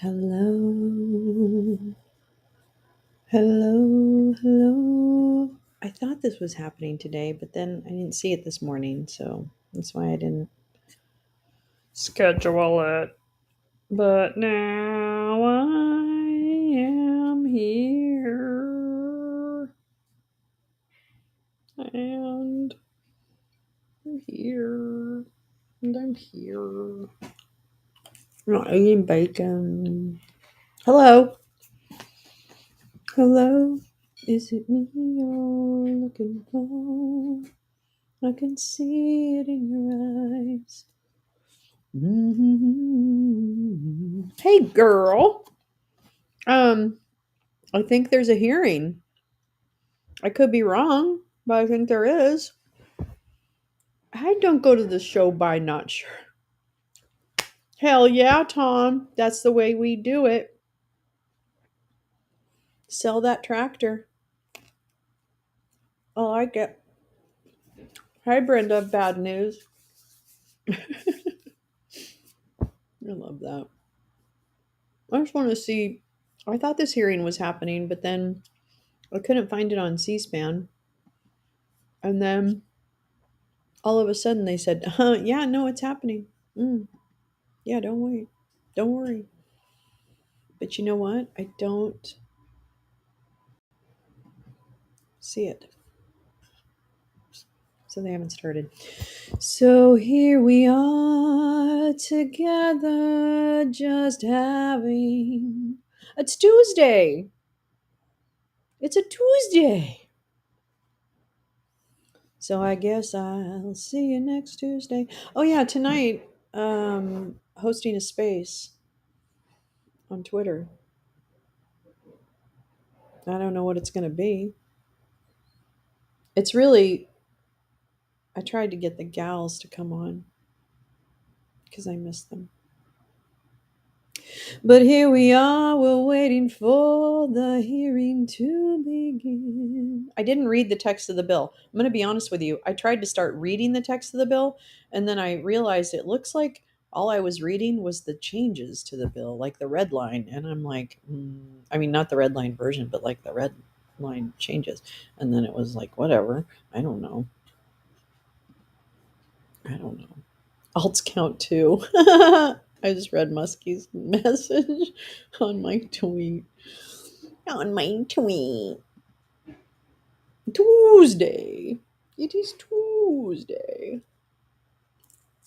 Hello, hello, hello. I thought this was happening today, but then I didn't see it this morning, so that's why I didn't schedule it. But now I am here, and I'm here, and I'm here. I'm not eating bacon. Hello, hello. Is it me you're looking for? I can see it in your eyes. Hey, girl. Um, I think there's a hearing. I could be wrong, but I think there is. I don't go to the show by not sure. Hell yeah, Tom. That's the way we do it. Sell that tractor. I like it. Hi, Brenda. Bad news. I love that. I just want to see. I thought this hearing was happening, but then I couldn't find it on C-SPAN. And then all of a sudden they said, yeah, no, it's happening. Yeah, don't wait. Don't worry. But you know what? I don't see it. So they haven't started. So here we are together, just having. It's Tuesday. It's a Tuesday. So I guess I'll see you next Tuesday. Oh yeah, tonight, hosting a space on Twitter. I don't know what it's going to be. It's really, I tried to get the gals to come on because I miss them. But here we are, we're waiting for the hearing to begin. I didn't read the text of the bill. I'm going to be honest with you. I tried to start reading the text of the bill, and then I realized it looks like all I was reading was the changes to the bill, like the red line. And I'm like, I mean, not the red line version, but like the red line changes. And then it was like, whatever. I don't know. I don't know. Alts count too. I just read Muskie's message on my tweet. On my tweet. Tuesday. It is Tuesday.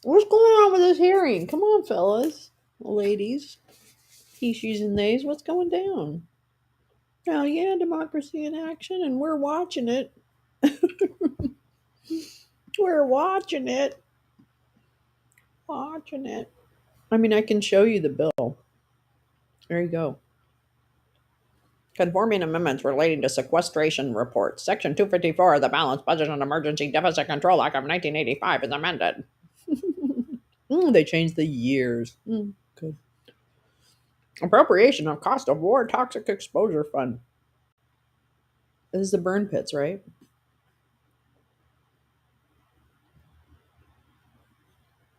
What's going on with this hearing? Come on, fellas. Ladies. He, she's, and theys. What's going down? Oh, yeah, democracy in action, and we're watching it. We're watching it. Watching it. I mean, I can show you the bill. There you go. Conforming amendments relating to sequestration reports. Section 254 of the Balanced Budget and Emergency Deficit Control Act of 1985 is amended. They changed the years. Good. Appropriation of cost of war toxic exposure fund. This is the burn pits, right?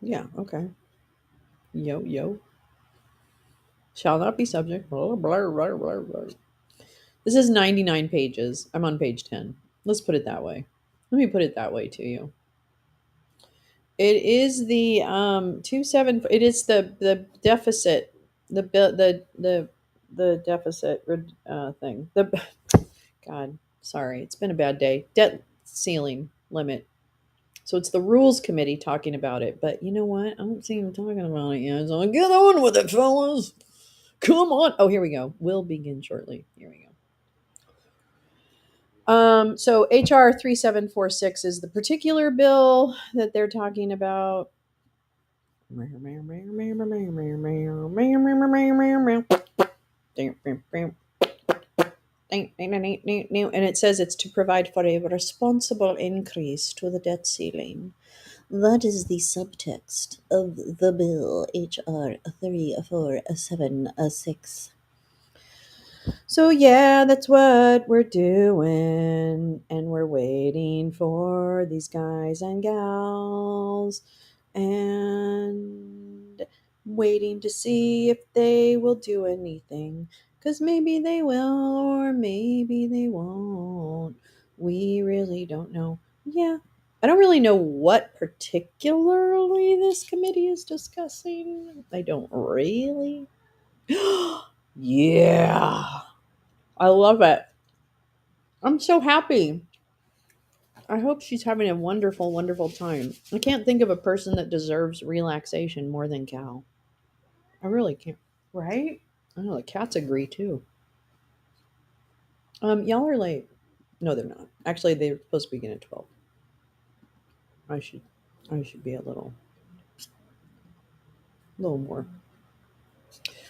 Yeah, okay. Yo. Shall not be subject. Blah, blah, blah, blah, blah. This is 99 pages. I'm on page 10. Let's put it that way. Let me put it that way to you. It is the 27. It is the deficit, the deficit thing. The God, sorry, it's been a bad day. Debt ceiling limit. So it's the rules committee talking about it. But you know what? I don't see them talking about it yet. So get on with it, fellas. Come on. Oh, here we go. We'll begin shortly. Here we go. So HR 3746 is the particular bill that they're talking about. And it says it's to provide for a responsible increase to the debt ceiling. That is the subtext of the bill, HR 3476. So, yeah, that's what we're doing. And we're waiting for these guys and gals. And waiting to see if they will do anything. 'Cause maybe they will, or maybe they won't. We really don't know. Yeah. I don't really know what particularly this committee is discussing. I don't really. Yeah. I love it. I'm so happy. I hope she's having a wonderful, wonderful time. I can't think of a person that deserves relaxation more than Cal. I really can't. Right? I know the cats agree too. Y'all are late. No, they're not. Actually, they're supposed to begin at 12. I should, I should be a little more.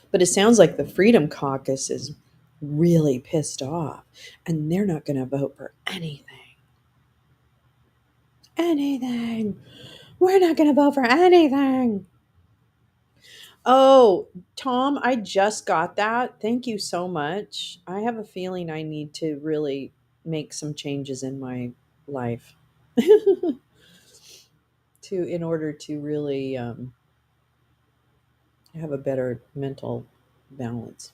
But it sounds like the Freedom Caucus is really pissed off, and they're not going to vote for anything. Anything. We're not going to vote for anything. Oh, Tom, I just got that. Thank you so much. I have a feeling I need to really make some changes in my life to in order to really have a better mental balance.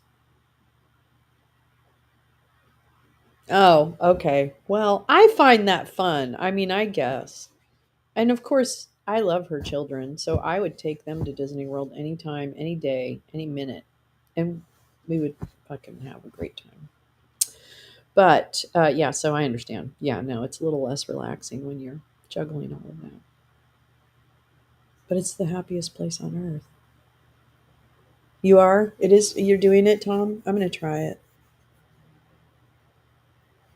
Oh, okay. Well, I find that fun. I mean, I guess. And of course, I love her children, so I would take them to Disney World anytime, any day, any minute, and we would fucking have a great time. But yeah, so I understand. Yeah, no, it's a little less relaxing when you're juggling all of that. But it's the happiest place on earth. You are? It is? You're doing it, Tom? I'm going to try it.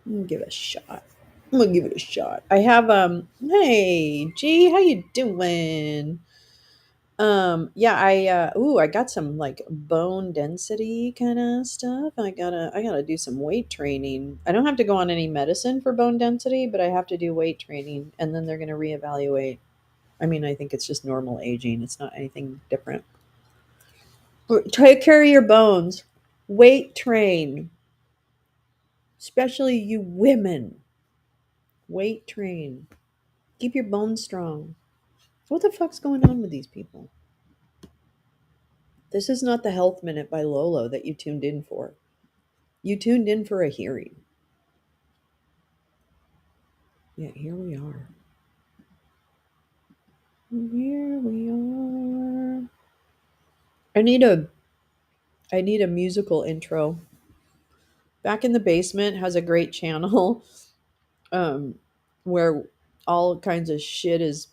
I'm going to give it a shot. I'm going to give it a shot. I have, hey, G, how you doing? Yeah, I got some like bone density kind of stuff. I gotta do some weight training. I don't have to go on any medicine for bone density, but I have to do weight training, and then they're gonna reevaluate. I mean, I think it's just normal aging. It's not anything different. Take care of your bones. Weight train, especially you women. Weight train. Keep your bones strong. What the fuck's going on with these people? This is not the Health Minute by Lolo that you tuned in for. You tuned in for a hearing. Yeah, here we are. Here we are. I need a I need a musical intro. Back in the Basement has a great channel um where all kinds of shit is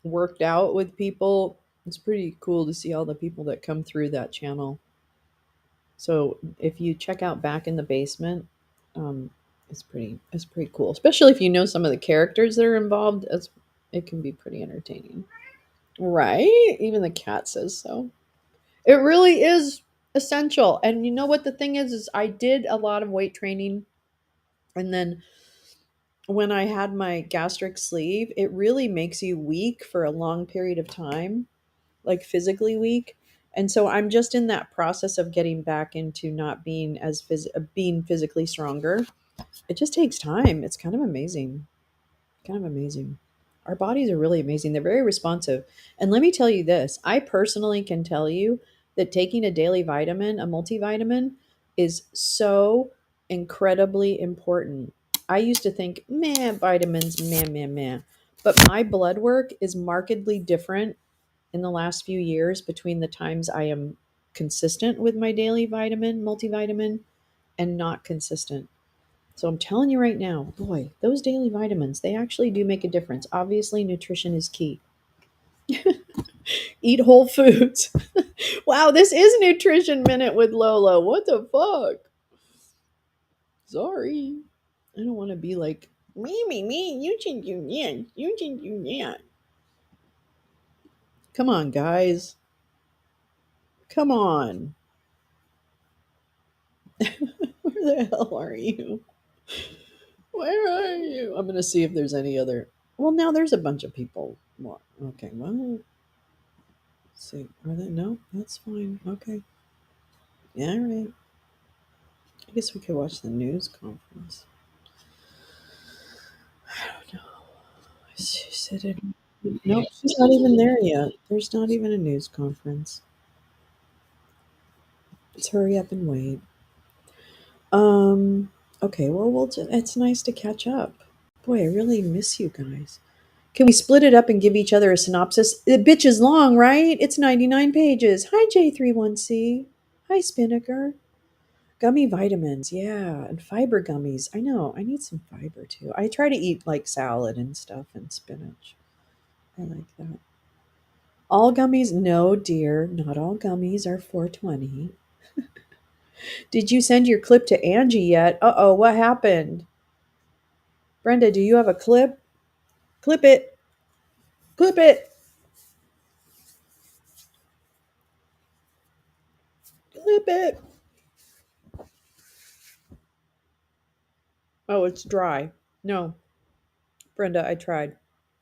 worked out with people. It's pretty cool to see all the people that come through that channel. So if you check out Back in the Basement, um, it's pretty cool. Especially if you know some of the characters that are involved. It can be pretty entertaining, right? Even the cat says so. It really is essential. And you know what the thing is I did a lot of weight training, and then when I had my gastric sleeve, it really makes you weak for a long period of time, like physically weak. And so I'm just in that process of getting back into not being being physically stronger. It just takes time. It's kind of amazing. Kind of amazing. Our bodies are really amazing. They're very responsive. And let me tell you this, I personally can tell you that taking a daily vitamin, a multivitamin, is so incredibly important. I used to think, man, vitamins, man, man, man. But my blood work is markedly different in the last few years between the times I am consistent with my daily vitamin, multivitamin, and not consistent. So I'm telling you right now, boy, those daily vitamins, they actually do make a difference. Obviously, nutrition is key. Eat whole foods. Wow, this is Nutrition Minute with Lolo. What the fuck? Sorry. I don't want to be like, me, you should do this, you should do that. Come on, guys. Come on. Where the hell are you? Where are you? I'm going to see if there's any other. Well, now there's a bunch of people. More. Okay, well, see, are they? No, that's fine. Okay. Yeah, all right. I guess we could watch the news conference. I don't know. She said it. Nope, she's not even there yet. There's not even a news conference. Let's hurry up and wait. Um, okay, well, it's nice to catch up. Boy, I really miss you guys. Can we split it up and give each other a synopsis? The bitch is long, right? It's 99 pages. Hi, J31C. Hi, Spinnaker. Gummy vitamins, yeah, and fiber gummies. I know, I need some fiber too. I try to eat like salad and stuff and spinach. I like that. All gummies? No, dear, not all gummies are 420. Did you send your clip to Angie yet? Uh oh, what happened? Brenda, do you have a clip? Clip it. Clip it. Clip it. Oh, it's dry. No, Brenda, I tried.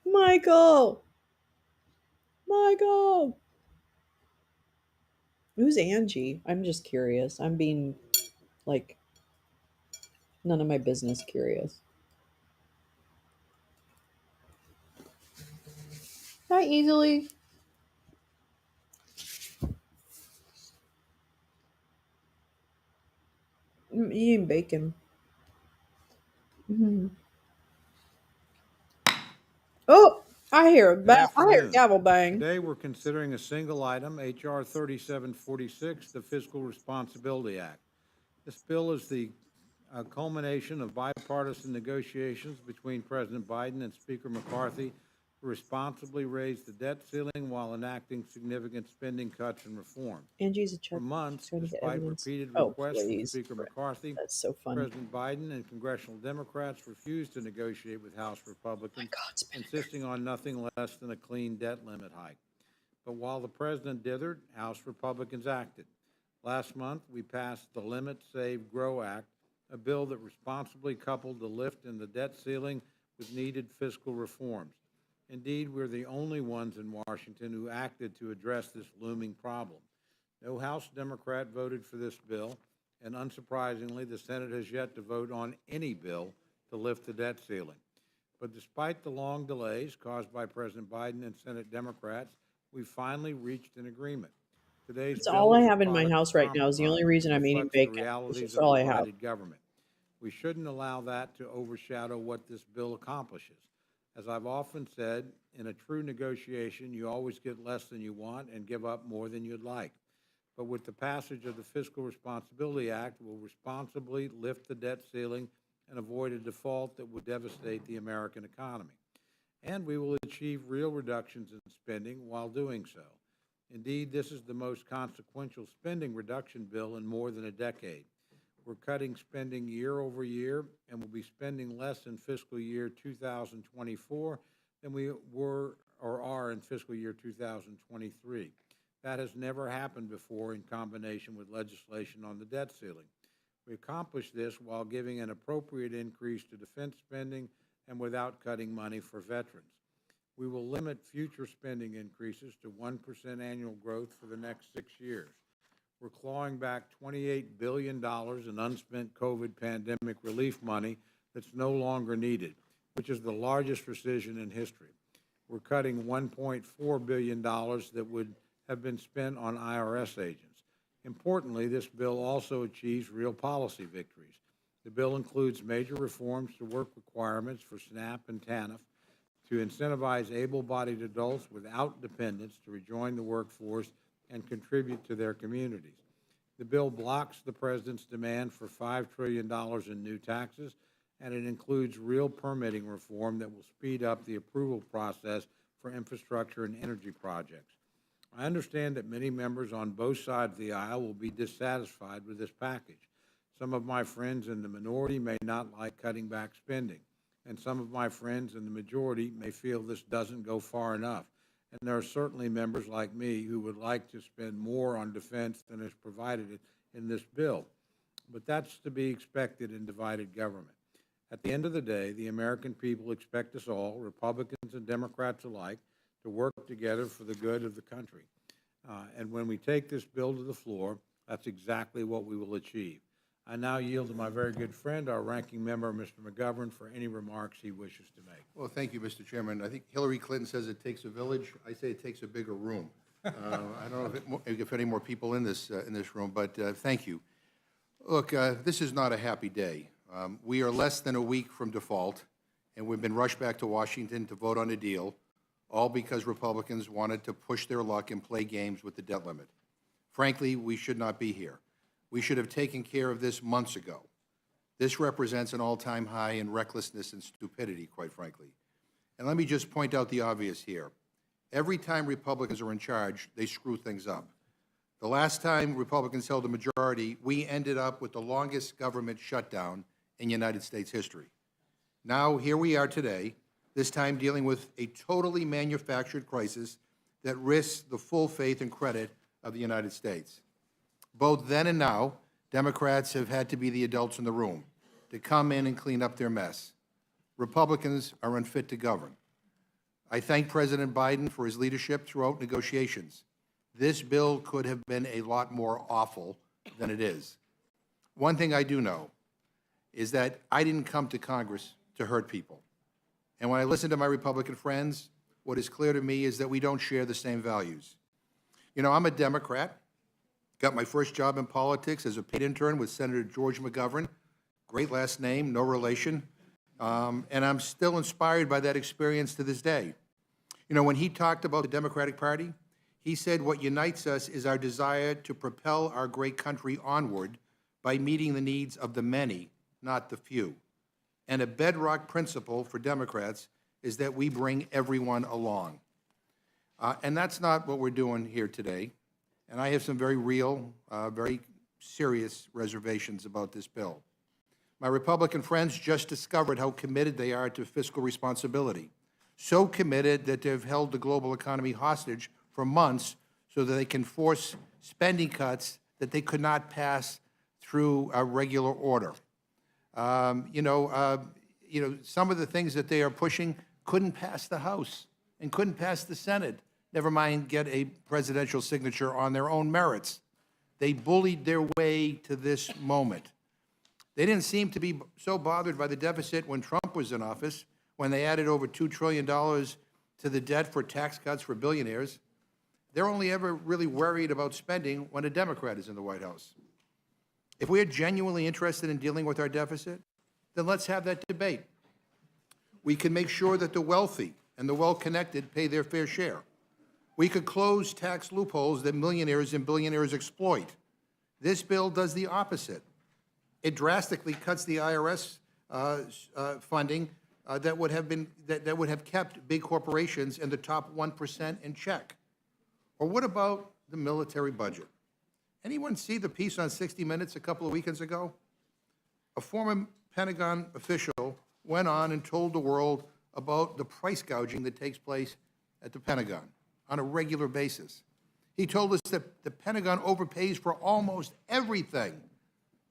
Michael! Michael! Who's Angie? I'm just curious. I'm being like none of my business curious. Hi, easily. Eating bacon. Mhm. Oh, Good I hear afternoon. gavel bang. Today, we're considering a single item, H.R. 3746, the Fiscal Responsibility Act. This bill is the culmination of bipartisan negotiations between President Biden and Speaker McCarthy to responsibly raise the debt ceiling while enacting significant spending cuts and reforms. Angie's a For check. She's months, trying to get despite evidence. repeated Oh, requests from please. Speaker McCarthy, That's so funny. President Biden and congressional Democrats refused to negotiate with House My Republicans, God, Spinnaker. insisting on nothing less than a clean debt limit hike. But while the president dithered, House Republicans acted. Last month, we passed the Limit, Save, Grow Act, a bill that responsibly coupled the lift in the debt ceiling with needed fiscal reforms. Indeed, we're the only ones in Washington who acted to address this looming problem. No House Democrat voted for this bill, and unsurprisingly, the Senate has yet to vote on any bill to lift the debt ceiling. But despite the long delays caused by President Biden and Senate Democrats, we finally reached an agreement. Today's That's all bill I is a have in my product house of right now is the only compromise reason and I'm eating reflects the bacon. It's realities just of all I have. divided government. We shouldn't allow that to overshadow what this bill accomplishes. As I've often said, in a true negotiation, you always get less than you want and give up more than you'd like. But with the passage of the Fiscal Responsibility Act, we'll responsibly lift the debt ceiling and avoid a default that would devastate the American economy. And we will achieve real reductions in spending while doing so. Indeed, this is the most consequential spending reduction bill in more than a decade. We're cutting spending year over year and will be spending less in fiscal year 2024 than we were or are in fiscal year 2023. That has never happened before in combination with legislation on the debt ceiling. We accomplished this while giving an appropriate increase to defense spending and without cutting money for veterans. We will limit future spending increases to 1% annual growth for the next 6 years. We're clawing back $28 billion in unspent COVID pandemic relief money that's no longer needed, which is the largest rescission in history. We're cutting $1.4 billion that would have been spent on IRS agents. Importantly, this bill also achieves real policy victories. The bill includes major reforms to work requirements for SNAP and TANF to incentivize able-bodied adults without dependents to rejoin the workforce and contribute to their communities. The bill blocks the president's demand for $5 trillion in new taxes, and it includes real permitting reform that will speed up the approval process for infrastructure and energy projects. I understand that many members on both sides of the aisle will be dissatisfied with this package. Some of my friends in the minority may not like cutting back spending, and some of my friends in the majority may feel this doesn't go far enough. And there are certainly members like me who would like to spend more on defense than is provided in this bill. But that's to be expected in divided government. At the end of the day, the American people expect us all, Republicans and Democrats alike, to work together for the good of the country. And when we take this bill to the floor, that's exactly what we will achieve. I now yield to my very good friend, our ranking member, Mr. McGovern, for any remarks he wishes to make. Well, thank you, Mr. Chairman. I think Hillary Clinton says it takes a village. I say it takes a bigger room. I don't know if any more people in this room, but thank you. Look, this is not a happy day. We are less than a week from default, and we've been rushed back to Washington to vote on a deal, all because Republicans wanted to push their luck and play games with the debt limit. Frankly, we should not be here. We should have taken care of this months ago. This represents an all-time high in recklessness and stupidity, quite frankly. And let me just point out the obvious here. Every time Republicans are in charge, they screw things up. The last time Republicans held a majority, we ended up with the longest government shutdown in United States history. Now, here we are today, this time dealing with a totally manufactured crisis that risks the full faith and credit of the United States. Both then and now, Democrats have had to be the adults in the room to come in and clean up their mess. Republicans are unfit to govern. I thank President Biden for his leadership throughout negotiations. This bill could have been a lot more awful than it is. One thing I do know is that I didn't come to Congress to hurt people. And when I listen to my Republican friends, what is clear to me is that we don't share the same values. You know, I'm a Democrat. Got my first job in politics as a paid intern with Senator George McGovern. Great last name, no relation. And I'm still inspired by that experience to this day. You know, when he talked about the Democratic Party, he said what unites us is our desire to propel our great country onward by meeting the needs of the many, not the few. And a bedrock principle for Democrats is that we bring everyone along. And that's not what we're doing here today. And I have some very real, very serious reservations about this bill. My Republican friends just discovered how committed they are to fiscal responsibility. So committed that they've held the global economy hostage for months so that they can force spending cuts that they could not pass through a regular order. Some of the things that they are pushing couldn't pass the House and couldn't pass the Senate, never mind get a presidential signature on their own merits. They bullied their way to this moment. They didn't seem to be so bothered by the deficit when Trump was in office, when they added over $2 trillion to the debt for tax cuts for billionaires. They're only ever really worried about spending when a Democrat is in the White House. If we are genuinely interested in dealing with our deficit, then let's have that debate. We can make sure that the wealthy and the well-connected pay their fair share. We could close tax loopholes that millionaires and billionaires exploit. This bill does the opposite. It drastically cuts the IRS funding that would have kept big corporations in the top 1% in check. Or what about the military budget? Anyone see the piece on 60 Minutes a couple of weekends ago? A former Pentagon official went on and told the world about the price gouging that takes place at the Pentagon on a regular basis. He told us that the Pentagon overpays for almost everything.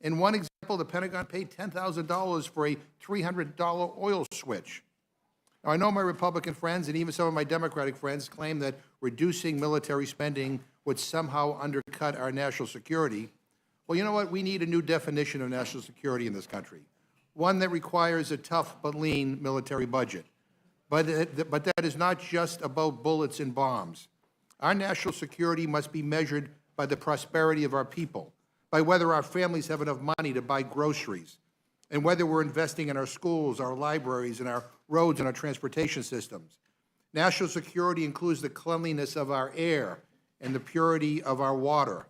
In one example, the Pentagon paid $10,000 for a $300 oil switch. Now, I know my Republican friends and even some of my Democratic friends claim that reducing military spending would somehow undercut our national security. Well, you know what? We need a new definition of national security in this country, one that requires a tough but lean military budget. But that is not just about bullets and bombs. Our national security must be measured by the prosperity of our people, by whether our families have enough money to buy groceries, and whether we're investing in our schools, our libraries, and our roads and our transportation systems. National security includes the cleanliness of our air and the purity of our water.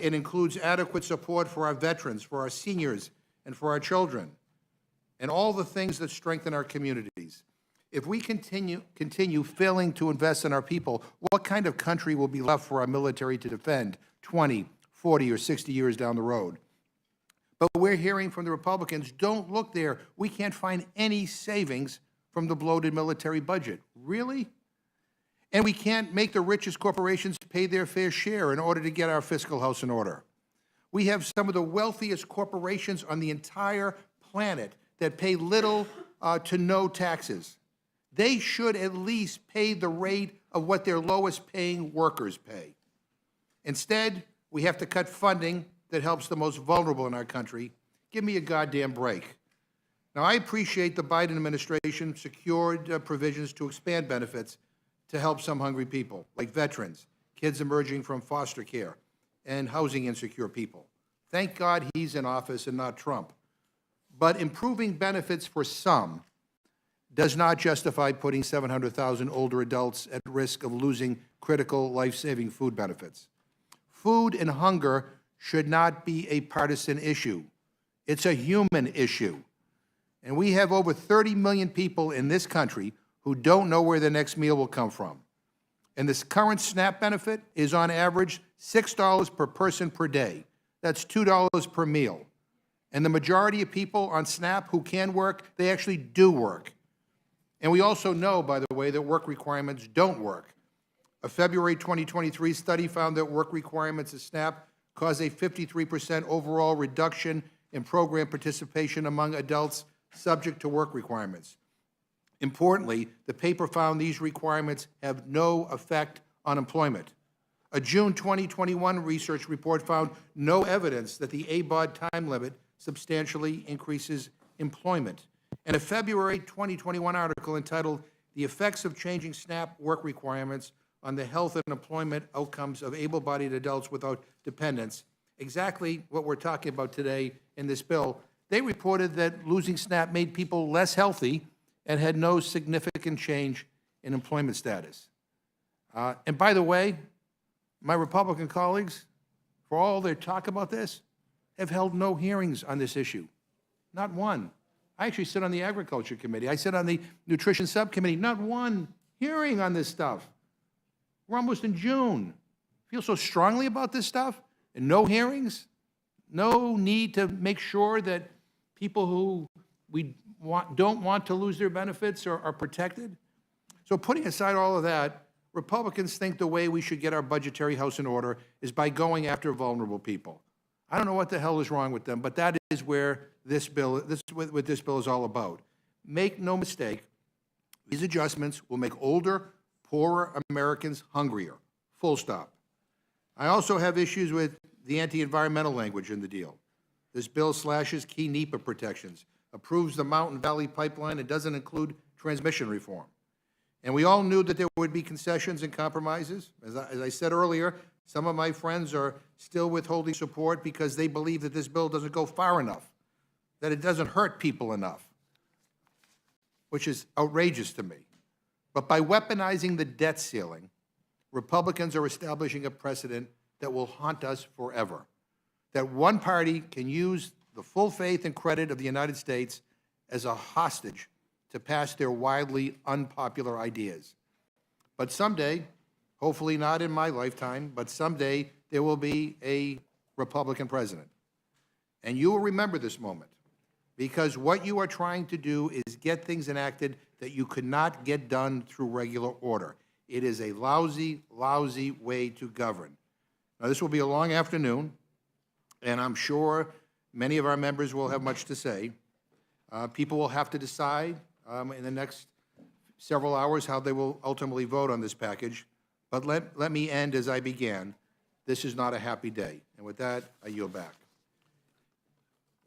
It includes adequate support for our veterans, for our seniors, and for our children, and all the things that strengthen our communities. If we continue failing to invest in our people, what kind of country will be left for our military to defend 20, 40, or 60 years down the road? But we're hearing from the Republicans, don't look there. We can't find any savings from the bloated military budget. Really? And we can't make the richest corporations pay their fair share in order to get our fiscal house in order. We have some of the wealthiest corporations on the entire planet that pay little to no taxes. They should at least pay the rate of what their lowest paying workers pay. Instead, we have to cut funding that helps the most vulnerable in our country. Give me a goddamn break. Now, I appreciate the Biden administration secured provisions to expand benefits to help some hungry people, like veterans, kids emerging from foster care, and housing insecure people. Thank God he's in office and not Trump. But improving benefits for some does not justify putting 700,000 older adults at risk of losing critical life-saving food benefits. Food and hunger should not be a partisan issue. It's a human issue. And we have over 30 million people in this country who don't know where their next meal will come from. And this current SNAP benefit is on average $6 per person per day. That's $2 per meal. And the majority of people on SNAP who can work, they actually do work. And we also know, by the way, that work requirements don't work. A February 2023 study found that work requirements of SNAP cause a 53% overall reduction in program participation among adults subject to work requirements. Importantly, the paper found these requirements have no effect on employment. A June 2021 research report found no evidence that the ABOD time limit substantially increases employment. And a February 2021 article entitled "The Effects of Changing SNAP Work Requirements on the Health and Employment Outcomes of Able-Bodied Adults Without Dependents," exactly what we're talking about today in this bill. They reported that losing SNAP made people less healthy and had no significant change in employment status. And by the way, my Republican colleagues, for all their talk about this, have held no hearings on this issue. Not one. I actually sit on the Agriculture Committee. I sit on the Nutrition Subcommittee. Not one hearing on this stuff. We're almost in June. Feel so strongly about this stuff? And no hearings? No need to make sure that people who don't want to lose their benefits are protected? So putting aside all of that, Republicans think the way we should get our budgetary house in order is by going after vulnerable people. I don't know what the hell is wrong with them, but that is where what this bill is all about. Make no mistake, these adjustments will make older, poorer Americans hungrier, full stop. I also have issues with the anti-environmental language in the deal. This bill slashes key NEPA protections, approves the Mountain Valley Pipeline, and doesn't include transmission reform. And we all knew that there would be concessions and compromises. As I said earlier, some of my friends are still withholding support because they believe that this bill doesn't go far enough, that it doesn't hurt people enough, which is outrageous to me. But by weaponizing the debt ceiling, Republicans are establishing a precedent that will haunt us forever, that one party can use the full faith and credit of the United States as a hostage to pass their widely unpopular ideas. But someday, hopefully not in my lifetime, but someday there will be a Republican president. And you will remember this moment, because what you are trying to do is get things enacted that you could not get done through regular order. It is a lousy, lousy way to govern. Now, this will be a long afternoon, and I'm sure many of our members will have much to say. People will have to decide in the next several hours how they will ultimately vote on this package. But let me end as I began. This is not a happy day. And with that, I yield back.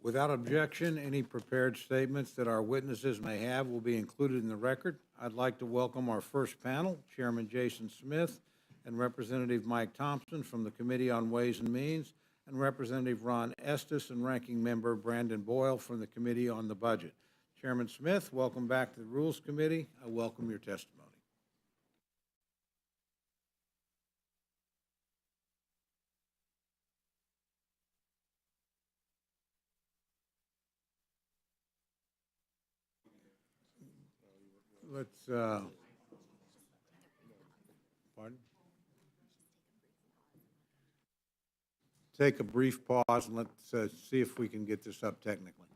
Without objection, any prepared statements that our witnesses may have will be included in the record. I'd like to welcome our first panel, Chairman Jason Smith and Representative Mike Thompson from the Committee on Ways and Means, and Representative Ron Estes and Ranking Member Brandon Boyle from the Committee on the Budget. Chairman Smith, welcome back to the Rules Committee. I welcome your testimony. Let's, pardon? Take a brief pause and let's see if we can get this up technically.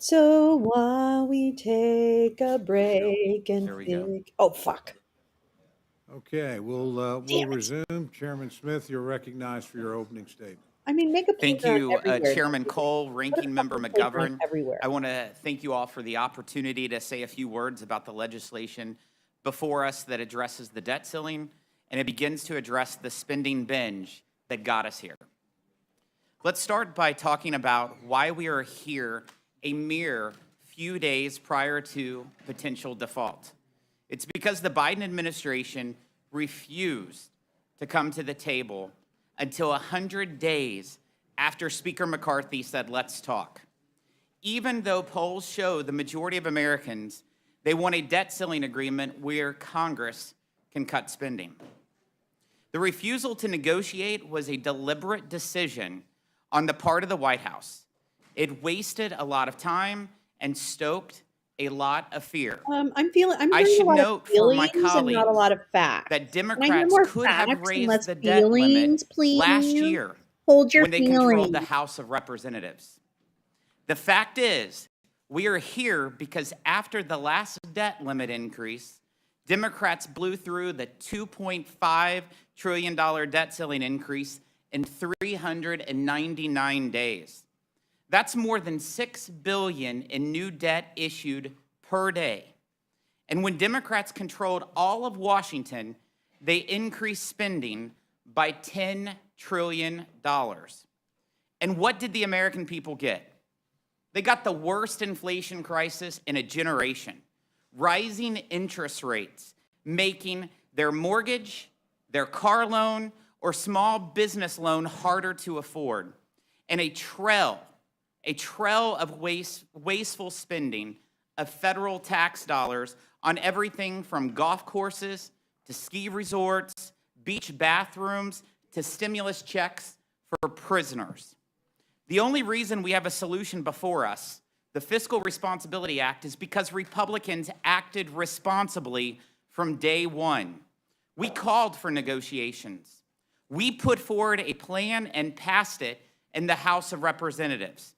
So while we take a There we go. break and There we go. think, oh fuck, Okay, we'll damn it! resume. Chairman Smith, you're recognized for your opening statement. I mean, make a Thank playground you, everywhere. That Chairman would be nice. Cole, Put a Ranking Member fucking playground McGovern. everywhere. I want to thank you all for the opportunity to say a few words about the legislation before us that addresses the debt ceiling, and it begins to address the spending binge that got us here. Let's start by talking about why we are here a mere few days prior to potential default. It's because the Biden administration refused to come to the table until 100 days after Speaker McCarthy said, let's talk. Even though polls show the majority of Americans, they want a debt ceiling agreement where Congress can cut spending. The refusal to negotiate was a deliberate decision on the part of the White House. It wasted a lot of time and stoked a lot of fear. I'm I hearing a should lot of note for my feelings and not a lot colleagues of facts. that Can I hear Democrats more could have facts and raised less the debt limit feelings, last please? year Hold your when they controlled the feelings. House of Representatives. The fact is, we are here because after the last debt limit increase, Democrats blew through the $2.5 trillion debt ceiling increase in 399 days. That's more than $6 billion in new debt issued per day. And when Democrats controlled all of Washington, they increased spending by $10 trillion. And what did the American people get? They got the worst inflation crisis in a generation. Rising interest rates, making their mortgage, their car loan, or small business loan harder to afford. And a trail of wasteful spending of federal tax dollars on everything from golf courses to ski resorts, beach bathrooms, to stimulus checks for prisoners. The only reason we have a solution before us, the Fiscal Responsibility Act, is because Republicans acted responsibly from day one. We called for negotiations. We put forward a plan and passed it in the House of Representatives.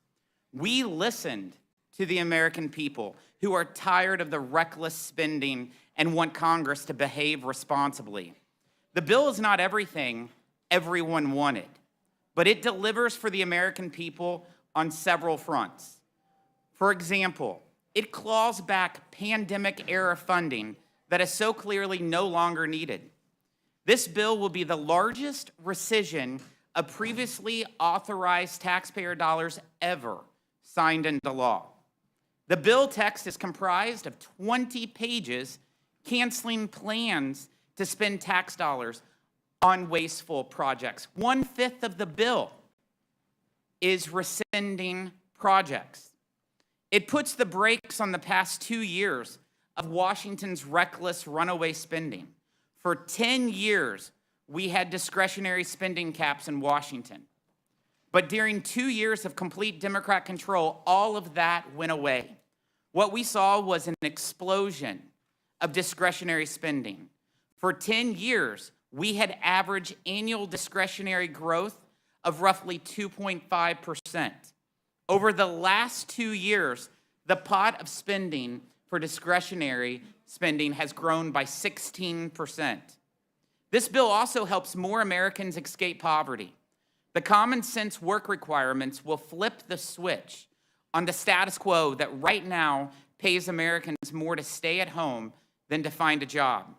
We listened to the American people who are tired of the reckless spending and want Congress to behave responsibly. The bill is not everything everyone wanted, but it delivers for the American people on several fronts. For example, it claws back pandemic-era funding that is so clearly no longer needed. This bill will be the largest rescission of previously authorized taxpayer dollars ever signed into law. The bill text is comprised of 20 pages canceling plans to spend tax dollars on wasteful projects. 1/5 of the bill is rescinding projects. It puts the brakes on the past 2 years of Washington's reckless runaway spending. For 10 years, we had discretionary spending caps in Washington. But during 2 years of complete Democrat control, all of that went away. What we saw was an explosion of discretionary spending. For 10 years, we had average annual discretionary growth of roughly 2.5%. Over the last 2 years, the pot of spending for discretionary spending has grown by 16%. This bill also helps more Americans escape poverty. The common sense work requirements will flip the switch on the status quo that right now pays Americans more to stay at home than to find a job.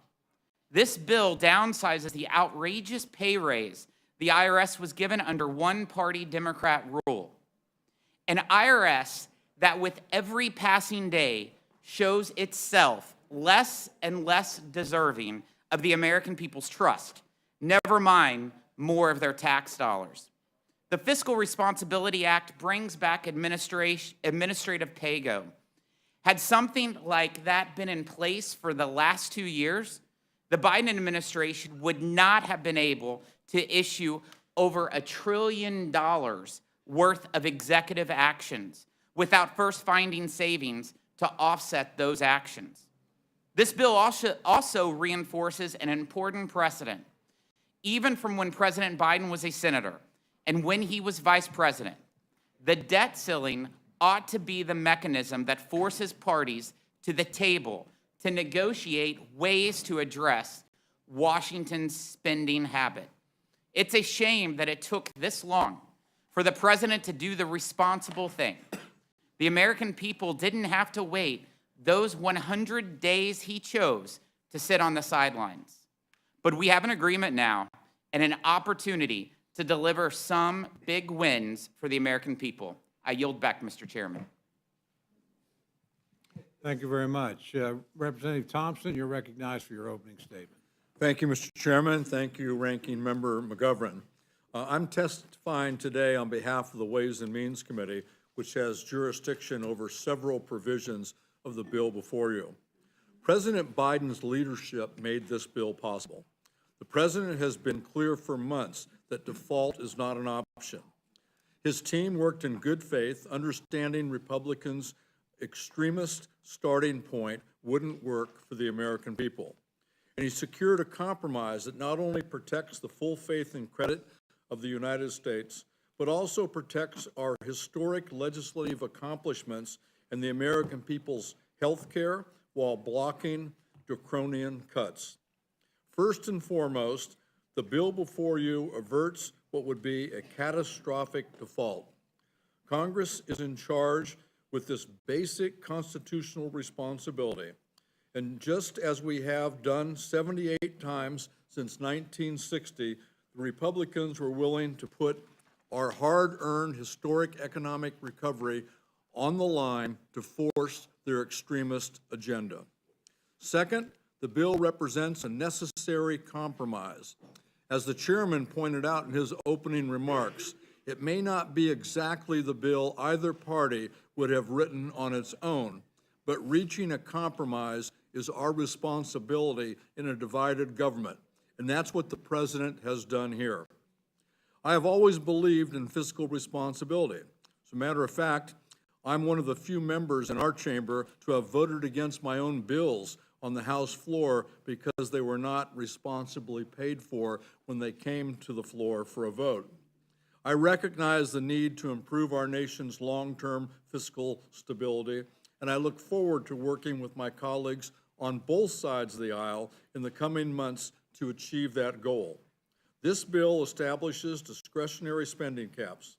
This bill downsizes the outrageous pay raise the IRS was given under one-party Democrat rule. An IRS that with every passing day shows itself less and less deserving of the American people's trust, never mind more of their tax dollars. The Fiscal Responsibility Act brings back administrative pay-go. Had something like that been in place for the last 2 years, the Biden administration would not have been able to issue over $1 trillion worth of executive actions without first finding savings to offset those actions. This bill also reinforces an important precedent. Even from when President Biden was a senator and when he was vice president, the debt ceiling ought to be the mechanism that forces parties to the table to negotiate ways to address Washington's spending habit. It's a shame that it took this long for the president to do the responsible thing. The American people didn't have to wait those 100 days he chose to sit on the sidelines. But we have an agreement now and an opportunity to deliver some big wins for the American people. I yield back, Mr. Chairman. Thank you very much. Representative Thompson, you're recognized for your opening statement. Thank you, Mr. Chairman. Thank you, Ranking Member McGovern. I'm testifying today on behalf of the Ways and Means Committee, which has jurisdiction over several provisions of the bill before you. President Biden's leadership made this bill possible. The president has been clear for months that default is not an option. His team worked in good faith, understanding Republicans' extremist starting point wouldn't work for the American people. And he secured a compromise that not only protects the full faith and credit of the United States, but also protects our historic legislative accomplishments and the American people's health care while blocking draconian cuts. First and foremost, the bill before you averts what would be a catastrophic default. Congress is in charge with this basic constitutional responsibility. And just as we have done 78 times since 1960, the Republicans were willing to put our hard-earned historic economic recovery on the line to force their extremist agenda. Second, the bill represents a necessary compromise. As the chairman pointed out in his opening remarks, it may not be exactly the bill either party would have written on its own, but reaching a compromise is our responsibility in a divided government, and that's what the president has done here. I have always believed in fiscal responsibility. As a matter of fact, I'm one of the few members in our chamber to have voted against my own bills on the House floor because they were not responsibly paid for when they came to the floor for a vote. I recognize the need to improve our nation's long-term fiscal stability, and I look forward to working with my colleagues on both sides of the aisle in the coming months to achieve that goal. This bill establishes discretionary spending caps,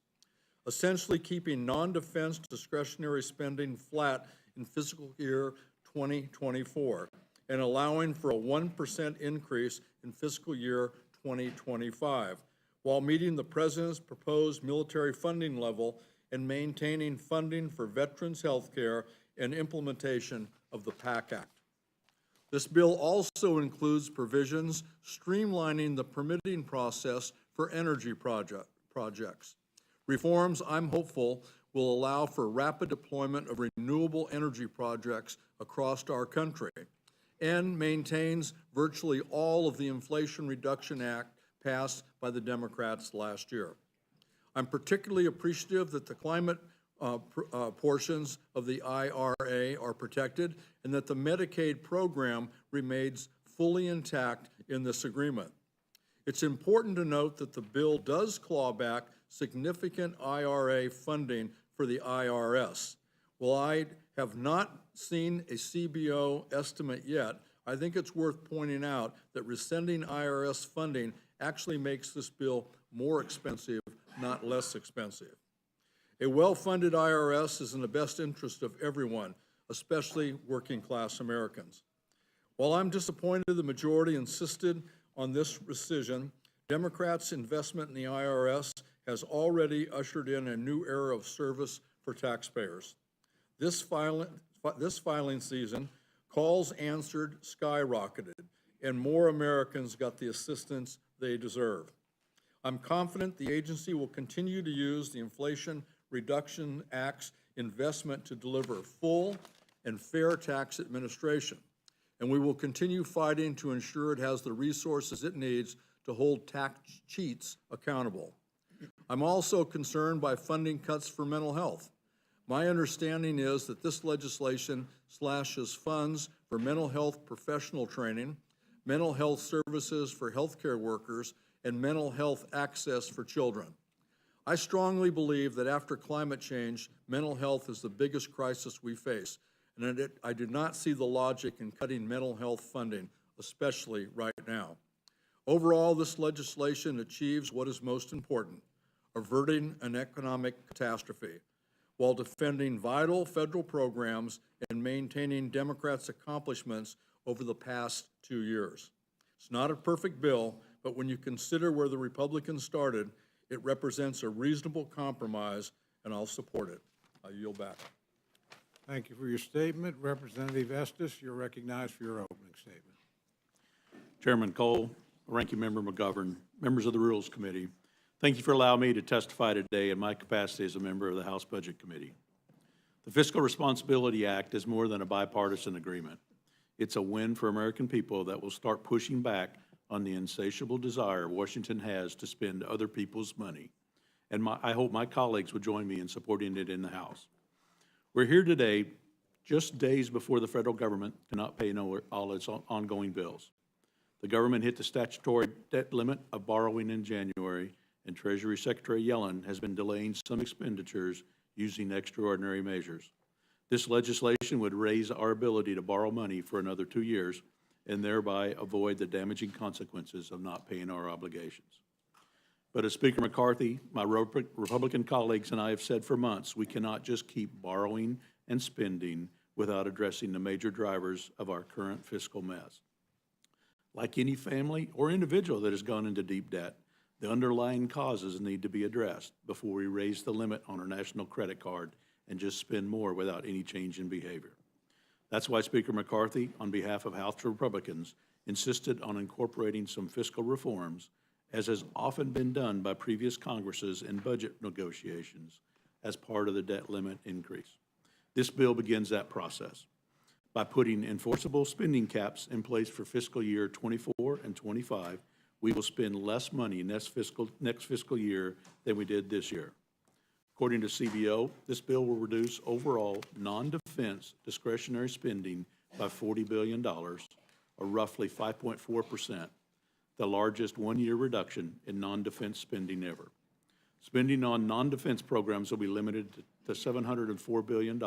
essentially keeping non-defense discretionary spending flat in fiscal year 2024 and allowing for a 1% increase in fiscal year 2025, while meeting the president's proposed military funding level and maintaining funding for veterans' health care and implementation of the PAC Act. This bill also includes provisions streamlining the permitting process for energy projects. Reforms, I'm hopeful, will allow for rapid deployment of renewable energy projects across our country and maintains virtually all of the Inflation Reduction Act passed by the Democrats last year. I'm particularly appreciative that the climate portions of the IRA are protected and that the Medicaid program remains fully intact in this agreement. It's important to note that the bill does claw back significant IRA funding for the IRS. While I have not seen a CBO estimate yet, I think it's worth pointing out that rescinding IRS funding actually makes this bill more expensive, not less expensive. A well-funded IRS is in the best interest of everyone, especially working-class Americans. While I'm disappointed the majority insisted on this rescission, Democrats' investment in the IRS has already ushered in a new era of service for taxpayers. This filing season, calls answered skyrocketed, and more Americans got the assistance they deserve. I'm confident the agency will continue to use the Inflation Reduction Act's investment to deliver full and fair tax administration, and we will continue fighting to ensure it has the resources it needs to hold tax cheats accountable. I'm also concerned by funding cuts for mental health. My understanding is that this legislation slashes funds for mental health professional training, mental health services for healthcare workers, and mental health access for children. I strongly believe that after climate change, mental health is the biggest crisis we face, and I do not see the logic in cutting mental health funding, especially right now. Overall, this legislation achieves what is most important, averting an economic catastrophe, while defending vital federal programs and maintaining Democrats' accomplishments over the past 2 years. It's not a perfect bill, but when you consider where the Republicans started, it represents a reasonable compromise, and I'll support it. I yield back. Thank you for your statement. Representative Estes, you're recognized for your opening statement. Chairman Cole, Ranking Member McGovern, members of the Rules Committee, thank you for allowing me to testify today in my capacity as a member of the House Budget Committee. The Fiscal Responsibility Act is more than a bipartisan agreement. It's a win for American people that will start pushing back on the insatiable desire Washington has to spend other people's money. And I hope my colleagues would join me in supporting it in the House. We're here today just days before the federal government cannot pay all its ongoing bills. The government hit the statutory debt limit of borrowing in January, and Treasury Secretary Yellen has been delaying some expenditures using extraordinary measures. This legislation would raise our ability to borrow money for another 2 years and thereby avoid the damaging consequences of not paying our obligations. But as Speaker McCarthy, my Republican colleagues, and I have said for months, we cannot just keep borrowing and spending without addressing the major drivers of our current fiscal mess. Like any family or individual that has gone into deep debt, the underlying causes need to be addressed before we raise the limit on our national credit card and just spend more without any change in behavior. That's why Speaker McCarthy, on behalf of House Republicans, insisted on incorporating some fiscal reforms, as has often been done by previous Congresses in budget negotiations, as part of the debt limit increase. This bill begins that process by putting enforceable spending caps in place for fiscal year 24 and 25. We will spend less money next fiscal year than we did this year. According to CBO, this bill will reduce overall non-defense discretionary spending by $40 billion, or roughly 5.4%, the largest one-year reduction in non-defense spending ever. Spending on non-defense programs will be limited to $704 billion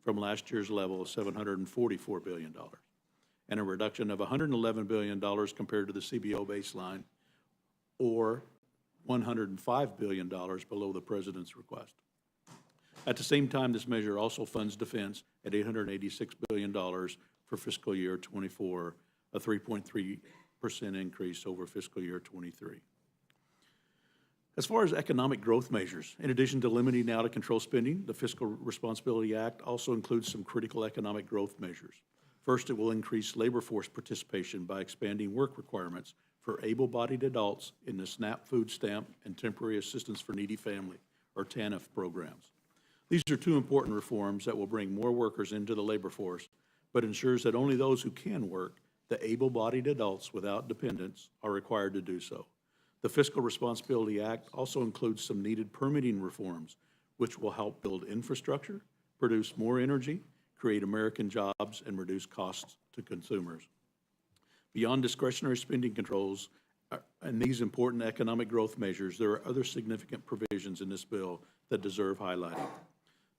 from last year's level of $744 billion, and a reduction of $111 billion compared to the CBO baseline, or $105 billion below the president's request. At the same time, this measure also funds defense at $886 billion for fiscal year 24, a 3.3% increase over fiscal year 23. As far as economic growth measures, in addition to limiting out-of-control spending, the Fiscal Responsibility Act also includes some critical economic growth measures. First, it will increase labor force participation by expanding work requirements for able-bodied adults in the SNAP food stamp and Temporary Assistance for Needy Family, or TANF programs. These are two important reforms that will bring more workers into the labor force, but ensures that only those who can work, the able-bodied adults without dependents, are required to do so. The Fiscal Responsibility Act also includes some needed permitting reforms, which will help build infrastructure, produce more energy, create American jobs, and reduce costs to consumers. Beyond discretionary spending controls and these important economic growth measures, there are other significant provisions in this bill that deserve highlighting.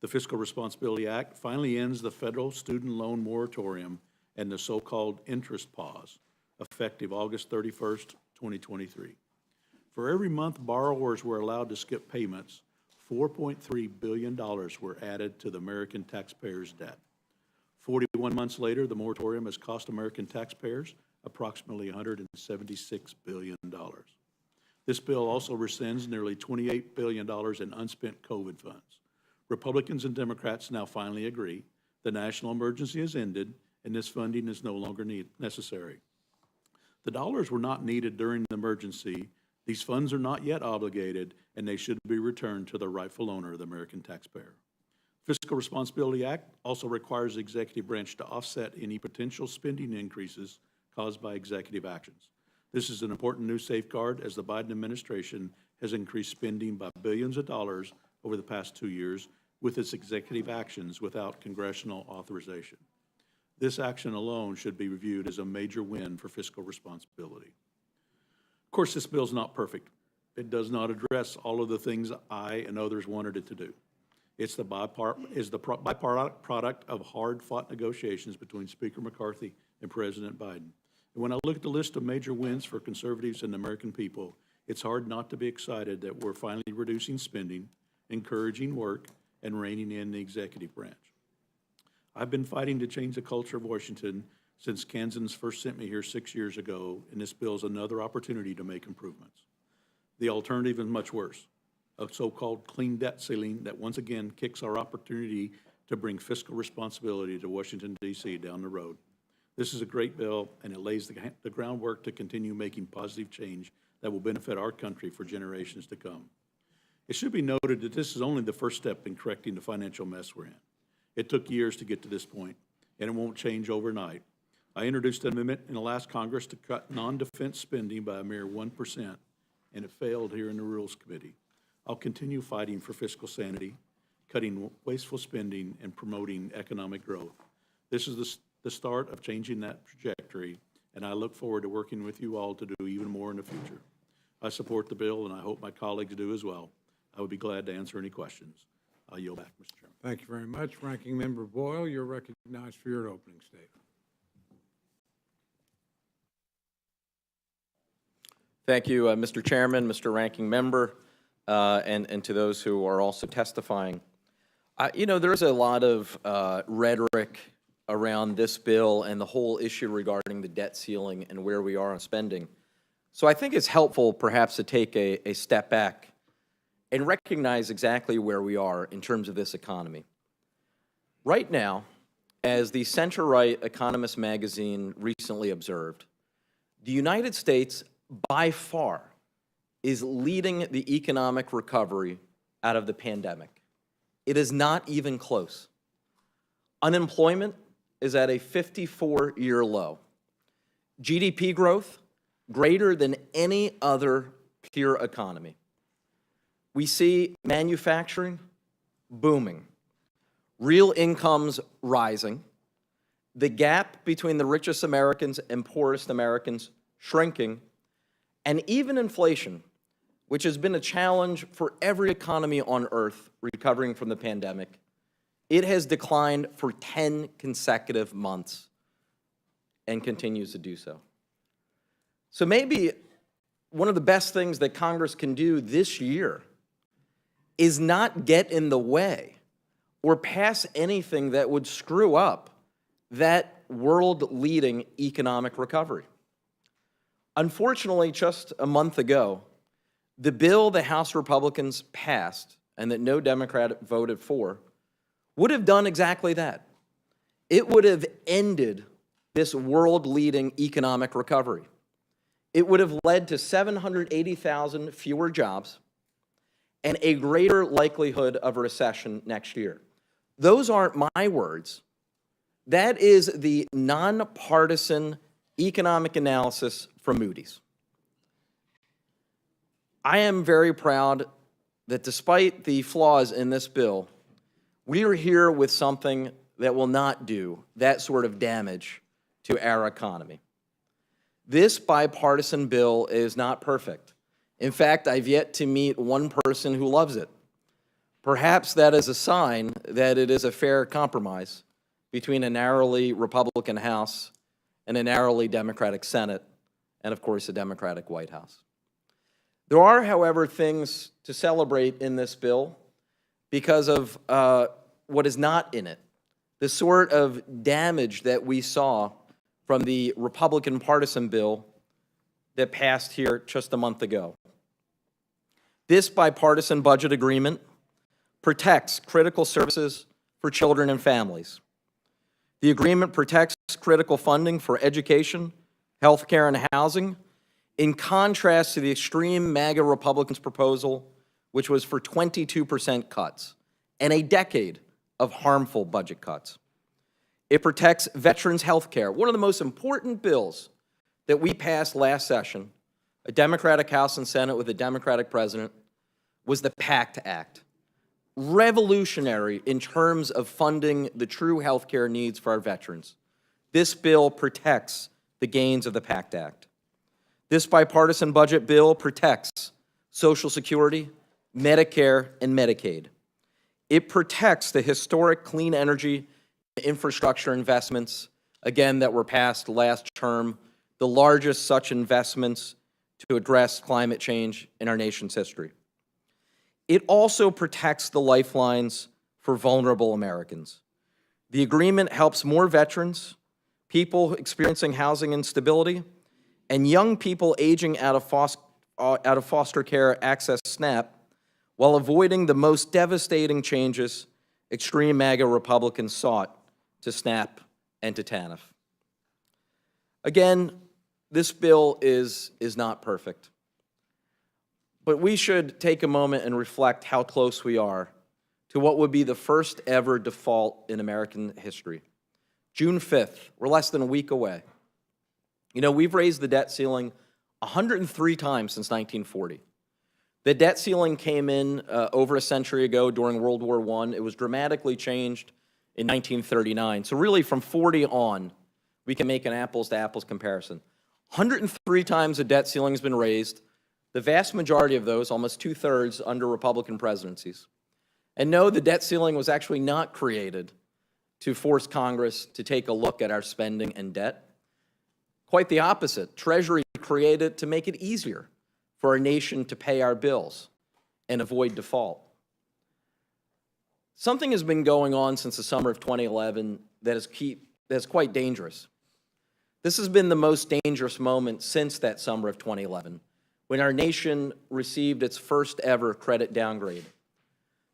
The Fiscal Responsibility Act finally ends the federal student loan moratorium and the so-called interest pause, effective August 31st, 2023. For every month borrowers were allowed to skip payments, $4.3 billion were added to the American taxpayers' debt. 41 months later, the moratorium has cost American taxpayers approximately $176 billion. This bill also rescinds nearly $28 billion in unspent COVID funds. Republicans and Democrats now finally agree the national emergency has ended and this funding is no longer necessary. The dollars were not needed during the emergency. These funds are not yet obligated, and they should be returned to the rightful owner, the American taxpayer. Fiscal Responsibility Act also requires the executive branch to offset any potential spending increases caused by executive actions. This is an important new safeguard as the Biden administration has increased spending by billions of dollars over the past 2 years with its executive actions without congressional authorization. This action alone should be reviewed as a major win for fiscal responsibility. Of course, this bill is not perfect. It does not address all of the things I and others wanted it to do. It's the byproduct of hard-fought negotiations between Speaker McCarthy and President Biden. And when I look at the list of major wins for conservatives and the American people, it's hard not to be excited that we're finally reducing spending, encouraging work, and reining in the executive branch. I've been fighting to change the culture of Washington since Kansans first sent me here 6 years ago, and this bill is another opportunity to make improvements. The alternative is much worse, a so-called clean debt ceiling that once again kicks our opportunity to bring fiscal responsibility to Washington, D.C. down the road. This is a great bill, and it lays the groundwork to continue making positive change that will benefit our country for generations to come. It should be noted that this is only the first step in correcting the financial mess we're in. It took years to get to this point, and it won't change overnight. I introduced an amendment in the last Congress to cut non-defense spending by a mere 1%, and it failed here in the Rules Committee. I'll continue fighting for fiscal sanity, cutting wasteful spending, and promoting economic growth. This is the start of changing that trajectory, and I look forward to working with you all to do even more in the future. I support the bill, and I hope my colleagues do as well. I would be glad to answer any questions. I'll yield back, Mr. Chairman. Thank you very much. Ranking Member Boyle, you're recognized for your opening statement. Thank you, Mr. Chairman, Mr. Ranking Member, and to those who are also testifying. You know, there's a lot of rhetoric around this bill and the whole issue regarding the debt ceiling and where we are on spending. So I think it's helpful perhaps to take a step back and recognize exactly where we are in terms of this economy. Right now, as the center-right Economist magazine recently observed, the United States by far is leading the economic recovery out of the pandemic. It is not even close. Unemployment is at a 54-year low. GDP growth greater than any other peer economy. We see manufacturing booming, real incomes rising, the gap between the richest Americans and poorest Americans shrinking, and even inflation, which has been a challenge for every economy on earth recovering from the pandemic, it has declined for 10 consecutive months and continues to do so. So maybe one of the best things that Congress can do this year is not get in the way or pass anything that would screw up that world-leading economic recovery. Unfortunately, just a month ago, the bill the House Republicans passed and that no Democrat voted for would have done exactly that. It would have ended this world-leading economic recovery. It would have led to 780,000 fewer jobs and a greater likelihood of a recession next year. Those aren't my words. That is the nonpartisan economic analysis from Moody's. I am very proud that despite the flaws in this bill, we are here with something that will not do that sort of damage to our economy. This bipartisan bill is not perfect. In fact, I've yet to meet one person who loves it. Perhaps that is a sign that it is a fair compromise between a narrowly Republican House and a narrowly Democratic Senate, and of course, a Democratic White House. There are, however, things to celebrate in this bill because of what is not in it. The sort of damage that we saw from the Republican partisan bill that passed here just a month ago. This bipartisan budget agreement protects critical services for children and families. The agreement protects critical funding for education, healthcare, and housing, in contrast to the extreme MAGA Republicans' proposal, which was for 22% cuts and a decade of harmful budget cuts. It protects veterans' health care. One of the most important bills that we passed last session, a Democratic House and Senate with a Democratic president, was the PACT Act. Revolutionary in terms of funding the true health care needs for our veterans. This bill protects the gains of the PACT Act. This bipartisan budget bill protects Social Security, Medicare, and Medicaid. It protects the historic clean energy infrastructure investments, again, that were passed last term, the largest such investments to address climate change in our nation's history. It also protects the lifelines for vulnerable Americans. The agreement helps more veterans, people experiencing housing instability, and young people aging out of foster care access SNAP, while avoiding the most devastating changes extreme MAGA Republicans sought to SNAP and to TANF. Again, this bill is not perfect, but we should take a moment and reflect how close we are to what would be the first ever default in American history. June 5th, we're less than a week away. You know, we've raised the debt ceiling 103 times since 1940. The debt ceiling came in over a century ago during World War I. It was dramatically changed in 1939. So really from 40 on, we can make an apples-to-apples comparison. 103 times the debt ceiling has been raised, the vast majority of those, almost two-thirds, under Republican presidencies. And no, the debt ceiling was actually not created to force Congress to take a look at our spending and debt. Quite the opposite. Treasury created to make it easier for our nation to pay our bills and avoid default. Something has been going on since the summer of 2011 that is quite dangerous. This has been the most dangerous moment since that summer of 2011, when our nation received its first ever credit downgrade.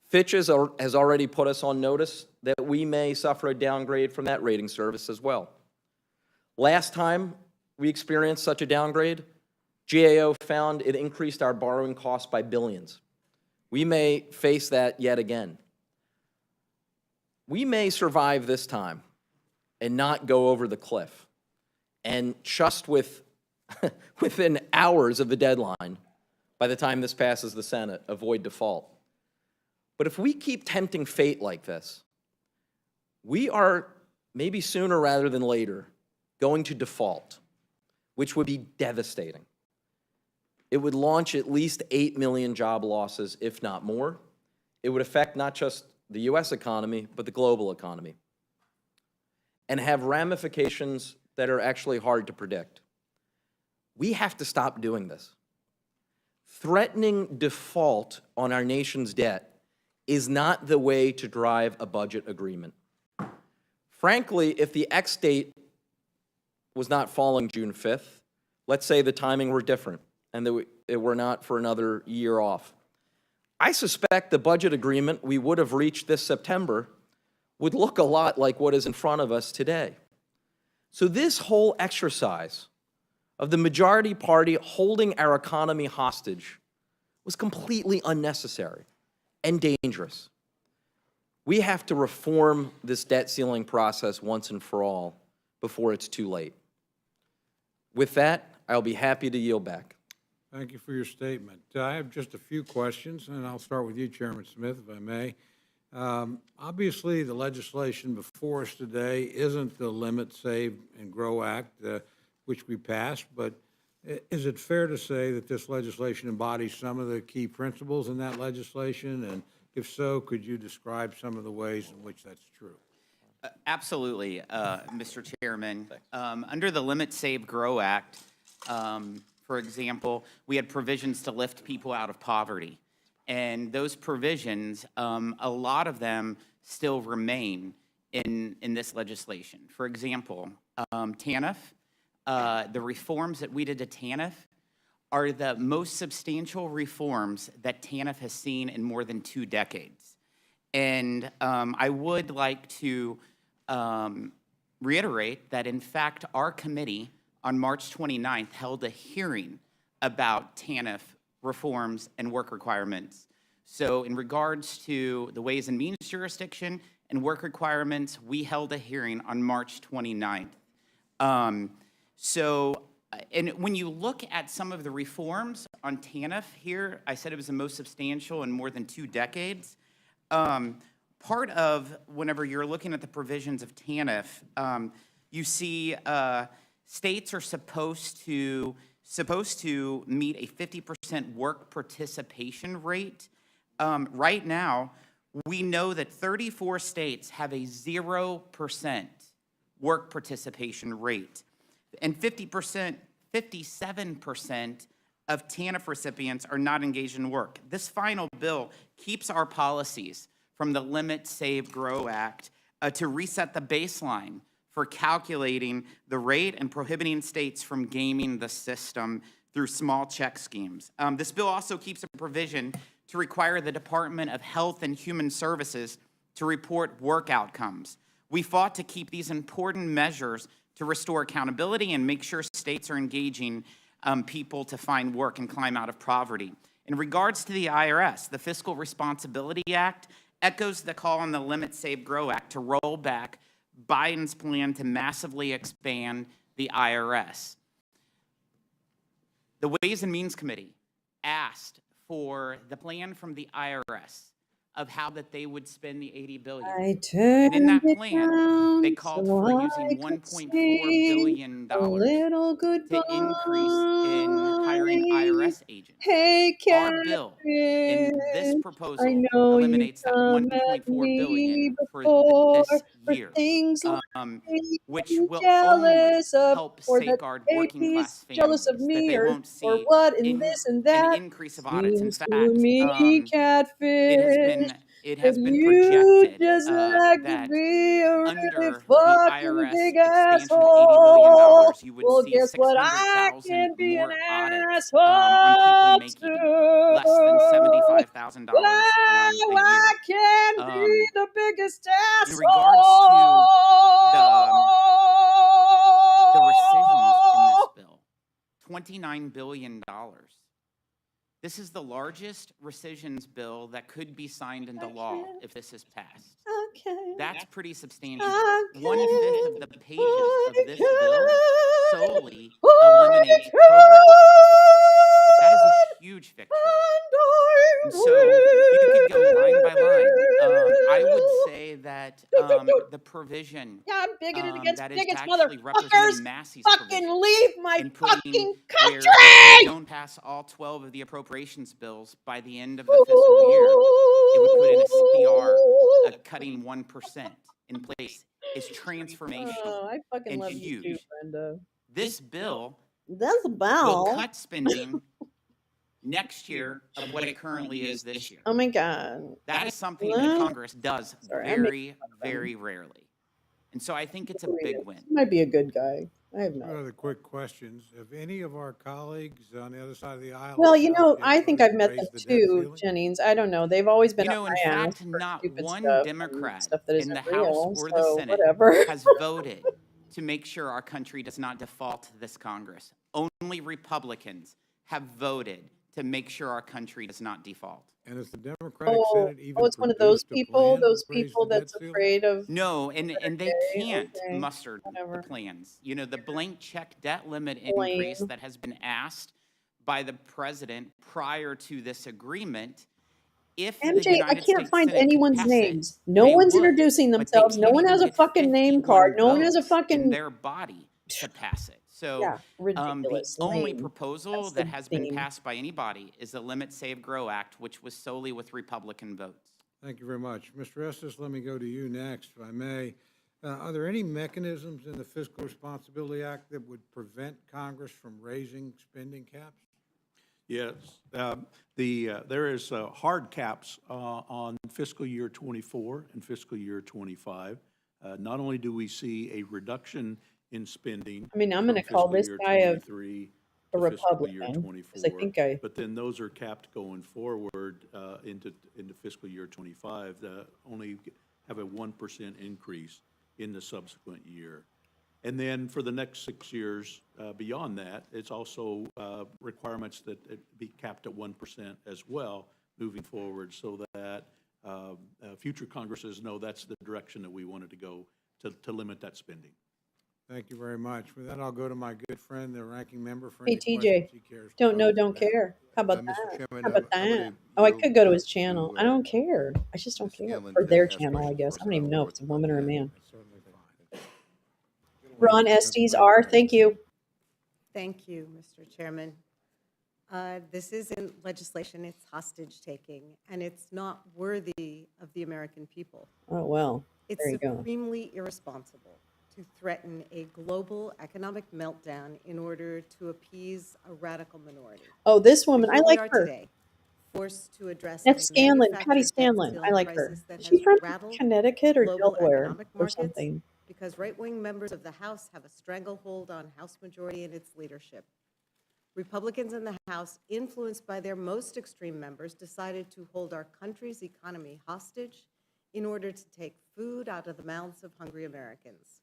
Fitch has already put us on notice that we may suffer a downgrade from that rating service as well. Last time we experienced such a downgrade, GAO found it increased our borrowing costs by billions. We may face that yet again. We may survive this time and not go over the cliff, and just within hours of the deadline, by the time this passes the Senate, avoid default. But if we keep tempting fate like this, we are, maybe sooner rather than later, going to default, which would be devastating. It would launch at least 8 million job losses, if not more. It would affect not just the US economy, but the global economy, and have ramifications that are actually hard to predict. We have to stop doing this. Threatening default on our nation's debt is not the way to drive a budget agreement. Frankly, if the X date was not falling June 5th, let's say the timing were different and that it were not for another year off, I suspect the budget agreement we would have reached this September would look a lot like what is in front of us today. So this whole exercise of the majority party holding our economy hostage was completely unnecessary and dangerous. We have to reform this debt ceiling process once and for all before it's too late. With that, I'll be happy to yield back. Thank you for your statement. I have just a few questions, and I'll start with you, Chairman Smith, if I may. Obviously, the legislation before us today isn't the Limit, Save, and Grow Act, which we passed, but is it fair to say that this legislation embodies some of the key principles in that legislation? And if so, could you describe some of the ways in which that's true? Absolutely, Mr. Chairman. Under the Limit, Save, Grow Act, for example, we had provisions to lift people out of poverty. And those provisions, a lot of them still remain in this legislation. For example, TANF, the reforms that we did to TANF are the most substantial reforms that TANF has seen in more than 2 decades. And I would like to reiterate that, in fact, our committee on March 29th held a hearing about TANF reforms and work requirements. So in regards to the Ways and Means jurisdiction and work requirements, we held a hearing on March 29th. And when you look at some of the reforms on TANF here, I said it was the most substantial in more than 2 decades. Part of, whenever you're looking at the provisions of TANF, you see states are supposed to supposed to meet a 50% work participation rate. Right now, we know that 34 states have a 0% work participation rate, and 57% of TANF recipients are not engaged in work. This final bill keeps our policies from the Limit, Save, Grow Act to reset the baseline for calculating the rate and prohibiting states from gaming the system through small check schemes. This bill also keeps a provision to require the Department of Health and Human Services to report work outcomes. We fought to keep these important measures to restore accountability and make sure states are engaging people to find work and climb out of poverty. In regards to the IRS, the Fiscal Responsibility Act echoes the call on the Limit, Save, Grow Act to roll back Biden's plan to massively expand the IRS. The Ways and Means Committee asked for the plan from the IRS of how that they would spend the $80 billion. I And turned in that it plan, they down called so for I using could $1.4 sing billion a little to increase in hiring goodbye. IRS agents. Hey, Our bill in this catfish, I proposal know you eliminates that come at $1.4 me billion for before this for year, things like which being will only jealous of, help or that safeguard working baby's class jealous of families, that me, they won't or see what, and this and an that. increase of audits. In Seems to fact, me, it has catfish, been it that has been you projected just like to that be a really under the fucking IRS big expansion to $80 billion, asshole. you would Well, see guess what? I 600,000 can be an more audits on people asshole making too. less than $75,000 a I year. can be the biggest In regards to the rescissions in this asshole. bill, $29 billion. This is the largest rescissions bill that could be signed into law if this is passed. Okay. That's pretty substantial. I 1/5 of the pages of this can, bill solely I eliminates can, programs. That is a huge victory. and And so you could go line by line. I would will. say that Doot, doot, doot. the provision Yeah, I'm bigoted against that is to bigots, actually represent motherfuckers. Massey's Fucking provision leave my and putting fucking where if we country! don't pass all 12 of the appropriations bills by the end of the fiscal year, it would put in a CR, cutting 1% in place, is transformational Oh, I fucking and love you too, huge. Brenda. This bill That's a will bell. cut spending next year of what it currently is this year. Oh my god. That is something that Congress does Sorry, I'm very, very rarely. And so I think it's a big win. He might be a good guy. I have Two no. other quick questions. Have any of our colleagues on the other side of the aisle? Well, in you the House know, yet I think voted I've to met raise them the debt too, ceiling? Jennings. I don't know. They've always been You up know, in my ass fact, for not stupid one stuff and Democrat stuff that in isn't the House real. or the So Senate whatever. has voted to make sure our country does not default to this Congress. Only Republicans have voted to make sure our country does not default. And has the Democratic Oh, Senate even it's one of those produced a people. plan Those to raise people the debt that's ceiling? afraid of. No, and they Okay, can't okay, muster whatever. the plans. You know, the blank check debt limit Blame. increase that has been asked by the president prior to this agreement, if the MJ, I United can't States find Senate could anyone's pass it, names. No they one's would, introducing but they themselves. No can't one even has a get fucking name 51 card. No one has a votes in fucking. their body to pass it. So Yeah, the ridiculous. only Lame. proposal That's that the has been theme. passed by anybody is the Limit, Save, Grow Act, which was solely with Republican votes. Thank you very much. Mr. Estes, let me go to you next, if I may. Are there any mechanisms in the Fiscal Responsibility Act that would prevent Congress from raising spending caps? Yes, there is hard caps on fiscal year '24 and fiscal year '25. Not only do we see a reduction in spending. I mean, I'm from going to call fiscal this year guy a 23 a to fiscal year Republican because 24, I think I. but then those are capped going forward into fiscal year '25. Only have a 1% increase in the subsequent year. And then for the next 6 years beyond that, it's also requirements that it be capped at 1% as well moving forward, so that future Congresses know that's the direction that we wanted to go to limit that spending. Thank you very much. With that, I'll go to my good friend, the ranking member, for Hey, any TJ, questions he cares to don't know, pose. don't care. How about Mr. that? Chairman, How about I'm gonna that? Oh, I yield, could go to his channel. to, I don't care. I just don't Ms. care. Scanlon Or to their ask channel, I questions guess. for I us. don't even know if it's a woman or a man. That's certainly fine. Ron Estes R, thank you. Thank you, Mr. Chairman. This isn't legislation, it's hostage taking, and it's not worthy of the American people. Oh, well, It's there you go. supremely irresponsible to threaten a global economic meltdown in order to appease a radical minority. Oh, this But woman, I here we like are her. today, forced to address F. a Scanlon, Patty manufactured debt Scanlon. I ceiling like her. crisis that Is has she from rattled Connecticut or global Delaware economic or markets something? because right-wing members of the House have a stranglehold on House majority and its leadership. Republicans in the House, influenced by their most extreme members, decided to hold our country's economy hostage in order to take food out of the mouths of hungry Americans.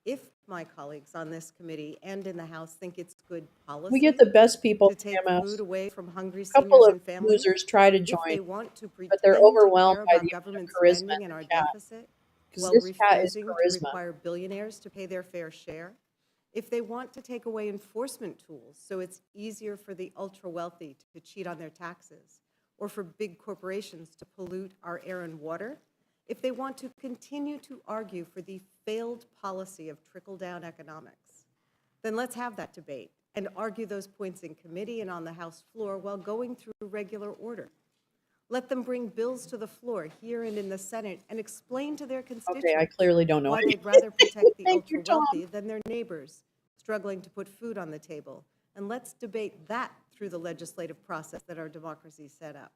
If my colleagues on this committee and in the House think it's good We get policy the best people to take from food CMS. away from hungry A couple seniors of and families, losers try to if they join, want to but they're pretend to overwhelmed care by about the amount of government charisma spending in and our the chat. deficit Because while this chat is refusing to charisma. require billionaires to pay their fair share, if they want to take away enforcement tools so it's easier for the ultra-wealthy to cheat on their taxes, or for big corporations to pollute our air and water, if they want to continue to argue for the failed policy of trickle-down economics, then let's have that debate and argue those points in committee and on the House floor while going through regular order. Let them bring bills to the floor here and in the Senate and explain to their Okay, I constituents clearly don't know why anything. they'd rather protect the Thank you, Tom. ultra-wealthy than their neighbors struggling to put food on the table. And let's debate that through the legislative process that our democracy set up.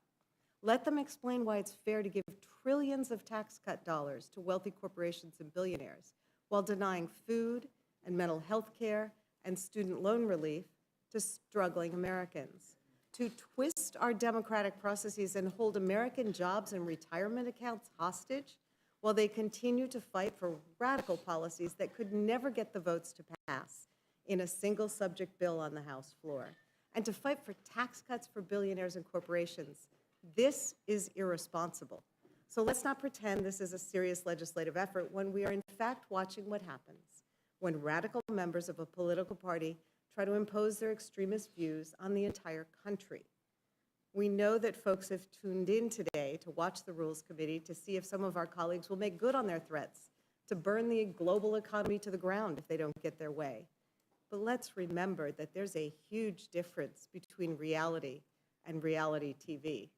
Let them explain why it's fair to give trillions of tax cut dollars to wealthy corporations and billionaires while denying food and mental health care and student loan relief to struggling Americans. To twist our democratic processes and hold American jobs and retirement accounts hostage while they continue to fight for radical policies that could never get the votes to pass in a single subject bill on the House floor, and to fight for tax cuts for billionaires and corporations. This is irresponsible. So let's not pretend this is a serious legislative effort when we are in fact watching what happens when radical members of a political party try to impose their extremist views on the entire country. We know that folks have tuned in today to watch the Rules Committee to see if some of our colleagues will make good on their threats to burn the global economy to the ground if they don't get their way. But let's remember that there's a huge difference between reality and reality TV.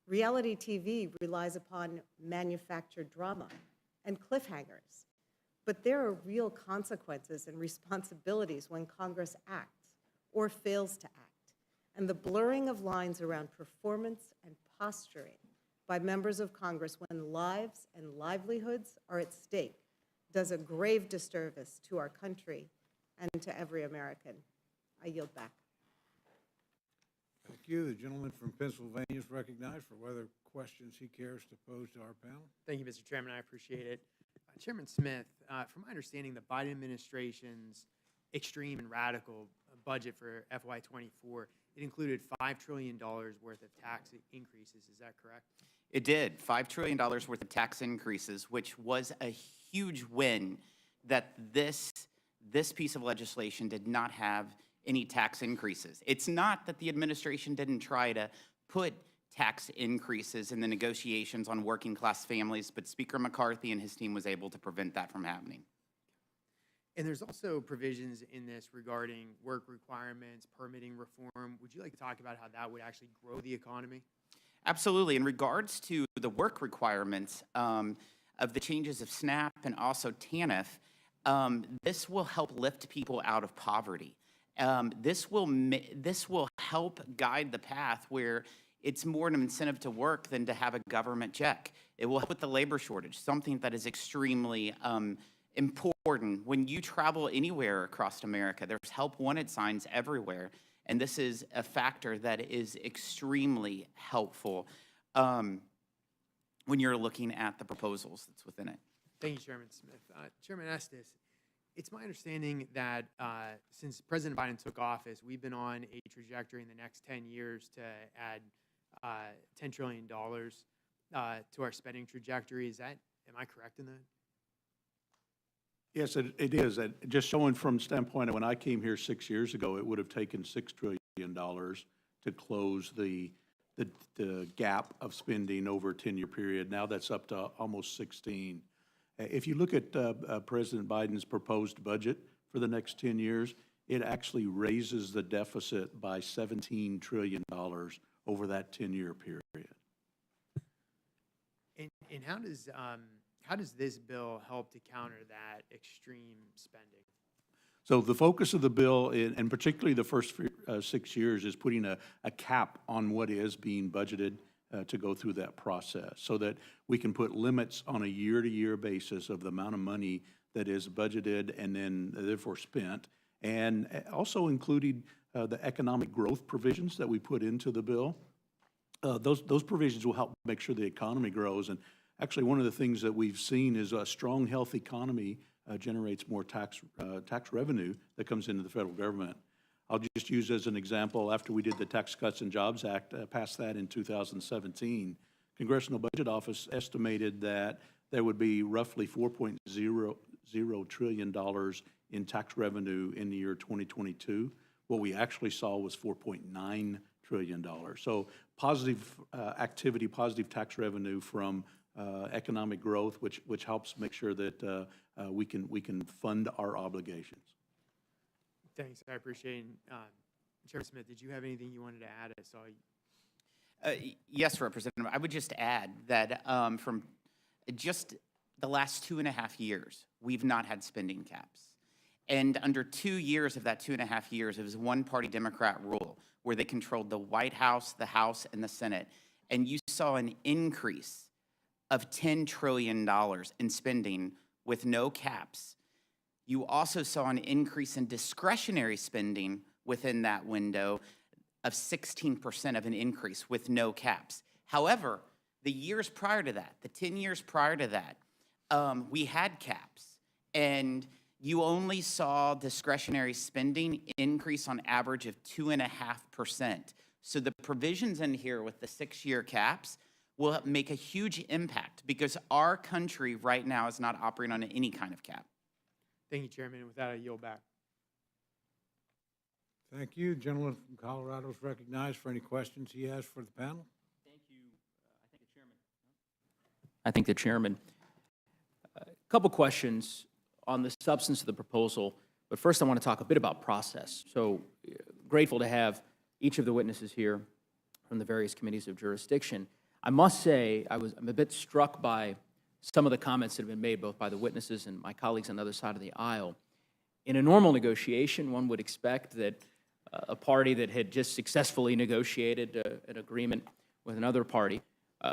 Reality TV relies upon manufactured drama and cliffhangers. But there are real consequences and responsibilities when Congress acts or fails to act. And the blurring of lines around performance and posturing by members of Congress when lives and livelihoods are at stake does a grave disservice to our country and to every American. I yield back. Thank you. The gentleman from Pennsylvania is recognized for whether questions he cares to pose to our panel. Thank you, Mr. Chairman. I appreciate it. Chairman Smith, from my understanding, the Biden administration's extreme and radical budget for FY24, it included $5 trillion worth of tax increases. Is that correct? It did, $5 trillion worth of tax increases, which was a huge win that this piece of legislation did not have any tax increases. It's not that the administration didn't try to put tax increases in the negotiations on working class families, but Speaker McCarthy and his team was able to prevent that from happening. And there's also provisions in this regarding work requirements, permitting reform. Would you like to talk about how that would actually grow the economy? Absolutely. In regards to the work requirements of the changes of SNAP and also TANF, this will help lift people out of poverty. This will help guide the path where it's more an incentive to work than to have a government check. It will help with the labor shortage, something that is extremely important. When you travel anywhere across America, there's help wanted signs everywhere, and this is a factor that is extremely helpful when you're looking at the proposals that's within it. Thank you, Chairman Smith. Chairman Estes, it's my understanding that since President Biden took office, we've been on a trajectory in the next 10 years to add $10 trillion to our spending trajectory. Am I correct in that? Yes, it is. And just showing from standpoint of when I came here 6 years ago, it would have taken $6 trillion to close the gap of spending over a 10-year period. Now that's up to almost 16. If you look at President Biden's proposed budget for the next 10 years, it actually raises the deficit by $17 trillion over that 10-year period. And how does this bill help to counter that extreme spending? So the focus of the bill, and particularly the first 6 years, is putting a cap on what is being budgeted to go through that process, so that we can put limits on a year-to-year basis of the amount of money that is budgeted and then therefore spent, and also including the economic growth provisions that we put into the bill. Those provisions will help make sure the economy grows. And actually, one of the things that we've seen is a strong, health economy generates more tax revenue that comes into the federal government. I'll just use as an example, after we did the Tax Cuts and Jobs Act, passed that in 2017, Congressional Budget Office estimated that there would be roughly $4.00 trillion in tax revenue in the year 2022. What we actually saw was $4.9 trillion. So positive activity, positive tax revenue from economic growth, which helps make sure that we can fund our obligations. Thanks, I appreciate it. Chairman Smith, did you have anything you wanted to add? I saw you. Yes, Representative. I would just add that from just the last 2.5 years, we've not had spending caps. And under 2 years of that 2.5 years, it was one-party Democrat rule where they controlled the White House, the House, and the Senate. And you saw an increase of $10 trillion in spending with no caps. You also saw an increase in discretionary spending within that window of 16% of an increase with no caps. However, the years prior to that, the 10 years prior to that, we had caps. And you only saw discretionary spending increase on average of 2.5%. So the provisions in here with the 6-year caps will make a huge impact because our country right now is not operating on any kind of cap. Thank you, Chairman. And with that, I yield back. Thank you. Gentleman from Colorado is recognized for any questions he has for the panel. Thank you. I thank the chairman. A couple questions on the substance of the proposal, but first I want to talk a bit about process. So grateful to have each of the witnesses here from the various committees of jurisdiction. I must say I'm a bit struck by some of the comments that have been made both by the witnesses and my colleagues on the other side of the aisle. In a normal negotiation, one would expect that a party that had just successfully negotiated an agreement with another party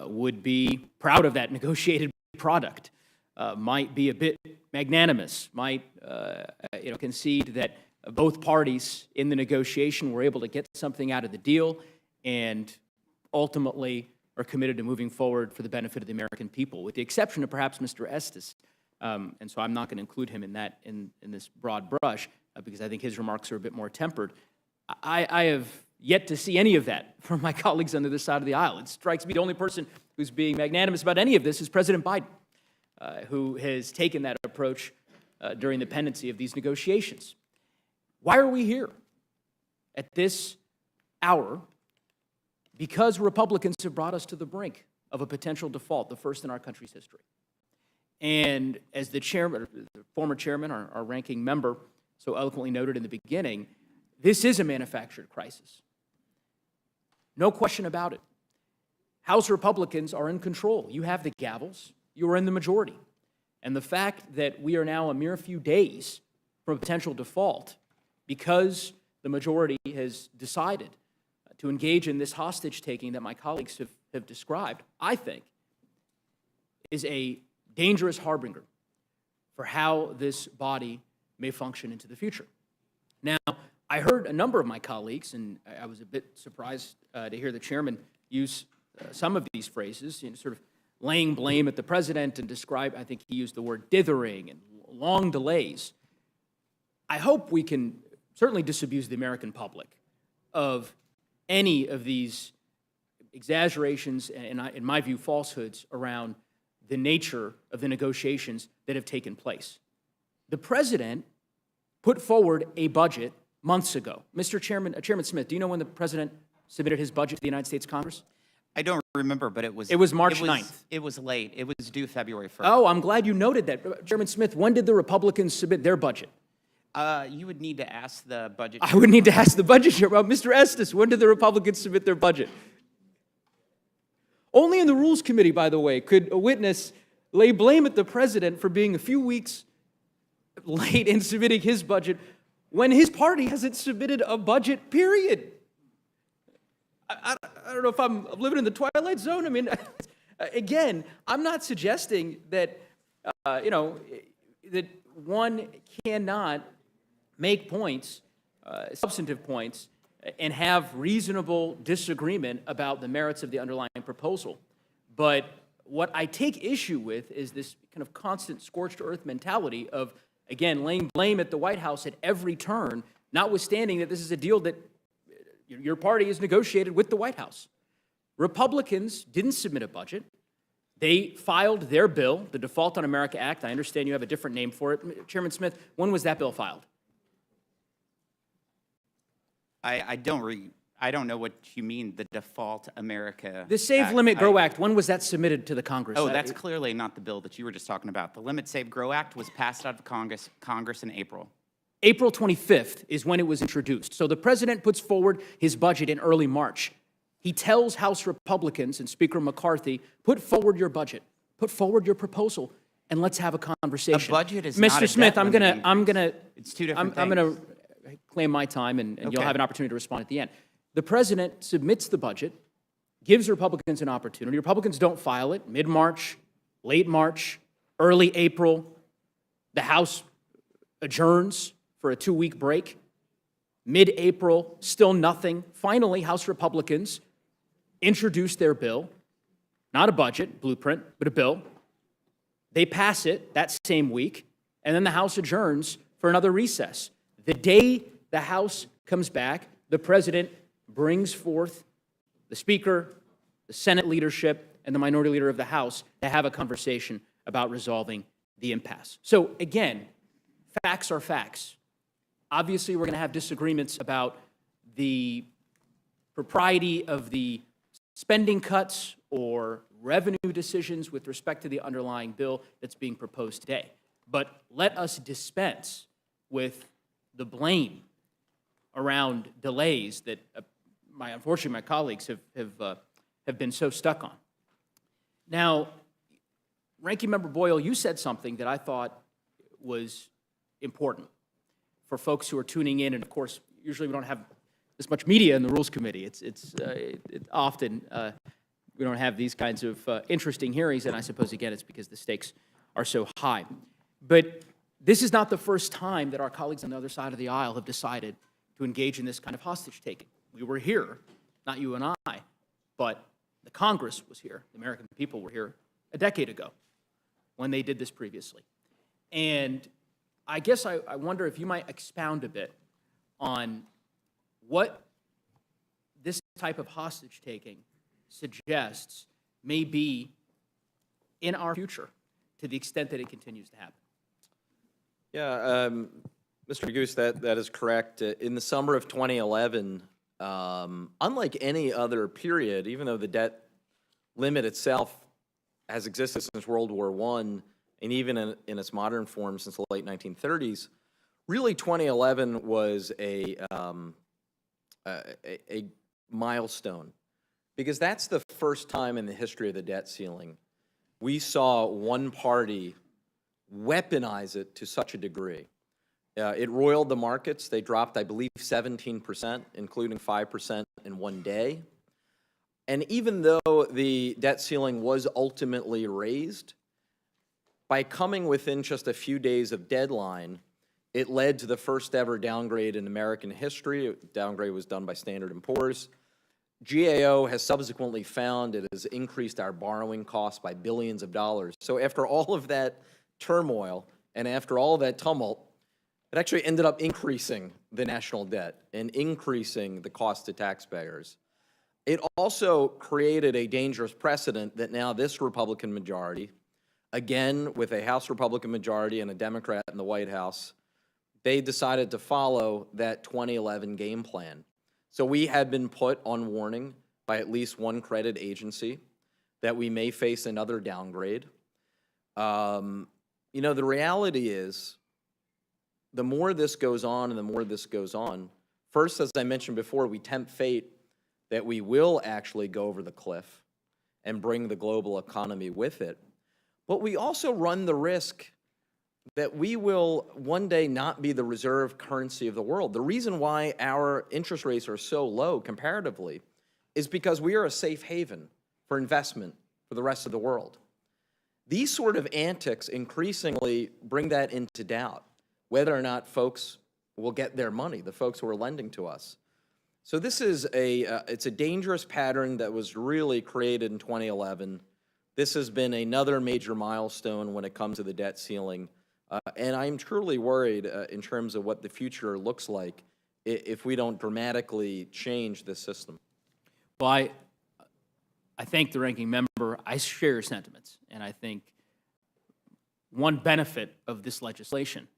would be proud of that negotiated product, might be a bit magnanimous, might concede that both parties in the negotiation were able to get something out of the deal and ultimately are committed to moving forward for the benefit of the American people, with the exception of perhaps Mr. Estes. And so I'm not going to include him in that in this broad brush because I think his remarks are a bit more tempered. I have yet to see any of that from my colleagues on the other side of the aisle. It strikes me the only person who's being magnanimous about any of this is President Biden, who has taken that approach during the pendency of these negotiations. Why are we here at this hour? Because Republicans have brought us to the brink of a potential default, the first in our country's history. And as the chairman, the former chairman, our ranking member, so eloquently noted in the beginning, this is a manufactured crisis. No question about it. House Republicans are in control. You have the gavels. You are in the majority. And the fact that we are now a mere few days from a potential default because the majority has decided to engage in this hostage-taking that my colleagues have described, I think, is a dangerous harbinger for how this body may function into the future. Now, I heard a number of my colleagues, and I was a bit surprised to hear the chairman use some of these phrases, sort of laying blame at the president and describe, I think he used the word dithering and long delays. I hope we can certainly disabuse the American public of any of these exaggerations and, in my view, falsehoods around the nature of the negotiations that have taken place. The president put forward a budget months ago. Mr. Chairman, Chairman Smith, do you know when the president submitted his budget to the United States Congress? I don't remember, but it was March 9th. It was late. It was due February 1st. Oh, I'm glad you noted that. Chairman Smith, when did the Republicans submit their budget? You would need to ask the budget. I would need to ask the budget chair. Well, Mr. Estes, when did the Republicans submit their budget? Only in the Rules Committee, by the way, could a witness lay blame at the president for being a few weeks late in submitting his budget when his party hasn't submitted a budget, period. I don't know if I'm living in the twilight zone. I mean, again, I'm not suggesting that, that one cannot make points, substantive points, and have reasonable disagreement about the merits of the underlying proposal. But what I take issue with is this kind of constant scorched earth mentality of, again, laying blame at the White House at every turn, notwithstanding that this is a deal that your party has negotiated with the White House. Republicans didn't submit a budget. They filed their bill, the Default on America Act. I understand you have a different name for it. Chairman Smith, when was that bill filed? I don't know what you mean, the Default America The Save, Act. Limit, Grow Act, when was that submitted to the Congress? Oh, that's clearly not the bill that you were just talking about. The Limit, Save, Grow Act was passed out of Congress in April. April 25th is when it was introduced. So the president puts forward his budget in early March. He tells House Republicans and Speaker McCarthy, put forward your budget, put forward your proposal, and let's have a conversation. A budget is Mr. not a Smith, debt I'm gonna, limiting. It's two different I'm gonna things. claim my time, and you'll Okay. have an opportunity to respond at the end. The president submits the budget, gives Republicans an opportunity. Republicans don't file it mid-March, late March, early April. The House adjourns for a 2-week break. Mid-April, still nothing. Finally, House Republicans introduce their bill, not a budget blueprint, but a bill. They pass it that same week, and then the House adjourns for another recess. The day the House comes back, the president brings forth the Speaker, the Senate leadership, and the Minority Leader of the House to have a conversation about resolving the impasse. So again, facts are facts. Obviously, we're going to have disagreements about the propriety of the spending cuts or revenue decisions with respect to the underlying bill that's being proposed today. But let us dispense with the blame around delays that, unfortunately, my colleagues have been so stuck on. Now, Ranking Member Boyle, you said something that I thought was important for folks who are tuning in, and of course, usually we don't have this much media in the Rules Committee. It's often we don't have these kinds of interesting hearings, and I suppose, again, it's because the stakes are so high. But this is not the first time that our colleagues on the other side of the aisle have decided to engage in this kind of hostage-taking. We were here, not you and I, but the Congress was here, the American people were here a decade ago when they did this previously. And I guess I wonder if you might expound a bit on what this type of hostage-taking suggests may be in our future to the extent that it continues to happen. Yeah, Mr. Goose, that is correct. In the summer of 2011, unlike any other period, even though the debt limit itself has existed since World War I, and even in its modern form since the late 1930s, really 2011 was a milestone, because that's the first time in the history of the debt ceiling we saw one party weaponize it to such a degree. It roiled the markets. They dropped, I believe, 17%, including 5% in one day. And even though the debt ceiling was ultimately raised, by coming within just a few days of deadline, it led to the first ever downgrade in American history. Downgrade was done by Standard & Poor's. GAO has subsequently found it has increased our borrowing costs by billions of dollars. So after all of that turmoil and after all of that tumult, it actually ended up increasing the national debt and increasing the cost to taxpayers. It also created a dangerous precedent that now this Republican majority, again with a House Republican majority and a Democrat in the White House, they decided to follow that 2011 game plan. So we had been put on warning by at least one credit agency that we may face another downgrade. You know, the reality is the more this goes on and the more this goes on, first, as I mentioned before, we tempt fate that we will actually go over the cliff and bring the global economy with it. But we also run the risk that we will one day not be the reserve currency of the world. The reason why our interest rates are so low comparatively is because we are a safe haven for investment for the rest of the world. These sort of antics increasingly bring that into doubt, whether or not folks will get their money, the folks who are lending to us. So this is it's a dangerous pattern that was really created in 2011. This has been another major milestone when it comes to the debt ceiling. And I'm truly worried in terms of what the future looks like if we don't dramatically change this system. Well, I thank the ranking member. I share your sentiments, and I think one benefit of this legislation,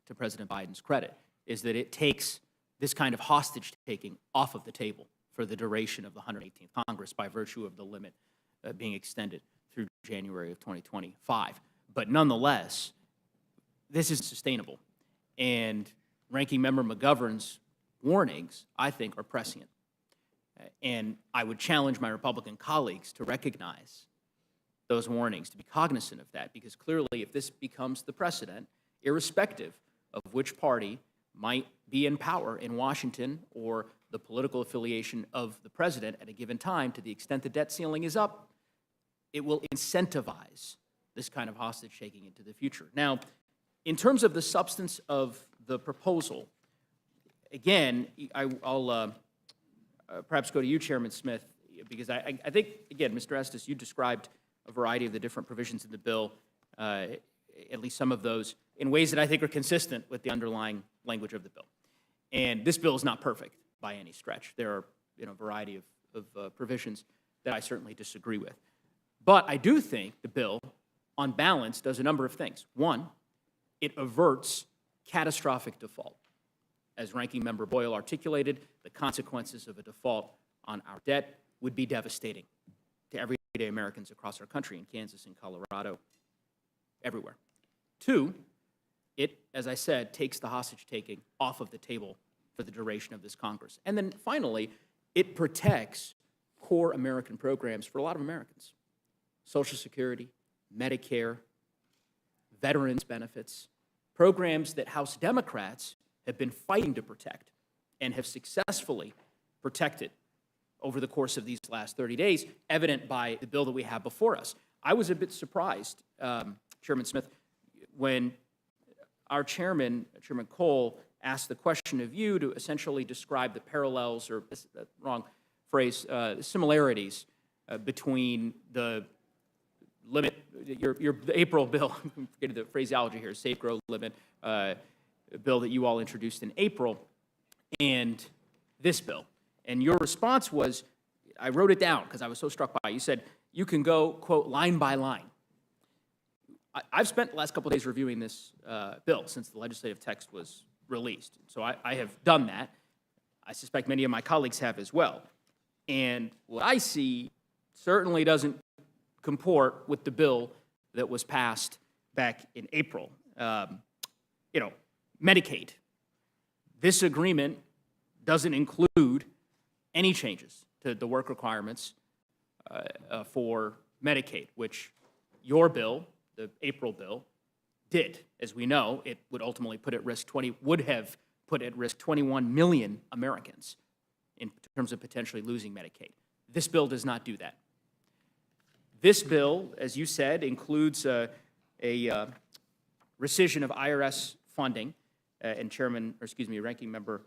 to President Biden's credit, is that it takes this kind of hostage-taking off of the table for the duration of the 118th Congress by virtue of the limit being extended through January of 2025. But nonetheless, this is sustainable, and Ranking Member McGovern's warnings, I think, are prescient. And I would challenge my Republican colleagues to recognize those warnings, to be cognizant of that, because clearly if this becomes the precedent, irrespective of which party might be in power in Washington or the political affiliation of the president at a given time, to the extent the debt ceiling is up, it will incentivize this kind of hostage-taking into the future. Now, in terms of the substance of the proposal, again, I'll perhaps go to you, Chairman Smith, because I think, again, Mr. Estes, you described a variety of the different provisions in the bill, at least some of those, in ways that I think are consistent with the underlying language of the bill. And this bill is not perfect by any stretch. There are a variety of provisions that I certainly disagree with. But I do think the bill, on balance, does a number of things. One, it averts catastrophic default. As Ranking Member Boyle articulated, the consequences of a default on our debt would be devastating to everyday Americans across our country, in Kansas and Colorado, everywhere. Two, it, as I said, takes the hostage-taking off of the table for the duration of this Congress. And then finally, it protects core American programs for a lot of Americans. Social Security, Medicare, veterans benefits, programs that House Democrats have been fighting to protect and have successfully protected over the course of these last 30 days, evident by the bill that we have before us. I was a bit surprised, Chairman Smith, when our chairman, Chairman Cole, asked the question of you to essentially describe the parallels, or wrong phrase, similarities between the limit, the April bill, I'm forgetting the phraseology here, safe grow limit bill that you all introduced in April, and this bill. And your response was, I wrote it down because I was so struck by it. You said, you can go, quote, line by line. I've spent the last couple of days reviewing this bill since the legislative text was released. So I have done that. I suspect many of my colleagues have as well. And what I see certainly doesn't comport with the bill that was passed back in April. Medicaid. This agreement doesn't include any changes to the work requirements for Medicaid, which your bill, the April bill, did. As we know, it would ultimately put at risk 21 million Americans in terms of potentially losing Medicaid. This bill does not do that. This bill, as you said, includes a rescission of IRS funding, and Ranking Member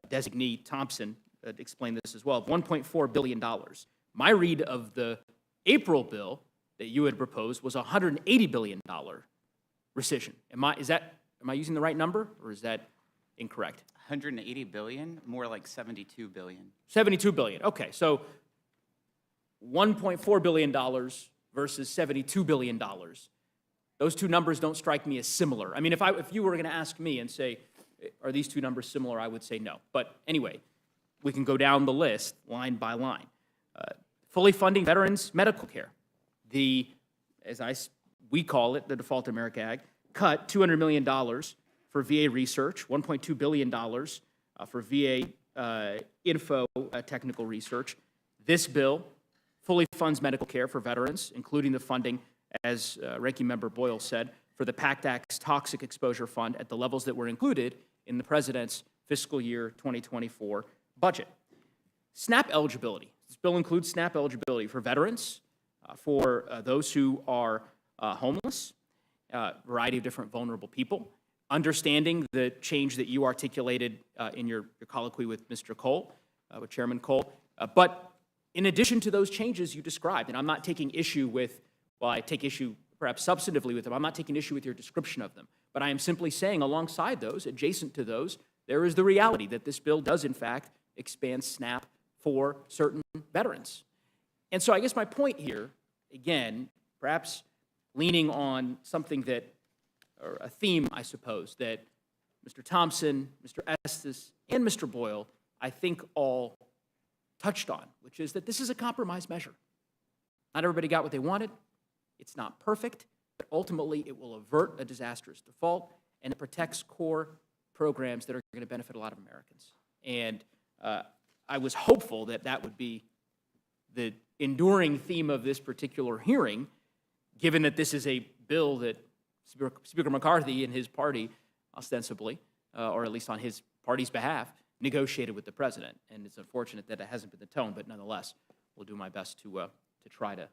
Designee Thompson explained this as well, of $1.4 billion. My read of the April bill that you had proposed was a $180 billion rescission. Am I using the right number, or is that incorrect? 180 billion, more like 72 billion. 72 billion, okay. So $1.4 billion versus $72 billion. Those two numbers don't strike me as similar. I mean, if you were going to ask me and say, are these two numbers similar, I would say no. But anyway, we can go down the list line by line. Fully funding veterans' medical care. We call it the Default America Act, cut $200 million for VA research, $1.2 billion for VA info technical research. This bill fully funds medical care for veterans, including the funding, as Ranking Member Boyle said, for the PACT Act's Toxic Exposure Fund at the levels that were included in the President's fiscal year 2024 budget. SNAP eligibility. This bill includes SNAP eligibility for veterans, for those who are homeless, a variety of different vulnerable people, understanding the change that you articulated in your colloquy with Mr. Cole, with Chairman Cole. But in addition to those changes you described, and I'm not taking issue with, well, I take issue perhaps substantively with them, I'm not taking issue with your description of them, but I am simply saying alongside those, adjacent to those, there is the reality that this bill does in fact expand SNAP for certain veterans. And so I guess my point here, again, perhaps leaning on something that, or a theme, I suppose, that Mr. Thompson, Mr. Estes, and Mr. Boyle, I think all touched on, which is that this is a compromise measure. Not everybody got what they wanted. It's not perfect, but ultimately it will avert a disastrous default, and it protects core programs that are going to benefit a lot of Americans. And I was hopeful that that would be the enduring theme of this particular hearing, given that this is a bill that Speaker McCarthy and his party, ostensibly, or at least on his party's behalf, negotiated with the president. And it's unfortunate that it hasn't been the tone, but nonetheless, we'll do my best to try to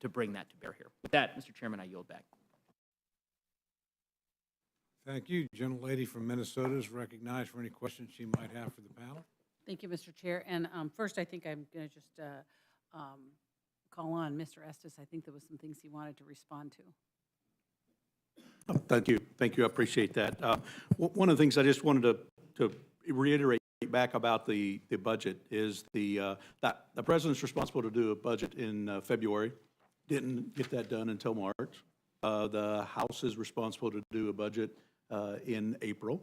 bring that to bear here. With that, Mr. Chairman, I yield back. Thank you. Gentlelady from Minnesota is recognized for any questions she might have for the panel. Thank you, Mr. Chair. And first, I think I'm going to just call on Mr. Estes. I think there was some things he wanted to respond to. Thank you. Thank you. I appreciate that. One of the things I just wanted to reiterate back about the budget is that the president's responsible to do a budget in February. Didn't get that done until March. The House is responsible to do a budget in April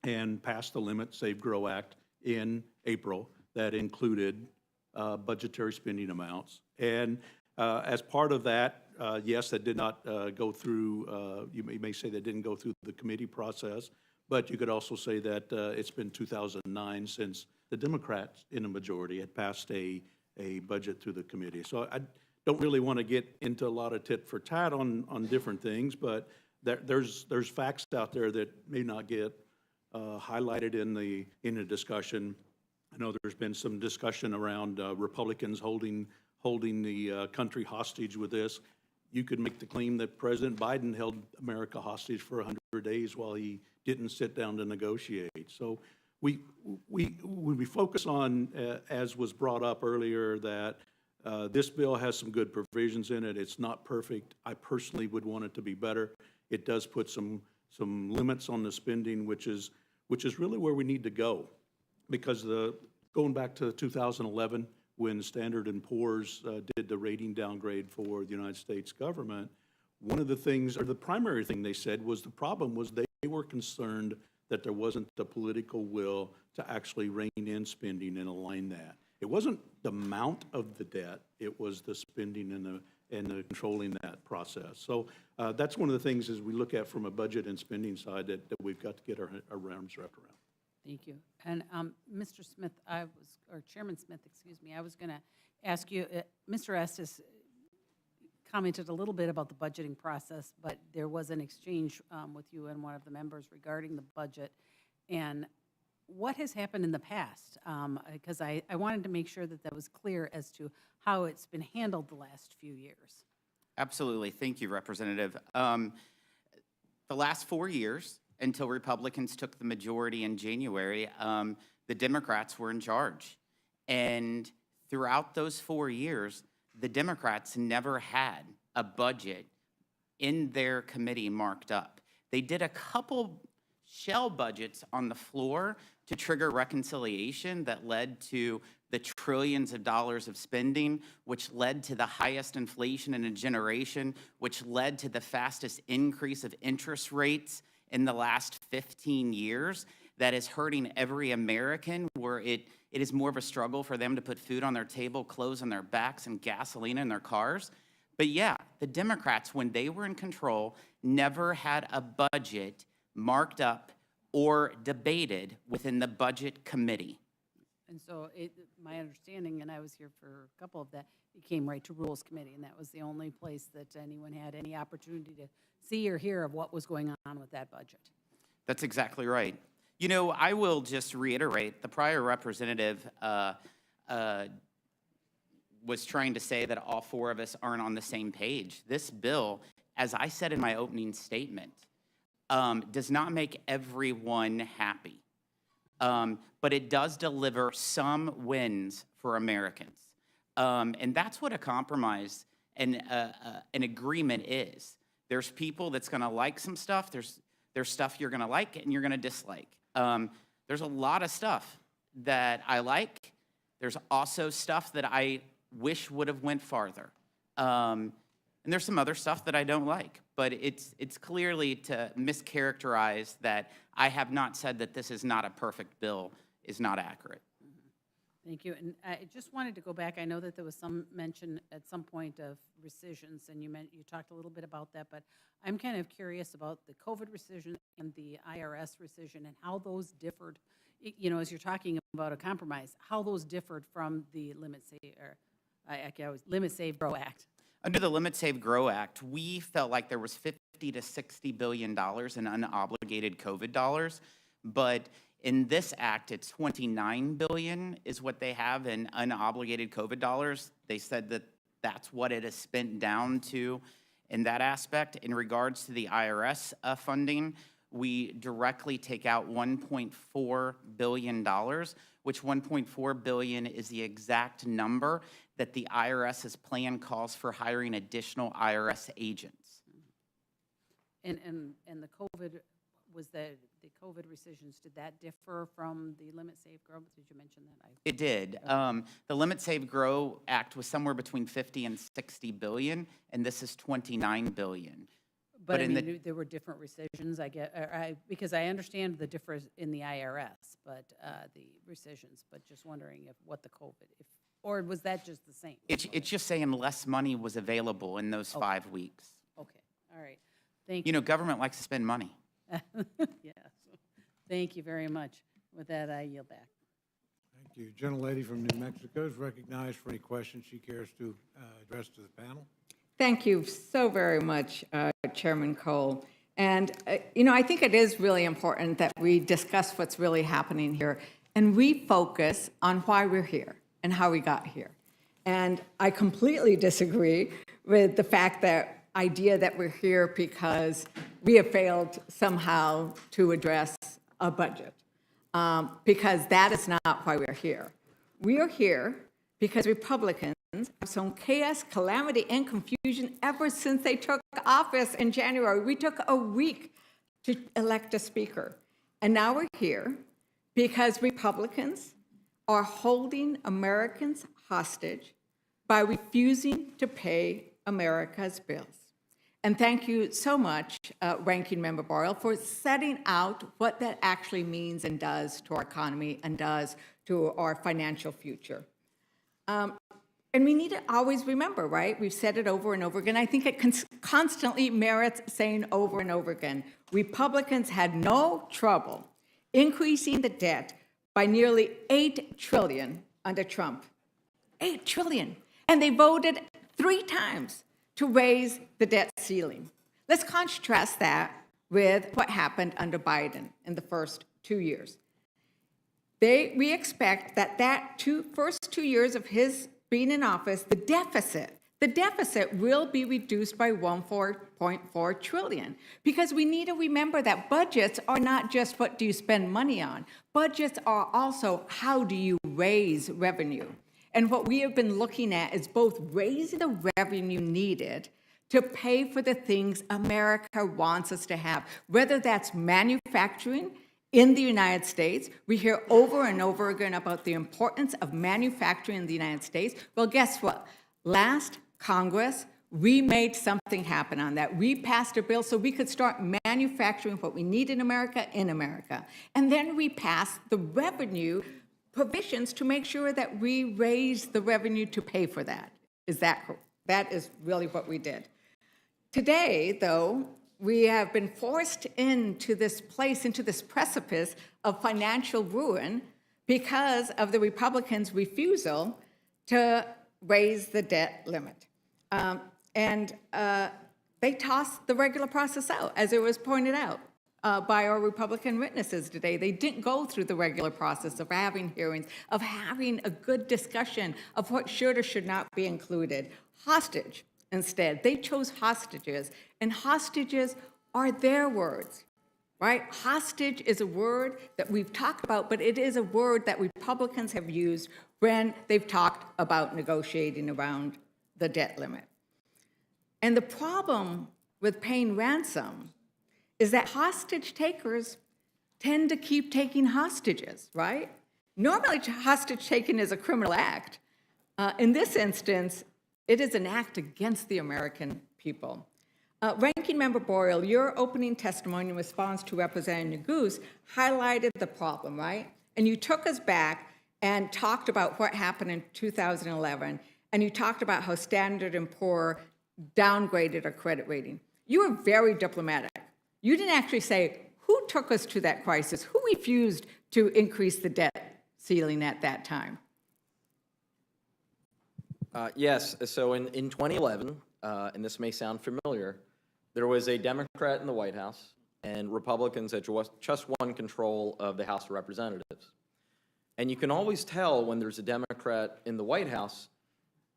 and pass the Limit, Save, Grow Act in April that included budgetary spending amounts. And as part of that, yes, that did not go through, you may say that didn't go through the committee process, but you could also say that it's been 2009 since the Democrats in a majority had passed a budget through the committee. So I don't really want to get into a lot of tit for tat on different things, but there's facts out there that may not get highlighted in the discussion. I know there's been some discussion around Republicans holding the country hostage with this. You could make the claim that President Biden held America hostage for 100 days while he didn't sit down to negotiate. So when we focus on, as was brought up earlier, that this bill has some good provisions in it. It's not perfect. I personally would want it to be better. It does put some limits on the spending, which is really where we need to go. Because going back to 2011, when Standard & Poor's did the rating downgrade for the United States government, one of the things, or the primary thing they said was the problem was they were concerned that there wasn't the political will to actually rein in spending and align that. It wasn't the amount of the debt, it was the spending and the controlling that process. So that's one of the things as we look at from a budget and spending side that we've got to get our arms wrapped around. Thank you. And Mr. Smith, or Chairman Smith, excuse me, I was going to ask you, Mr. Estes commented a little bit about the budgeting process, but there was an exchange with you and one of the members regarding the budget. And what has happened in the past? Because I wanted to make sure that that was clear as to how it's been handled the last few years. Absolutely. Thank you, Representative. The last 4 years, until Republicans took the majority in January, the Democrats were in charge. And throughout those 4 years, the Democrats never had a budget in their committee marked up. They did a couple shell budgets on the floor to trigger reconciliation that led to the trillions of dollars of spending, which led to the highest inflation in a generation, which led to the fastest increase of interest rates in the last 15 years that is hurting every American, where it is more of a struggle for them to put food on their table, clothes on their backs, and gasoline in their cars. But yeah, the Democrats, when they were in control, never had a budget marked up, or debated within the Budget Committee. And so my understanding, and I was here for a couple of that, it came right to Rules Committee, and that was the only place that anyone had any opportunity to see or hear of what was going on with that budget. That's exactly right. You know, I will just reiterate, the prior representative was trying to say that all four of us aren't on the same page. This bill, as I said in my opening statement, does not make everyone happy. But it does deliver some wins for Americans. And that's what a compromise and an agreement is. There's people that's gonna like some stuff, there's stuff you're gonna like and you're gonna dislike. There's a lot of stuff that I like. There's also stuff that I wish would have went farther. And there's some other stuff that I don't like, but it's clearly to mischaracterize that I have not said that this is not a perfect bill is not accurate. Thank you. And I just wanted to go back. I know that there was some mention at some point of rescissions, and you talked a little bit about that, but I'm kind of curious about the COVID rescission and the IRS rescission and how those differed, you know, as you're talking about a compromise, how those differed from the Limit, Save, Grow Act. Under the Limit, Save, Grow Act, we felt like there was $50 to $60 billion in unobligated COVID dollars, but in this act, it's $29 billion is what they have in unobligated COVID dollars. They said that that's what it is spent down to in that aspect. In regards to the IRS funding, we directly take out $1.4 billion, which $1.4 billion is the exact number that the IRS's plan calls for hiring additional IRS agents. And the COVID, was the COVID rescissions, did that differ from the Limit, Save, Grow? Did you mention that? It did. The Limit, Save, Grow Act was somewhere between 50 and 60 billion, and this is 29 billion. But I mean, there were different rescissions, I get, because I understand the difference in the IRS, but the rescissions, but just wondering what the COVID, or was that just the same? It's just saying less money was available in those 5 weeks. Okay, all right, thank You know, government likes to spend money. Yes, thank you very much. With that, I yield back. Thank you. Gentlelady from New Mexico is recognized for any questions she cares to address to the panel. Thank you so very much, Chairman Cole. And, you know, I think it is really important that we discuss what's really happening here and we focus on why we're here and how we got here. And I completely disagree with the fact that idea that we're here because we have failed somehow to address a budget, because that is not why we're here. We are here because Republicans have sown chaos, calamity, and confusion ever since they took office in January. We took a week to elect a speaker. And now we're here because Republicans are holding Americans hostage by refusing to pay America's bills. And thank you so much, Ranking Member Boyle, for setting out what that actually means and does to our economy and does to our financial future. And we need to always remember, right? We've said it over and over again. I think it constantly merits saying over and over again. Republicans had no trouble increasing the debt by nearly $8 trillion under Trump. $8 trillion. And they voted 3 times to raise the debt ceiling. Let's contrast that with what happened under Biden in the first 2 years. We expect that first 2 years of his being in office, the deficit will be reduced by $1.4 trillion, because we need to remember that budgets are not just what do you spend money on. Budgets are also how do you raise revenue. And what we have been looking at is both raising the revenue needed to pay for the things America wants us to have, whether that's manufacturing in the United States. We hear over and over again about the importance of manufacturing in the United States. Well, guess what? Last Congress, we made something happen on that. We passed a bill so we could start manufacturing what we need in America. And then we passed the revenue provisions to make sure that we raise the revenue to pay for that. That is really what we did. Today, though, We have been forced into this place, into this precipice of financial ruin because of the Republicans' refusal to raise the debt limit. They tossed the regular process out, as it was pointed out by our Republican witnesses today. They didn't go through the regular process of having hearings, of having a good discussion of what should or should not be included. Hostage, instead. They chose hostages, and hostages are their words, right? Hostage is a word that we've talked about, but it is a word that Republicans have used when they've talked about negotiating around the debt limit. And the problem with paying ransom is that hostage takers tend to keep taking hostages, right? Normally, hostage taking is a criminal act. In this instance, it is an act against the American people. Ranking Member Boyle, your opening testimony in response to Representative Goose highlighted the problem, right? And you took us back and talked about what happened in 2011, and you talked about how Standard & Poor downgraded our credit rating. You were very diplomatic. You didn't actually say who took us to that crisis, who refused to increase the debt ceiling at that time. Yes, so in 2011, and this may sound familiar, there was a Democrat in the White House, and Republicans had just won control of the House of Representatives. And you can always tell when there's a Democrat in the White House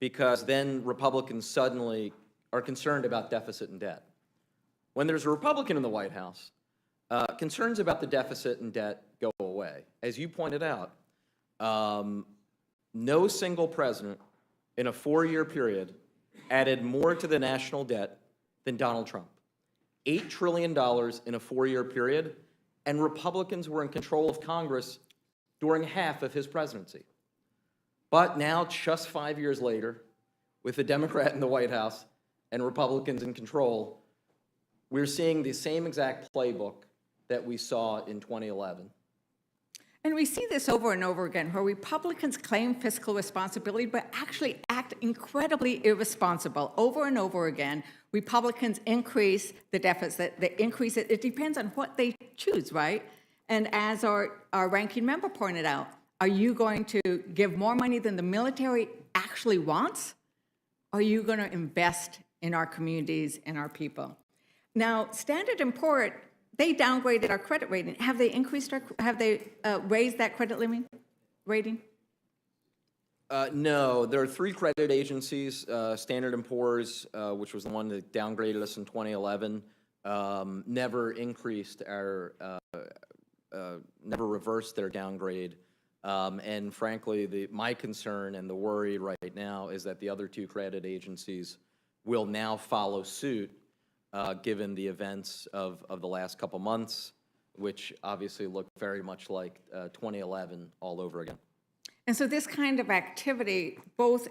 because then Republicans suddenly are concerned about deficit and debt. When there's a Republican in the White House, concerns about the deficit and debt go away. As you pointed out, no single president in a 4-year period added more to the national debt than Donald Trump. $8 trillion in a 4-year period, and Republicans were in control of Congress during half of his presidency. But now, just 5 years later, with a Democrat in the White House and Republicans in control, we're seeing the same exact playbook that we saw in 2011. And we see this over and over again, where Republicans claim fiscal responsibility, but actually act incredibly irresponsible. Over and over again, Republicans increase the deficit, they increase it. It depends on what they choose, right? And as our ranking member pointed out, are you going to give more money than the military actually wants? Or are you going to invest in our communities and our people? Now, Standard & Poor, they downgraded our credit rating. Have they raised that credit limit rating? No, there are 3 credit agencies, Standard & Poor's, which was the one that downgraded us in 2011, never increased our, never reversed their downgrade. And frankly, my concern and the worry right now is that the other 2 credit agencies will now follow suit, given the events of the last couple months, which obviously look very much like 2011 all over again. And so this kind of activity both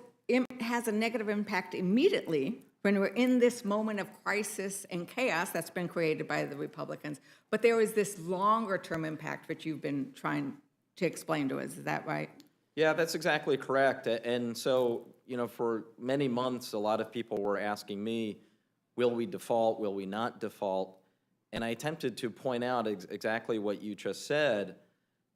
has a negative impact immediately when we're in this moment of crisis and chaos that's been created by the Republicans, but there is this longer-term impact which you've been trying to explain to us. Is that right? Yeah, that's exactly correct. And so, you know, for many months, a lot of people were asking me, will we default, will we not default? And I attempted to point out exactly what you just said,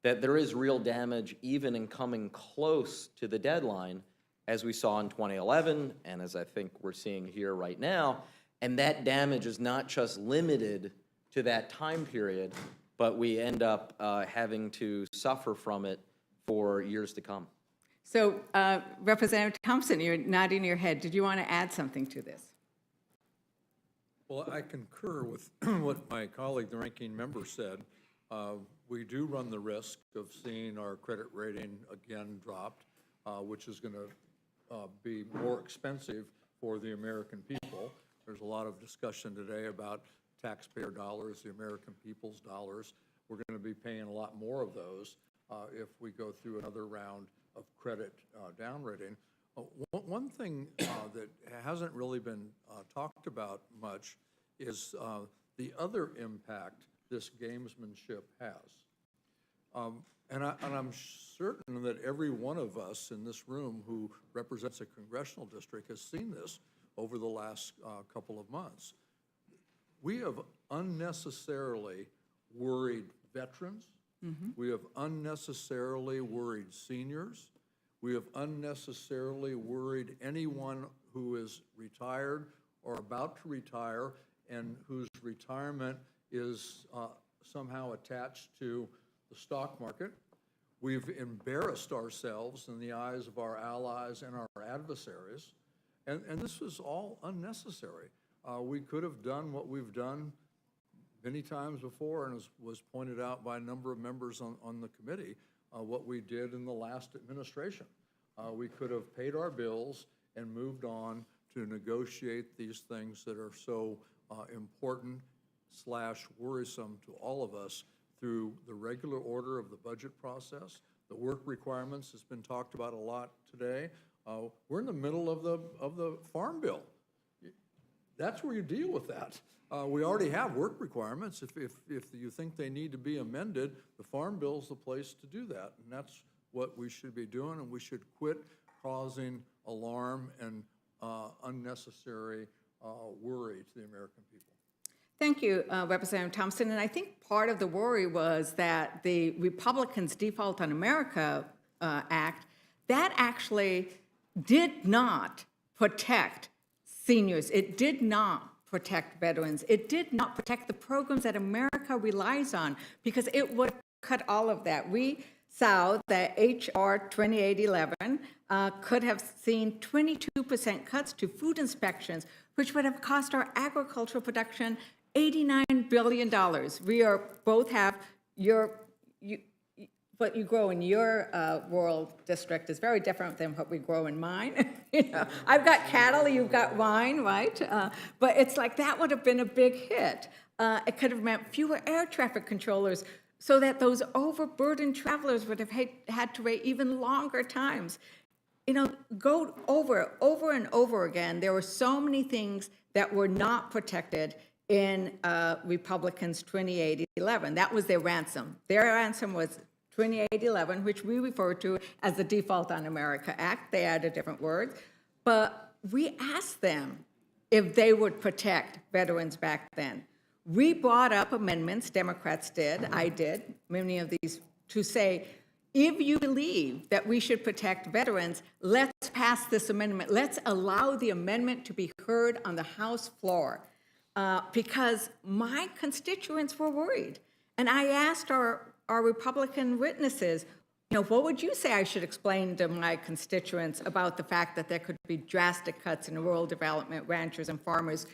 that there is real damage even in coming close to the deadline, as we saw in 2011, and as I think we're seeing here right now. And that damage is not just limited to that time period, but we end up having to suffer from it for years to come. So, Representative Thompson, you're nodding your head. Did you want to add something to this? Well, I concur with what my colleague, the ranking member, said. We do run the risk of seeing our credit rating again dropped, which is going to be more expensive for the American people. There's a lot of discussion today about taxpayer dollars, the American people's dollars. We're going to be paying a lot more of those if we go through another round of credit downrating. One thing that hasn't really been talked about much is the other impact this gamesmanship has. And I'm certain that every one of us in this room who represents a congressional district has seen this over the last couple of months. we have unnecessarily worried veterans. We have unnecessarily worried seniors. We have unnecessarily worried anyone who is retired or about to retire and whose retirement is somehow attached to the stock market. We've embarrassed ourselves in the eyes of our allies and our adversaries, and this was all unnecessary. We could have done what we've done many times before, and as was pointed out by a number of members on the committee, what we did in the last administration. We could have paid our bills and moved on to negotiate these things that are so important / worrisome to all of us through the regular order of the budget process. The work requirements has been talked about a lot today. We're in the middle of the Farm Bill. That's where you deal with that. We already have work requirements. If you think they need to be amended, the Farm Bill's the place to do that. And that's what we should be doing, and we should quit causing alarm and unnecessary worry to the American people. Thank you, Representative Thompson. And I think part of the worry was that the Republicans' Default on America Act, that actually did not protect seniors. It did not protect veterans. It did not protect the programs that America relies on, because it would cut all of that. We saw that H.R. 2811 could have seen 22% cuts to food inspections, which would have cost our agricultural production $89 billion. We both have what you grow in your rural district is very different than what we grow in mine. I've got cattle, you've got wine, right? But it's like that would have been a big hit. It could have meant fewer air traffic controllers so that those overburdened travelers would have had to wait even longer times. Go over and over again, there were so many things that were not protected in Republicans' 2811. That was their ransom. Their ransom was 2811, which we refer to as the Default on America Act. They added different words. But we asked them if they would protect veterans back then. We brought up amendments, Democrats did, I did, many of these, to say, if you believe that we should protect veterans, let's pass this amendment. Let's allow the amendment to be heard on the House floor. Because my constituents were worried. And I asked our Republican witnesses, what would you say I should explain to my constituents about the fact that there could be drastic cuts in rural development, ranchers and farmers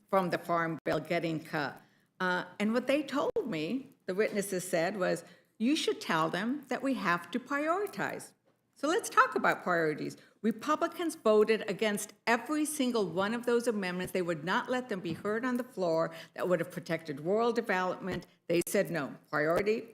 from the Farm Bill getting cut? And what they told me, the witnesses said, was, you should tell them that we have to prioritize. So let's talk about priorities. Republicans voted against every single one of those amendments. They would not let them be heard on the floor that would have protected rural development. They said, no, priority,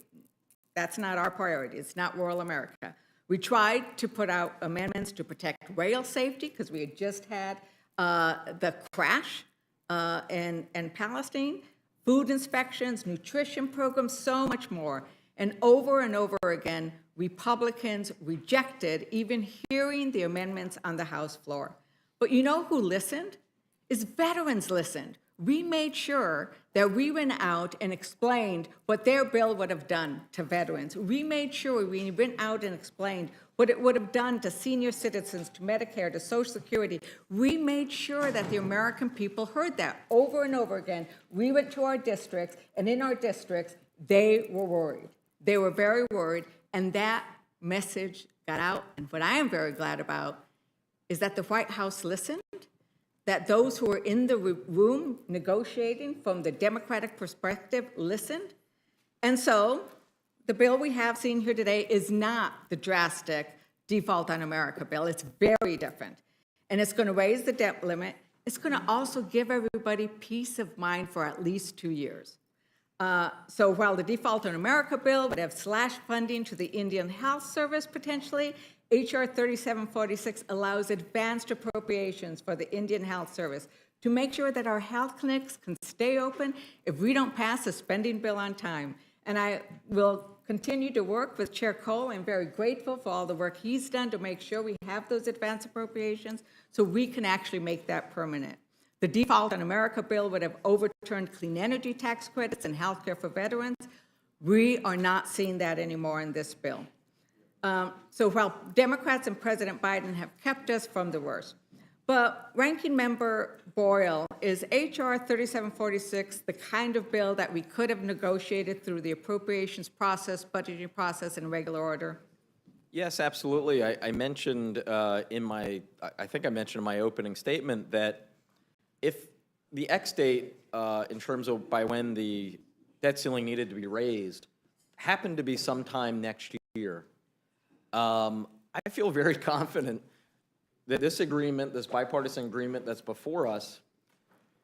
that's not our priority. It's not rural America. We tried to put out amendments to protect rail safety because we had just had the crash in Palestine, food inspections, nutrition programs, so much more. And over again, Republicans rejected even hearing the amendments on the House floor. But you know who listened? Is veterans listened. We made sure that we went out and explained what their bill would have done to veterans. We made sure we went out and explained what it would have done to senior citizens, to Medicare, to Social Security. We made sure that the American people heard that over and over again. We went to our districts, and in our districts, they were worried. They were very worried, and that message got out. And what I am very glad about is that the White House listened, that those who were in the room negotiating from the Democratic perspective listened. And so the bill we have seen here today is not the drastic Default on America bill. It's very different. And it's going to raise the debt limit. It's going to also give everybody peace of mind for at least 2 years. So while the Default on America bill would have slashed funding to the Indian Health Service potentially, H.R. 3746 allows advanced appropriations for the Indian Health Service to make sure that our health clinics can stay open if we don't pass a spending bill on time. And I will continue to work with Chair Cole. I'm very grateful for all the work he's done to make sure we have those advanced appropriations so we can actually make that permanent. The Default in America bill would have overturned clean energy tax credits and health care for veterans. We are not seeing that anymore in this bill. So while Democrats and President Biden have kept us from the worst, but Ranking Member Boyle, is H.R. 3746 the kind of bill that we could have negotiated through the appropriations process, budgeting process, in regular order? Yes, absolutely. I mentioned I think I mentioned in my opening statement that if the X date, in terms of by when the debt ceiling needed to be raised, happened to be sometime next year, I feel very confident that this agreement, this bipartisan agreement that's before us,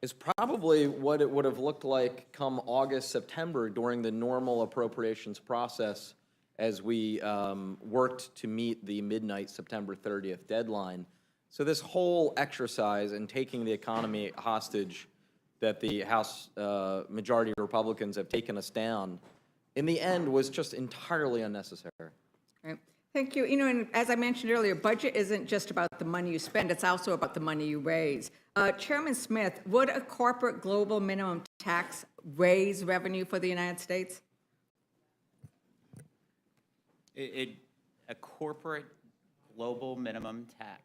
is probably what it would have looked like come August, September during the normal appropriations process as we worked to meet the midnight September 30th deadline. So this whole exercise in taking the economy hostage that the House majority Republicans have taken us down, in the end was just entirely unnecessary. Right. Thank you. You know, and as I mentioned earlier, budget isn't just about the money you spend, it's also about the money you raise. Chairman Smith, would a corporate global minimum tax raise revenue for the United States? A corporate global minimum tax.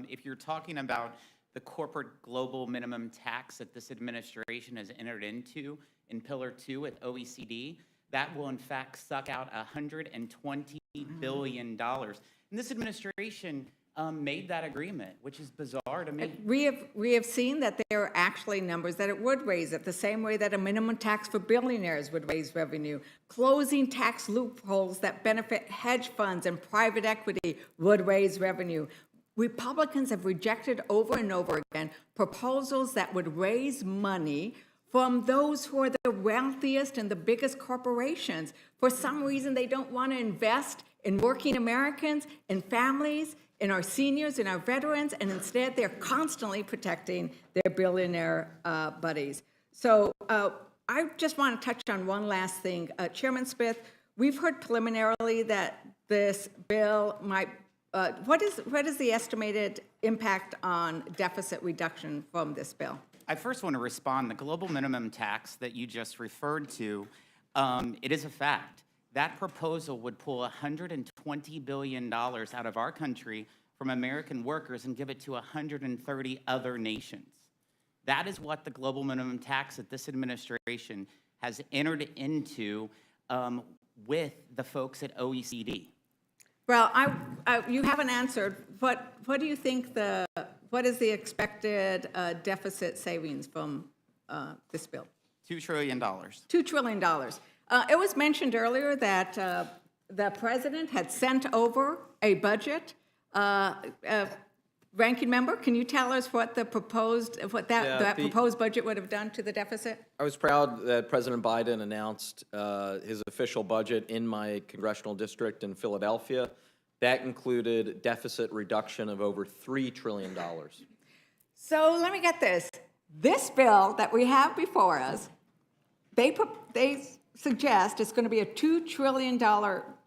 If you're talking about the corporate global minimum tax that this administration has entered into in Pillar 2 with OECD, that will in fact suck out $120 billion. And this administration made that agreement, which is bizarre to me. We have seen that there are actually numbers that it would raise it, the same way that a minimum tax for billionaires would raise revenue. Closing tax loopholes that benefit hedge funds and private equity would raise revenue. Republicans have rejected over and over again proposals that would raise money from those who are the wealthiest and the biggest corporations. For some reason, they don't want to invest in working Americans, in families, in our seniors, in our veterans, and instead they're constantly protecting their billionaire buddies. So I just want to touch on one last thing. Chairman Smith, we've heard preliminarily that this bill might, what is the estimated impact on deficit reduction from this bill? I first want to respond. The global minimum tax that you just referred to, it is a fact. That proposal would pull $120 billion out of our country from American workers and give it to 130 other nations. That is what the global minimum tax that this administration has entered into with the folks at OECD. Well, you haven't answered. What do you think what is the expected deficit savings from this bill? $2 trillion. $2 trillion. It was mentioned earlier that the president had sent over a budget. Ranking member, can you tell us what that proposed budget would have done to the deficit? I was proud that President Biden announced his official budget in my congressional district in Philadelphia. That included deficit reduction of over $3 trillion. So let me get this. This bill that we have before us, they suggest it's going to be a $2 trillion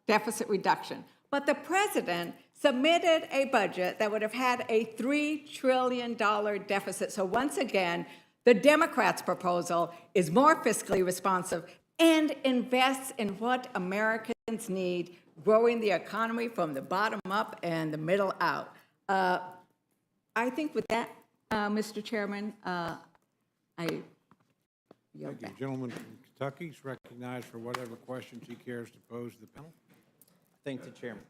deficit reduction. But the president submitted a budget that would have had a $3 trillion deficit. So once again, the Democrats' proposal is more fiscally responsive and invests in what Americans need, growing the economy from the bottom up and the middle out. I think with that, Mr. Chairman, I yield Thank you. back. Gentleman from Kentucky is recognized for whatever questions he cares to pose to the panel. Thank the chairman.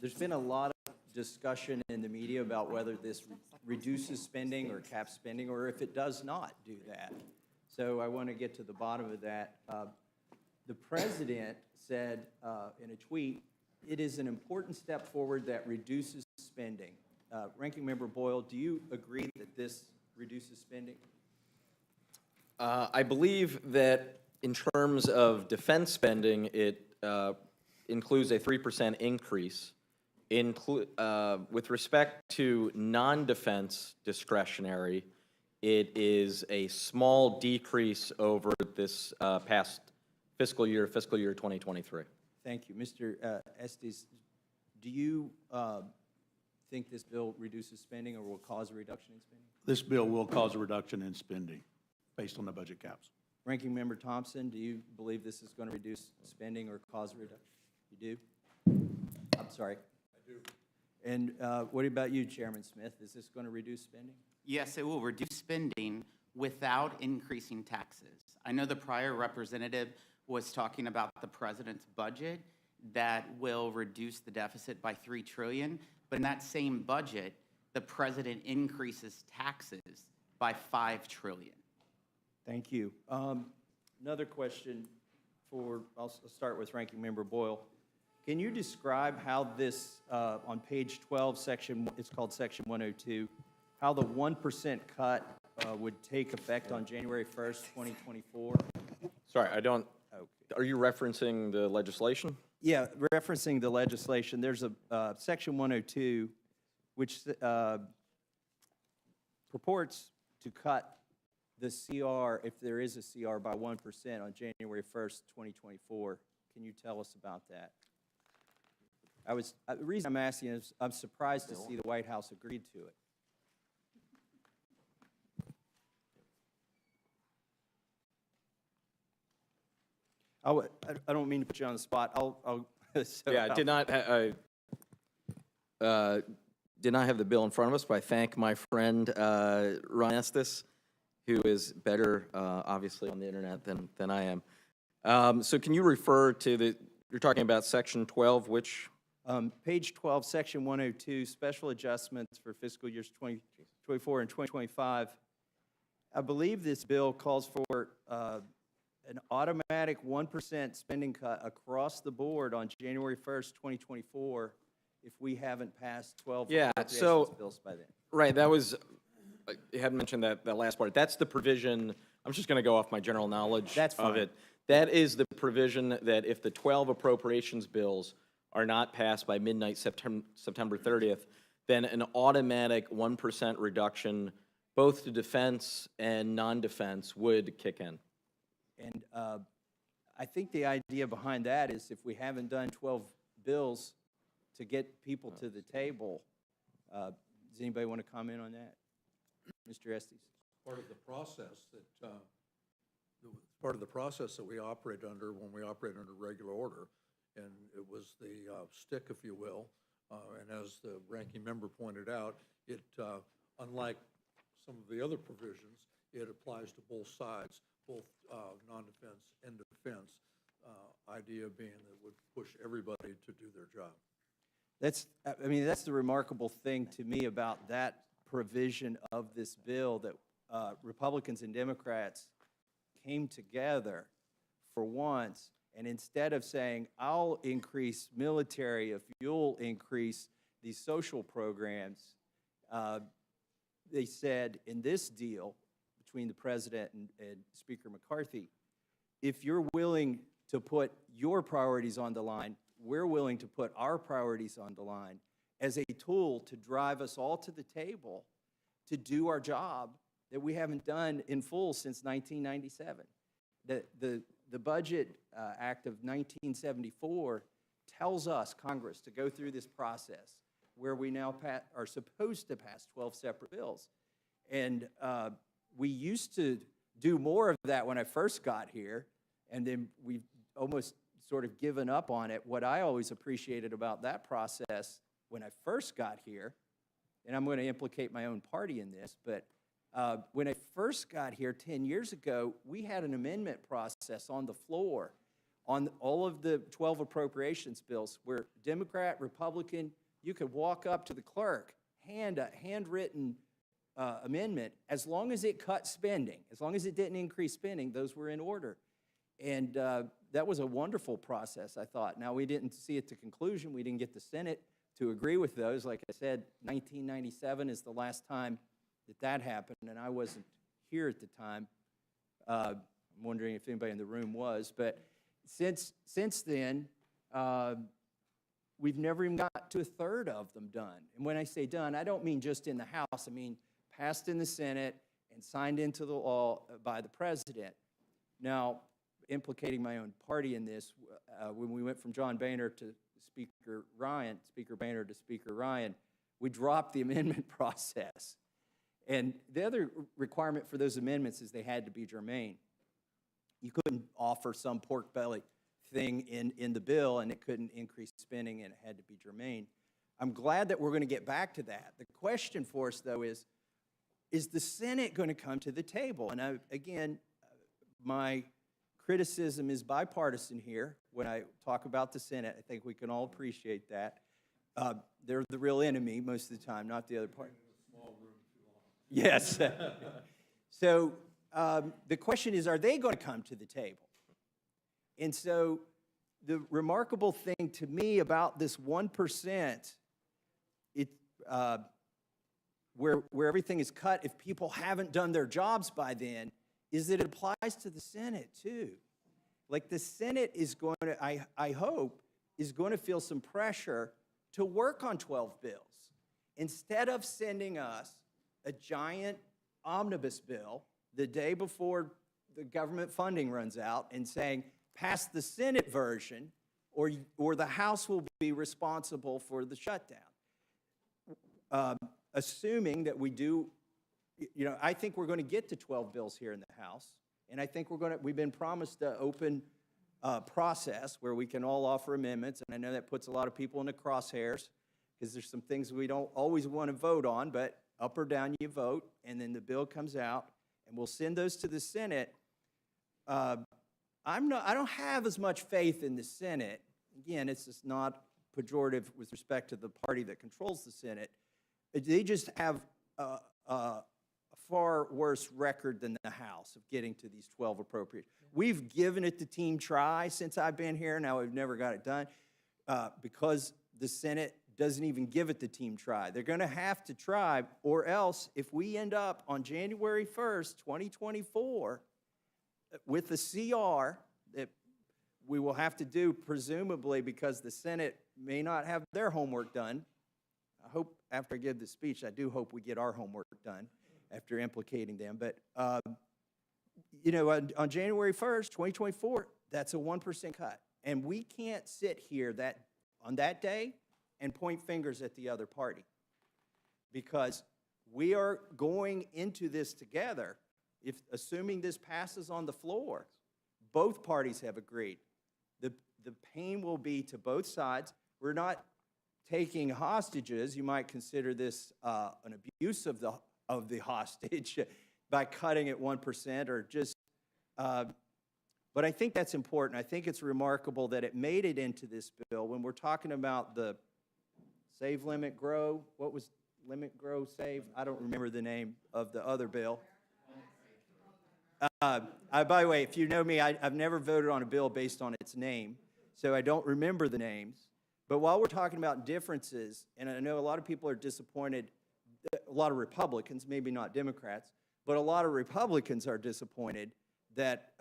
There's been a lot of discussion in the media about whether this reduces spending or caps spending, or if it does not do that. So I want to get to the bottom of that. The president said in a tweet, "It is an important step forward that reduces spending." Ranking Member Boyle, do you agree that this reduces spending? I believe that in terms of defense spending, it includes a 3% increase. With respect to non-defense discretionary, it is a small decrease over this past fiscal year 2023. Thank you. Mr. Estes, do you think this bill reduces spending or will cause a reduction in spending? This bill will cause a reduction in spending based on the budget caps. Ranking Member Thompson, do you believe this is going to reduce spending or cause a reduction? You do? I'm sorry. I do. And what about you, Chairman Smith? Is this going to reduce spending? Yes, it will reduce spending without increasing taxes. I know the prior representative was talking about the president's budget that will reduce the deficit by $3 trillion, but in that same budget, the president increases taxes by $5 trillion. Thank you. Another question I'll start with Ranking Member Boyle. Can you describe how this, on page 12, it's called Section 102, how the 1% cut would take effect on January 1st, 2024? Sorry, I don't, are you referencing the legislation? Yeah, referencing the legislation, there's a Section 102, which purports to cut the CR, if there is a CR, by 1% on January 1st, 2024. Can you tell us about that? The reason I'm asking is I'm surprised to see the White House agreed to it. I don't mean to put you on the spot. Yeah, I did not have the bill in front of us, but I thank my friend Ron Estes, who is better, obviously, on the internet than I am. So can you refer to you're talking about Section 12, which? Page 12, Section 102, Special Adjustments for fiscal years 2024 and 2025. I believe this bill calls for an automatic 1% spending cut across the board on January 1st, 2024, if we haven't passed 12 appropriations bills by then. Right, that was, you hadn't mentioned that last part. That's the provision, I'm just going to go off my general knowledge of it. That is the provision that if the 12 appropriations bills are not passed by midnight September 30th, then an automatic 1% reduction, both to defense and non-defense, would kick in. And I think the idea behind that is if we haven't done 12 bills to get people to the table, does anybody want to comment on that? Mr. Estes? Part of the process that we operate under when we operate under regular order, and it was the stick, if you will, and as the ranking member pointed out, it, unlike some of the other provisions, it applies to both sides, both non-defense and defense, idea being that it would push everybody to do their job. That's the remarkable thing to me about that provision of this bill, that Republicans and Democrats came together for once, and instead of saying, I'll increase military if you'll increase these social programs, they said in this deal between the president and Speaker McCarthy, if you're willing to put your priorities on the line, we're willing to put our priorities on the line as a tool to drive us all to the table to do our job that we haven't done in full since 1997. The Budget Act of 1974 tells us, Congress, to go through this process where we now are supposed to pass 12 separate bills. And we used to do more of that when I first got here, and then we've almost sort of given up on it. What I always appreciated about that process when I first got here, and I'm going to implicate my own party in this, but when I first got here 10 years ago, we had an amendment process on the floor on all of the 12 appropriations bills where Democrat, Republican, you could walk up to the clerk, hand a handwritten amendment, as long as it cut spending, as long as it didn't increase spending, those were in order. And that was a wonderful process, I thought. Now, we didn't see it to conclusion. We didn't get the Senate to agree with those. Like I said, 1997 is the last time that happened, and I wasn't here at the time. I'm wondering if anybody in the room was. But since then, we've never even got to a third of them done. And when I say done, I don't mean just in the House. I mean passed in the Senate and signed into the law by the president. Now, implicating my own party in this, when we went from John Boehner to Speaker Boehner to Speaker Ryan, we dropped the amendment process. And the other requirement for those amendments is they had to be germane. You couldn't offer some pork belly thing in the bill, and it couldn't increase spending, and it had to be germane. I'm glad that we're going to get back to that. The question for us, though, is the Senate going to come to the table? And again, my criticism is bipartisan here. When I talk about the Senate, I think we can all appreciate that. They're the real enemy most of the time, not the other party. Yes. So the question is, are they going to come to the table? And so the remarkable thing to me about this 1%, where everything is cut if people haven't done their jobs by then, is that it applies to the Senate too. Like the Senate is going to, I hope, is going to feel some pressure to work on 12 bills. Instead of sending us a giant omnibus bill the day before the government funding runs out and saying, pass the Senate version or the House will be responsible for the shutdown. Assuming that we do, I think we're going to get to 12 bills here in the House, and I think we've been promised an open process where we can all offer amendments, and I know that puts a lot of people in the crosshairs because there's some things we don't always want to vote on, but up or down you vote, and then the bill comes out, and we'll send those to the Senate. I don't have as much faith in the Senate. Again, it's just not pejorative with respect to the party that controls the Senate. They just have a far worse record than the House of getting to these 12 appropriations. We've given it the team try since I've been here. Now we've never got it done because the Senate doesn't even give it the team try. They're going to have to try, or else if we end up on January 1st, 2024, with the CR that we will have to do, presumably because the Senate may not have their homework done. I hope after I give the speech, I do hope we get our homework done after implicating them. But, on January 1st, 2024, that's a 1% cut. And we can't sit here on that day and point fingers at the other party because we are going into this together. Assuming this passes on the floor, both parties have agreed. The pain will be to both sides. We're not taking hostages. You might consider this an abuse of the hostage by cutting it 1% or just. But I think that's important. I think it's remarkable that it made it into this bill. When we're talking about the Save, Limit, Grow, what was Limit, Grow, Save? I don't remember the name of the other bill. By the way, if you know me, I've never voted on a bill based on its name, so I don't remember the names. But while we're talking about differences, and I know a lot of people are disappointed, a lot of Republicans, maybe not Democrats, but a lot of Republicans are disappointed that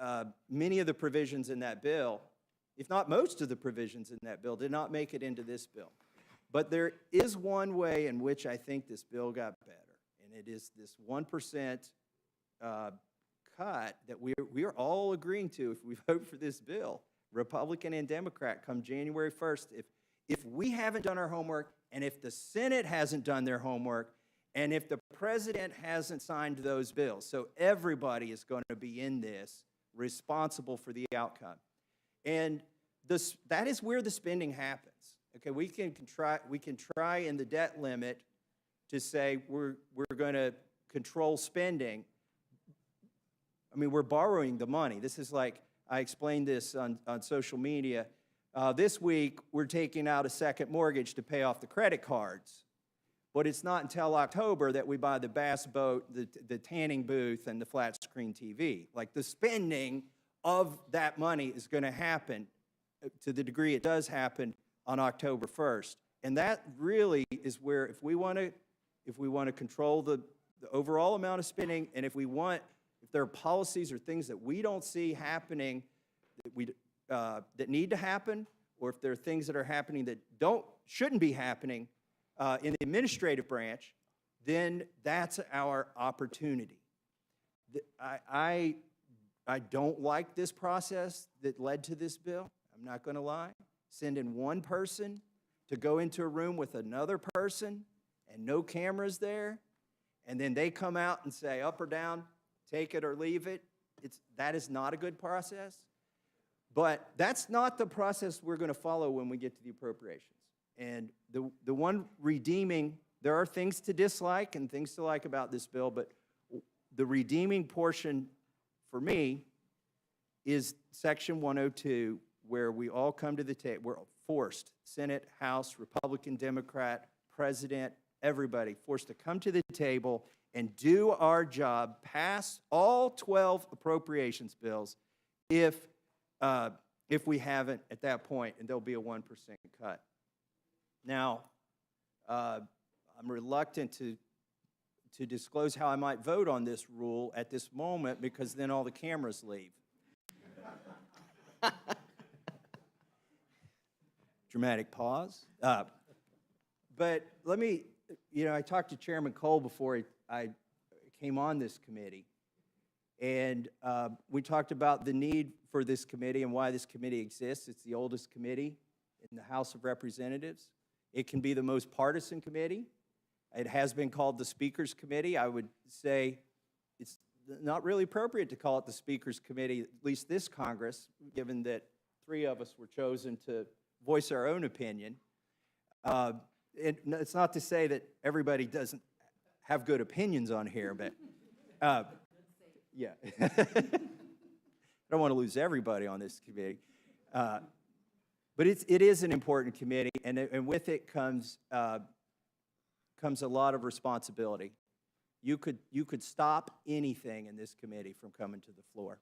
many of the provisions in that bill, if not most of the provisions in that bill, did not make it into this bill. But there is one way in which I think this bill got better, and it is this 1% cut that we are all agreeing to if we vote for this bill, Republican and Democrat, come January 1st. If we haven't done our homework, and if the Senate hasn't done their homework, and if the president hasn't signed those bills, so everybody is going to be in this responsible for the outcome. And that is where the spending happens. Okay, we can try in the debt limit to say we're going to control spending. I mean, we're borrowing the money. This is like, I explained this on social media. This week, we're taking out a second mortgage to pay off the credit cards. But it's not until October that we buy the bass boat, the tanning booth, and the flat screen TV. Like the spending of that money is going to happen to the degree it does happen on October 1st. And that really is where, if we want to control the overall amount of spending, and if there are policies or things that we don't see happening that need to happen, or if there are things that are happening that shouldn't be happening in the administrative branch, then that's our opportunity. I don't like this process that led to this bill. I'm not going to lie. Sending one person to go into a room with another person and no cameras there, and then they come out and say up or down, take it or leave it, that is not a good process. But that's not the process we're going to follow when we get to the appropriations. And the one redeeming, there are things to dislike and things to like about this bill, but the redeeming portion for me is Section 102, where we all come to the table. We're forced, Senate, House, Republican, Democrat, President, everybody, forced to come to the table and do our job, pass all 12 appropriations bills if we haven't at that point, and there'll be a 1% cut. Now, I'm reluctant to disclose how I might vote on this rule at this moment because then all the cameras leave. Dramatic pause. But let me, I talked to Chairman Cole before I came on this committee, and we talked about the need for this committee and why this committee exists. It's the oldest committee in the House of Representatives. It can be the most partisan committee. It has been called the Speaker's Committee. I would say it's not really appropriate to call it the Speaker's Committee, at least this Congress, given that 3 of us were chosen to voice our own opinion. It's not to say that everybody doesn't have good opinions on here, but yeah. I don't want to lose everybody on this committee. But it is an important committee, and with it comes a lot of responsibility. You could stop anything in this committee from coming to the floor.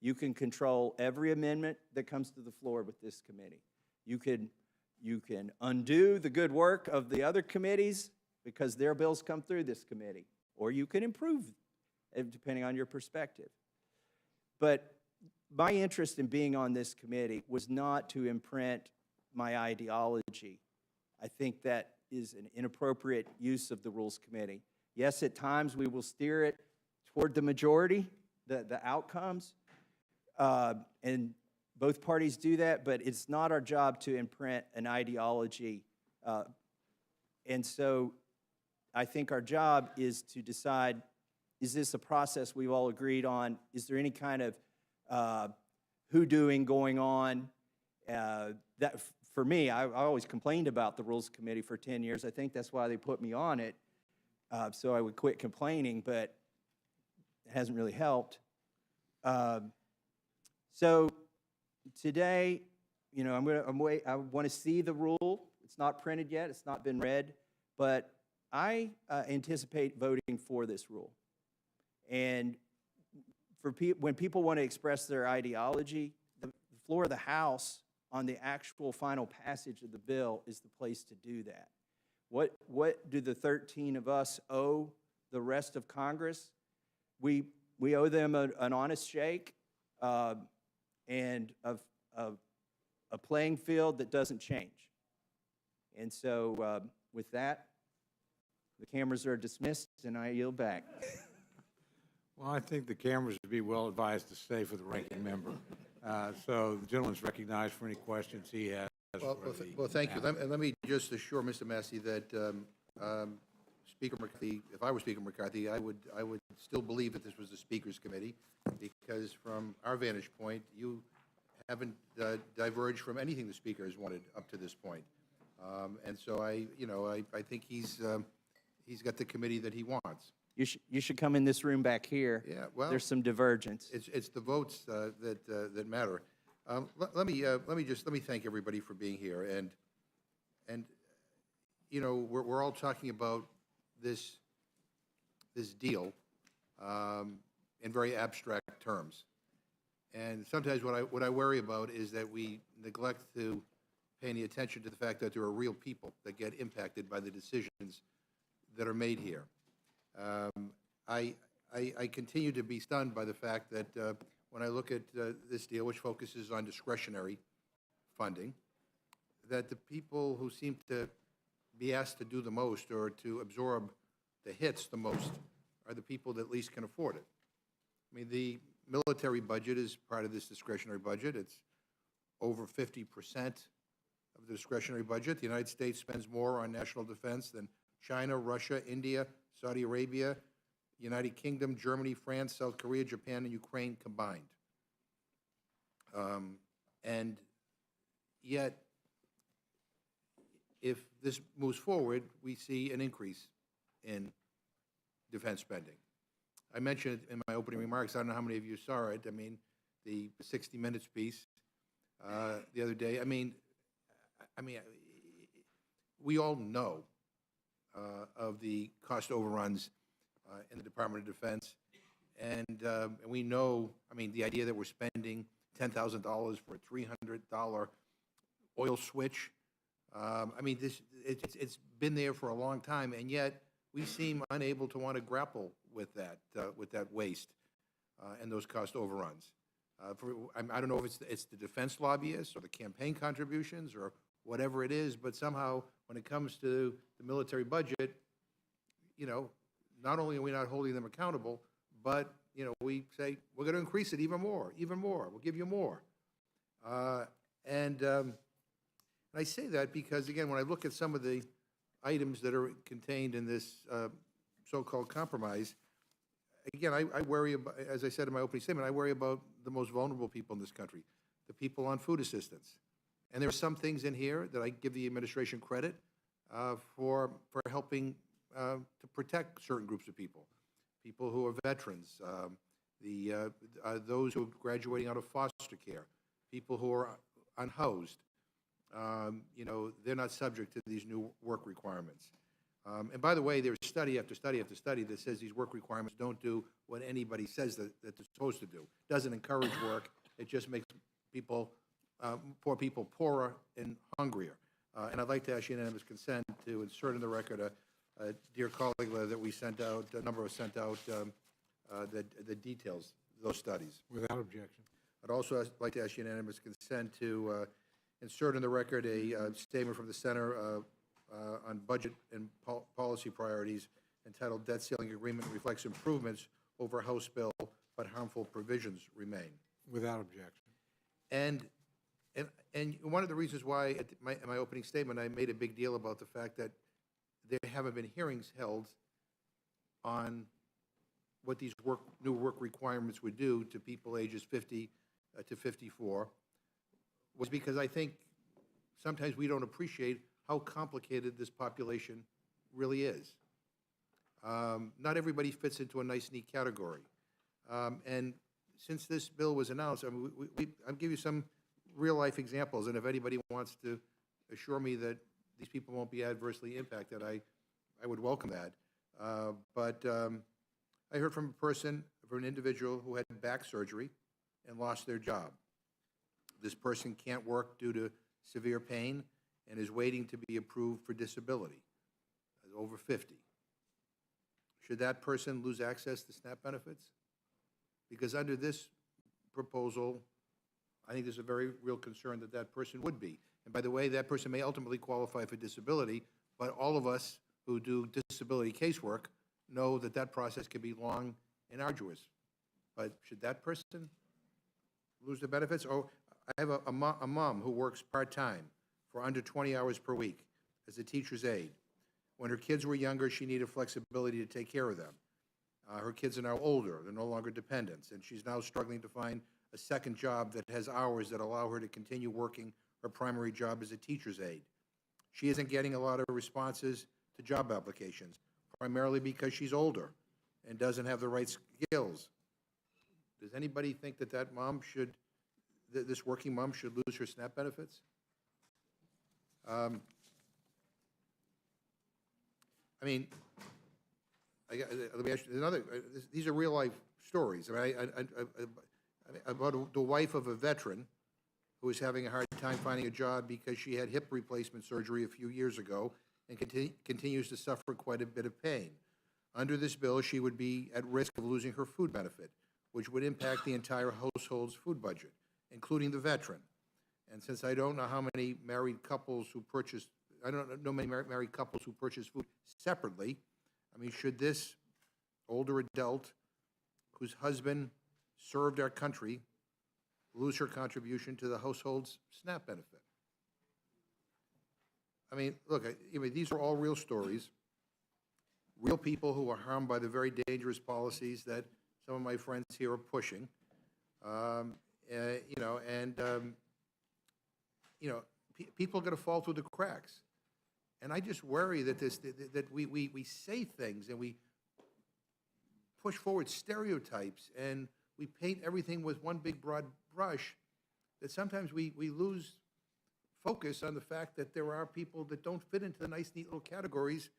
You can control every amendment that comes to the floor with this committee. You can undo the good work of the other committees because their bills come through this committee, or you can improve, depending on your perspective. But my interest in being on this committee was not to imprint my ideology. I think that is an inappropriate use of the Rules Committee. Yes, at times we will steer it toward the majority, the outcomes, and both parties do that, but it's not our job to imprint an ideology. And so I think our job is to decide, is this a process we've all agreed on? Is there any kind of hoodooing going on? That for me, I always complained about the Rules Committee for 10 years. I think that's why they put me on it, so I would quit complaining, but it hasn't really helped. So today, I want to see the rule. It's not printed yet. It's not been read, but I anticipate voting for this rule. And when people want to express their ideology, the floor of the House on the actual final passage of the bill is the place to do that. What do the 13 of us owe the rest of Congress? We owe them an honest shake and a playing field that doesn't change. And so with that, the cameras are dismissed, and I yield back. Well, I think the cameras would be well advised to stay for the ranking member. So the gentleman's recognized for any questions he has. Well, thank you. Let me just assure Mr. Massey that Speaker McCarthy, if I were Speaker McCarthy, I would still believe that this was the Speaker's Committee, because from our vantage point, you haven't diverged from anything the Speaker has wanted up to this point. And so I think he's got the committee that he wants. You should come in this room back here. Yeah, well, there's some divergence. It's the votes that matter. Let me thank everybody for being here, and we're all talking about this deal in very abstract terms, and sometimes what I worry about is that we neglect to pay any attention to the fact that there are real people that get impacted by the decisions that are made here. I continue to be stunned by the fact that when I look at this deal, which focuses on discretionary funding, that the people who seem to be asked to do the most or to absorb the hits the most are the people that least can afford it. I mean, the military budget is part of this discretionary budget. It's over 50% of the discretionary budget. The United States spends more on national defense than China, Russia, India, Saudi Arabia, United Kingdom, Germany, France, South Korea, Japan, and Ukraine combined. And yet, if this moves forward, we see an increase in defense spending. I mentioned it in my opening remarks, I don't know how many of you saw it, I mean, the 60 Minutes piece the other day. I mean, we all know of the cost overruns in the Department of Defense, and we know, I mean, the idea that we're spending $10,000 for a $300 oil switch. I mean, it's been there for a long time, and yet we seem unable to want to grapple with that waste and those cost overruns. I don't know if it's the defense lobbyists or the campaign contributions or whatever it is, but somehow when it comes to the military budget, you know, not only are we not holding them accountable, but, you know, we say, we're going to increase it even more, we'll give you more. And I say that because, again, when I look at some of the items that are contained in this so-called compromise, again, I worry about, as I said in my opening statement, I worry about the most vulnerable people in this country, the people on food assistance. And there are some things in here that I give the administration credit for helping to protect certain groups of people who are veterans, those who are graduating out of foster care, people who are unhoused. You know, they're not subject to these new work requirements. And by the way, there's study after study after study that says these work requirements don't do what anybody says that they're supposed to do. Doesn't encourage work. It just makes people, poor people, poorer and hungrier. And I'd like to ask unanimous consent to insert in the record a dear colleague letter that we sent out, a number of us sent out, that details those studies. Without objection. I'd also like to ask unanimous consent to insert in the record a statement from the Center on Budget and Policy Priorities entitled Debt Ceiling Agreement Reflects Improvements over House Bill, but harmful provisions remain. Without objection. And one of the reasons why, in my opening statement, I made a big deal about the fact that there haven't been hearings held on what these new work requirements would do to people ages 50 to 54, was because I think sometimes we don't appreciate how complicated this population really is. Not everybody fits into a nice, neat category. And since this bill was announced, I mean, I'll give you some real-life examples, and if anybody wants to assure me that these people won't be adversely impacted, I would welcome that. But I heard from an individual who had back surgery and lost their job. This person can't work due to severe pain and is waiting to be approved for disability, over 50. Should that person lose access to SNAP benefits? Because under this proposal, I think there's a very real concern that that person would be. And by the way, that person may ultimately qualify for disability, but all of us who do disability casework know that that process can be long and arduous. But should that person lose the benefits? Or I have a mom who works part-time for under 20 hours per week as a teacher's aide. When her kids were younger, she needed flexibility to take care of them. Her kids are now older, they're no longer dependents, and she's now struggling to find a second job that has hours that allow her to continue working her primary job as a teacher's aide. She isn't getting a lot of responses to job applications, primarily because she's older and doesn't have the right skills. Does anybody think that that mom should, this working mom should lose her SNAP benefits? I mean, let me ask you another. These are real life stories. I mean, about the wife of a veteran who is having a hard time finding a job because she had hip replacement surgery a few years ago and continues to suffer quite a bit of pain. Under this bill, she would be at risk of losing her food benefit, which would impact the entire household's food budget, including the veteran. And since I don't know how many married couples who purchase, I don't know many married couples who purchase food separately, I mean, should this older adult whose husband served our country lose her contribution to the household's SNAP benefit? I mean, look, I mean, these are all real stories. real people who are harmed by the very dangerous policies that some of my friends here are pushing. You know, and, you know, people are going to fall through the cracks. And I just worry that that we say things and we push forward stereotypes and we paint everything with one big broad brush, that sometimes we lose focus on the fact that there are people that don't fit into the nice, neat little categories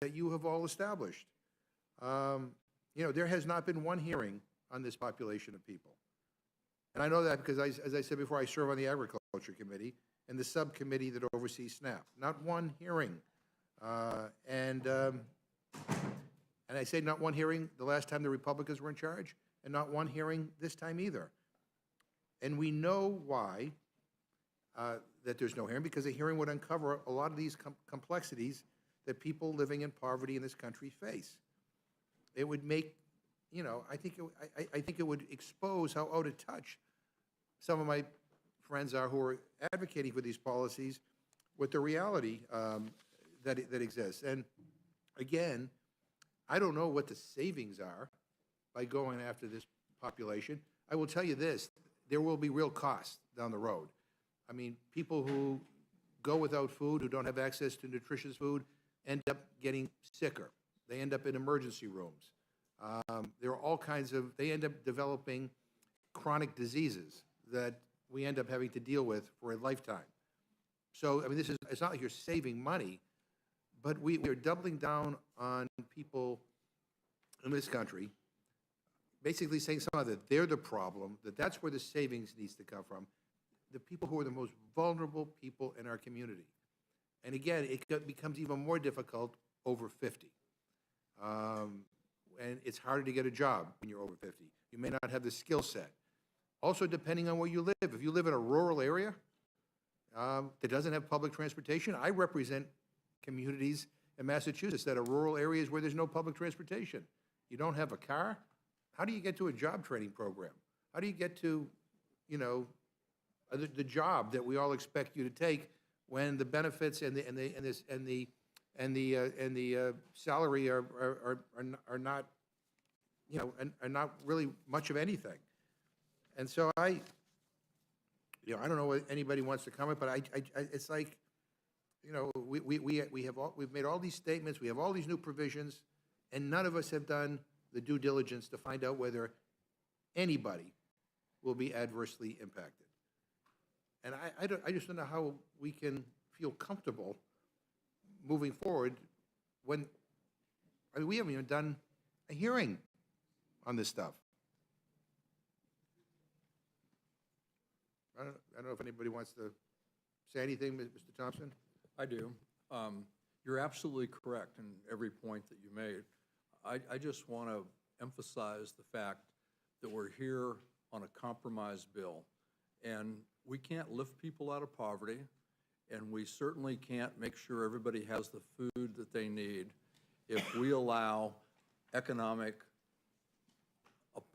that you have all established. You know, there has not been one hearing on this population of people. And I know that because, as I said before, I serve on the Agriculture Committee and the subcommittee that oversees SNAP. Not one hearing. And I say not one hearing the last time the Republicans were in charge, and not one hearing this time either. And we know why that there's no hearing, because a hearing would uncover a lot of these complexities that people living in poverty in this country face. It would make, you know, I think it would expose how out of touch some of my friends are who are advocating for these policies with the reality that exists. And again, I don't know what the savings are by going after this population. I will tell you this, there will be real costs down the road. I mean, people who go without food, who don't have access to nutritious food, end up getting sicker. They end up in emergency rooms. There are all kinds of, they end up developing chronic diseases that we end up having to deal with for a lifetime. So, I mean, it's not like you're saving money, but we are doubling down on people in this country, basically saying somehow that they're the problem, that that's where the savings needs to come from, the people who are the most vulnerable people in our community. And again, it becomes even more difficult over 50. And it's harder to get a job when you're over 50. You may not have the skill set. Also, depending on where you live. If you live in a rural area that doesn't have public transportation, I represent communities in Massachusetts that are rural areas where there's no public transportation. You don't have a car. How do you get to a job training program? How do you get to, you know, the job that we all expect you to take when the benefits and the salary are not, you know, are not really much of anything. And so I don't know what anybody wants to comment, but it's like, you know, we've made all these statements, we have all these new provisions, and none of us have done the due diligence to find out whether anybody will be adversely impacted. And I just don't know how we can feel comfortable moving forward when, I mean, we haven't even done a hearing on this stuff. I don't know if anybody wants to say anything, Mr. Thompson? I do. You're absolutely correct in every point that you made. I just want to emphasize the fact that we're here on a compromise bill, and we can't lift people out of poverty, and we certainly can't make sure everybody has the food that they need if we allow economic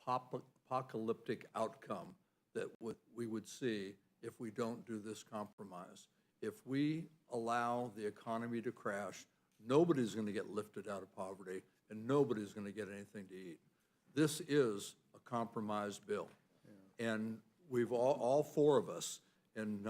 apocalyptic outcome that we would see if we don't do this compromise. If we allow the economy to crash, nobody's going to get lifted out of poverty, and nobody's going to get anything to eat. This is a compromise bill. Yeah. And we've all four of us, and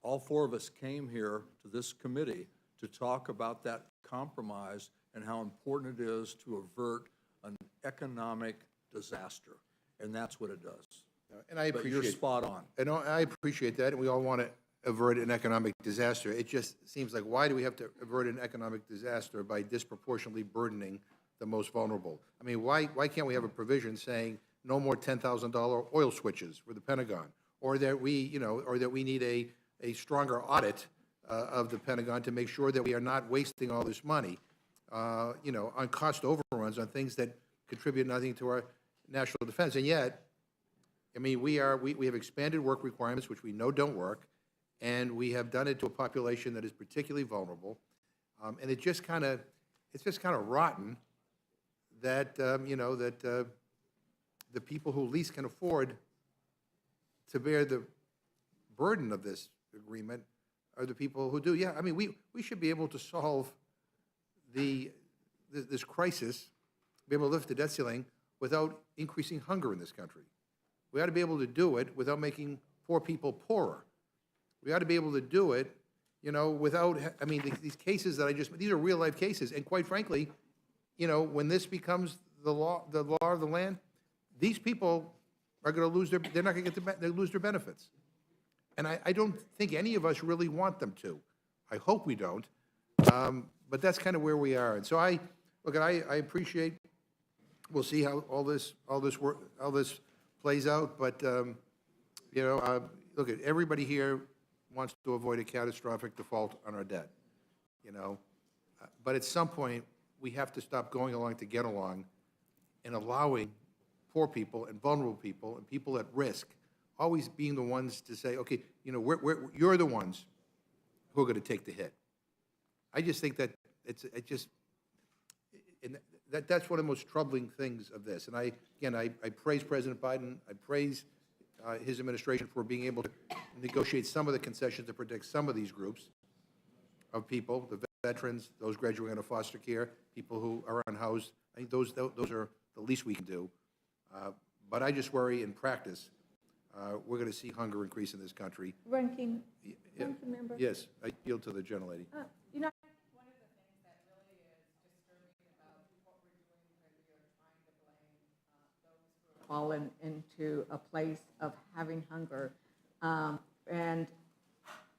all four of us came here to this committee to talk about that compromise and how important it is to avert an economic disaster. And that's what it does. And I appreciate, but you're spot on. And I appreciate that, and we all want to avert an economic disaster. It just seems like, why do we have to avert an economic disaster by disproportionately burdening the most vulnerable? I mean, why can't we have a provision saying no more $10,000 oil switches for the Pentagon, or that we, you know, or that we need a stronger audit of the Pentagon to make sure that we are not wasting all this money, you know, on cost overruns on things that contribute nothing to our national defense. And yet, I mean, we have expanded work requirements, which we know don't work, and we have done it to a population that is particularly vulnerable. And it's just kind of rotten that, you know, that the people who least can afford to bear the burden of this agreement are the people who do. Yeah, I mean, we should be able to solve the this crisis, be able to lift the debt ceiling without increasing hunger in this country. We ought to be able to do it without making poor people poorer. We ought to be able to do it, without, I mean, these cases that these are real-life cases, and quite frankly, when this becomes the law of the land, these people are going to lose they're not going to get they lose their benefits. And I don't think any of us really want them to. I hope we don't. But that's kind of where we are. And so I appreciate, we'll see how all this plays out, but, look, everybody here wants to avoid a catastrophic default on our debt, But at some point, we have to stop going along to get along and allowing poor people and vulnerable people and people at risk always being the ones to say, okay, you're the ones who are going to take the hit. I just think that that's one of the most troubling things of this. And I praise President Biden. I praise his administration for being able to negotiate some of the concessions to protect some of these groups of people, the veterans, those graduating out of foster care, people who are unhoused. I think those are the least we can do. But I just worry in practice, we're going to see hunger increase in this country. Ranking Yeah. member. Yes, I yield to the gentlelady. One of the things that really is disturbing about what we're doing when we are trying to blame those who have fallen into a place of having hunger, and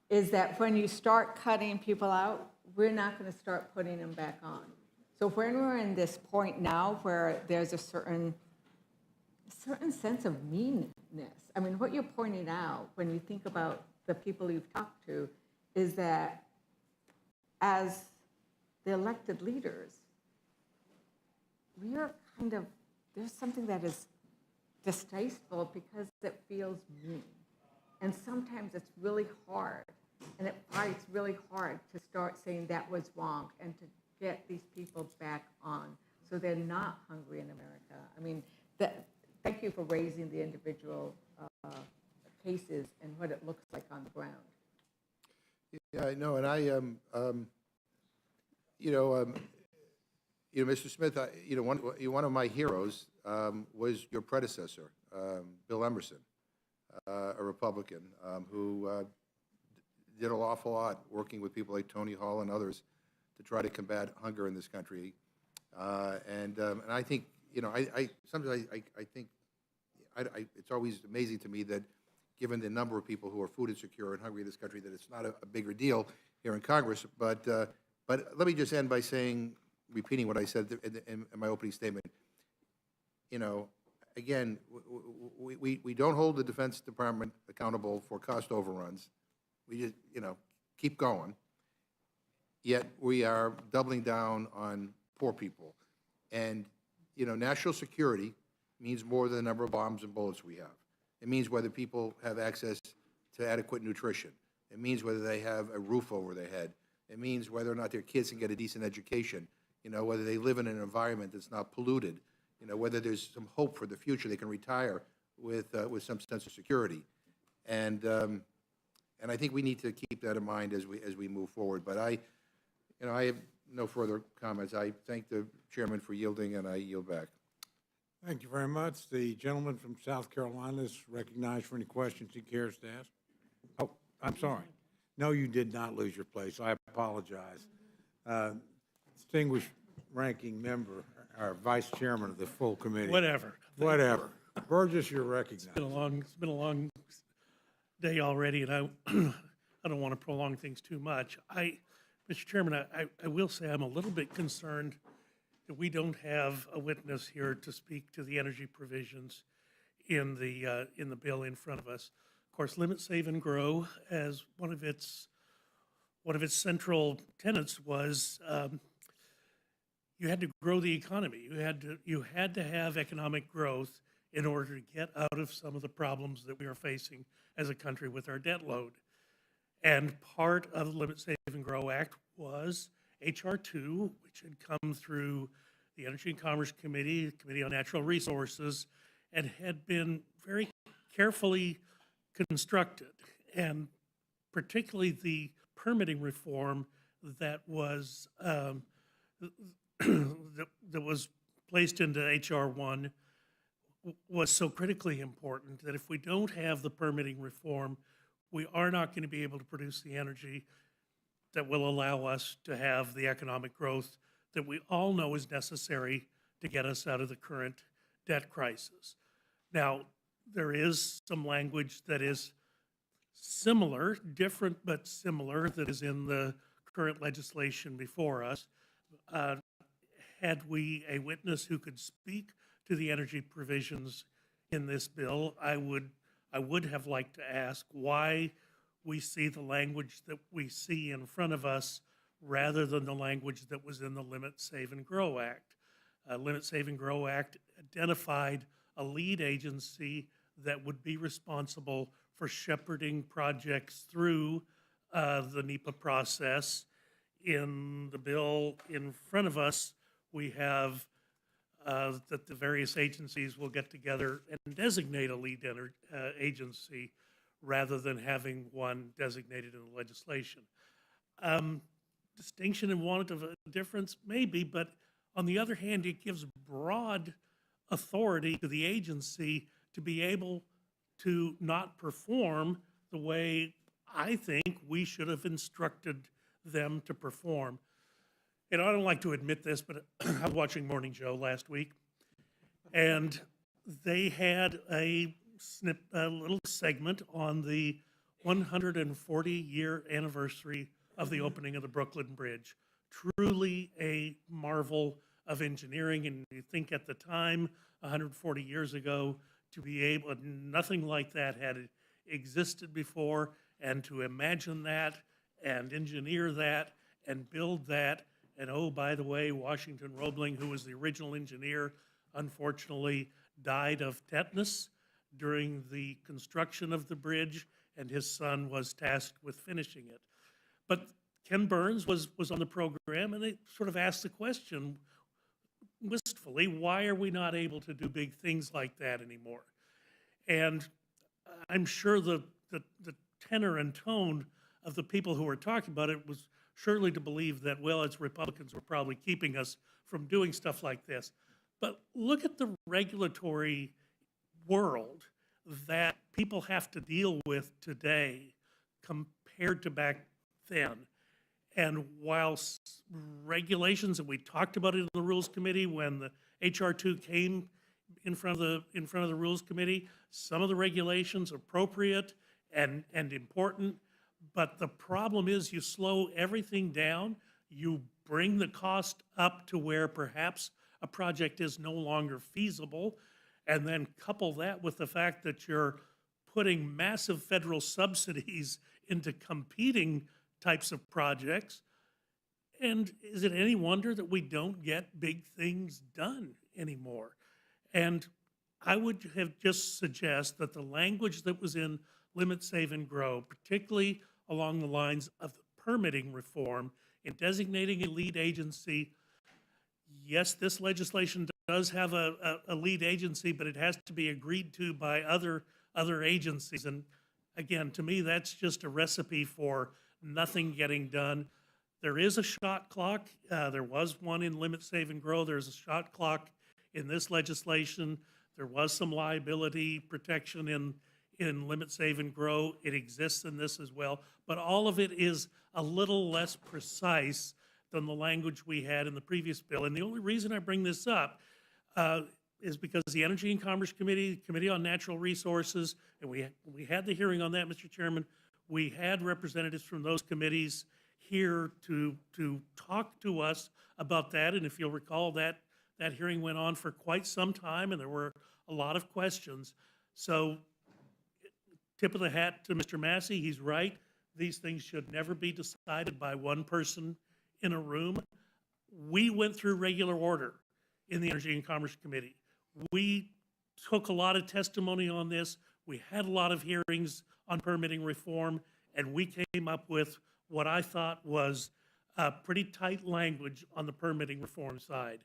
is that when you start cutting people out, we're not going to start putting them back on. So when we're in this point now where there's a certain sense of meanness, I mean, what you're pointing out when you think about the people you've talked to is that as the elected leaders, we are there's something that is distasteful because it feels mean. And sometimes it's really hard, and it's really hard to start saying that was wrong and to get these people back on so they're not hungry in America. I mean, thank you for raising the individual cases and what it looks like on the ground. Yeah, I know, and Mr. Smith, one of my heroes was your predecessor, Bill Emerson, a Republican, who did an awful lot working with people like Tony Hall and others to try to combat hunger in this country. And I think, sometimes I think it's always amazing to me that given the number of people who are food insecure and hungry in this country, that it's not a bigger deal here in Congress. But let me just end by repeating what I said in my opening statement. Again, we don't hold the Defense Department accountable for cost overruns. We just, keep going. Yet we are doubling down on poor people. And, national security means more than the number of bombs and bullets we have. It means whether people have access to adequate nutrition. It means whether they have a roof over their head. It means whether or not their kids can get a decent education, whether they live in an environment that's not polluted, whether there's some hope for the future, they can retire with some sense of security. And I think we need to keep that in mind as we move forward. But I have no further comments. I thank the chairman for yielding, and I yield back. Thank you very much. The gentleman from South Carolina is recognized for any questions he cares to ask. Oh, I'm sorry. No, you did not lose your place. I apologize. Distinguished ranking member, our vice chairman of the full committee. Whatever. Burgess, you're recognized. It's been a long day already, and I don't want to prolong things too much. Mr. Chairman, I will say I'm a little bit concerned that we don't have a witness here to speak to the energy provisions in the bill in front of us. Of course, Limit, Save, and Grow, as one of its central tenets was you had to grow the economy. You had to have economic growth in order to get out of some of the problems that we are facing as a country with our debt load. And part of the Limit, Save, and Grow Act was H.R. 2, which had come through the Energy and Commerce Committee, the Committee on Natural Resources, and had been very carefully constructed, and particularly the permitting reform that was that was placed into HR 1 was so critically important that if we don't have the permitting reform, we are not going to be able to produce the energy that will allow us to have the economic growth that we all know is necessary to get us out of the current debt crisis. Now, there is some language that is similar, different but similar, that is in the current legislation before us. Had we a witness who could speak to the energy provisions in this bill, I would have liked to ask why we see the language that we see in front of us rather than the language that was in the Limit, Save, and Grow Act. Limit, Save, and Grow Act identified a lead agency that would be responsible for shepherding projects through the NEPA process. In the bill in front of us, we have that the various agencies will get together and designate a lead agency rather than having one designated in the legislation. Distinction and want of a difference, maybe, but on the other hand, it gives broad authority to the agency to be able to not perform the way I think we should have instructed them to perform. And I don't like to admit this, but I was watching Morning Joe last week, and they had a little segment on the 140-year anniversary of the opening of the Brooklyn Bridge. Truly a marvel of engineering, and you think at the time, 140 years ago, to be able, nothing like that had existed before, and to imagine that and engineer that and build that. And oh, by the way, Washington Roebling, who was the original engineer, unfortunately died of tetanus during the construction of the bridge, and his son was tasked with finishing it. But Ken Burns was on the program, and they sort of asked the question wistfully, why are we not able to do big things like that anymore? And I'm sure the tenor and tone of the people who were talking about it was surely to believe that, well, it's Republicans were probably keeping us from doing stuff like this. But look at the regulatory world that people have to deal with today compared to back then. And while regulations, and we talked about it in the Rules Committee when the HR 2 came in front of the Rules Committee, some of the regulations are appropriate and important, but the problem is you slow everything down, you bring the cost up to where perhaps a project is no longer feasible, and then couple that with the fact that you're putting massive federal subsidies into competing types of projects. And is it any wonder that we don't get big things done anymore? And I would have just suggest that the language that was in Limit, Save, and Grow, particularly along the lines of the permitting reform in designating a lead agency, yes, this legislation does have a lead agency, but it has to be agreed to by other agencies. And again, to me, that's just a recipe for nothing getting done. There is a shot clock. There was one in Limit, Save, and Grow. There's a shot clock in this legislation. There was some liability protection in Limit, Save, and Grow. It exists in this as well. But all of it is a little less precise than the language we had in the previous bill. And the only reason I bring this up is because the Energy and Commerce Committee, Committee on Natural Resources, and we had the hearing on that, Mr. Chairman. We had representatives from those committees here to talk to us about that. And if you'll recall, that hearing went on for quite some time, and there were a lot of questions. So tip of the hat to Mr. Massey, he's right. These things should never be decided by one person in a room. We went through regular order in the Energy and Commerce Committee. We took a lot of testimony on this. We had a lot of hearings on permitting reform, and we came up with what I thought was pretty tight language on the permitting reform side.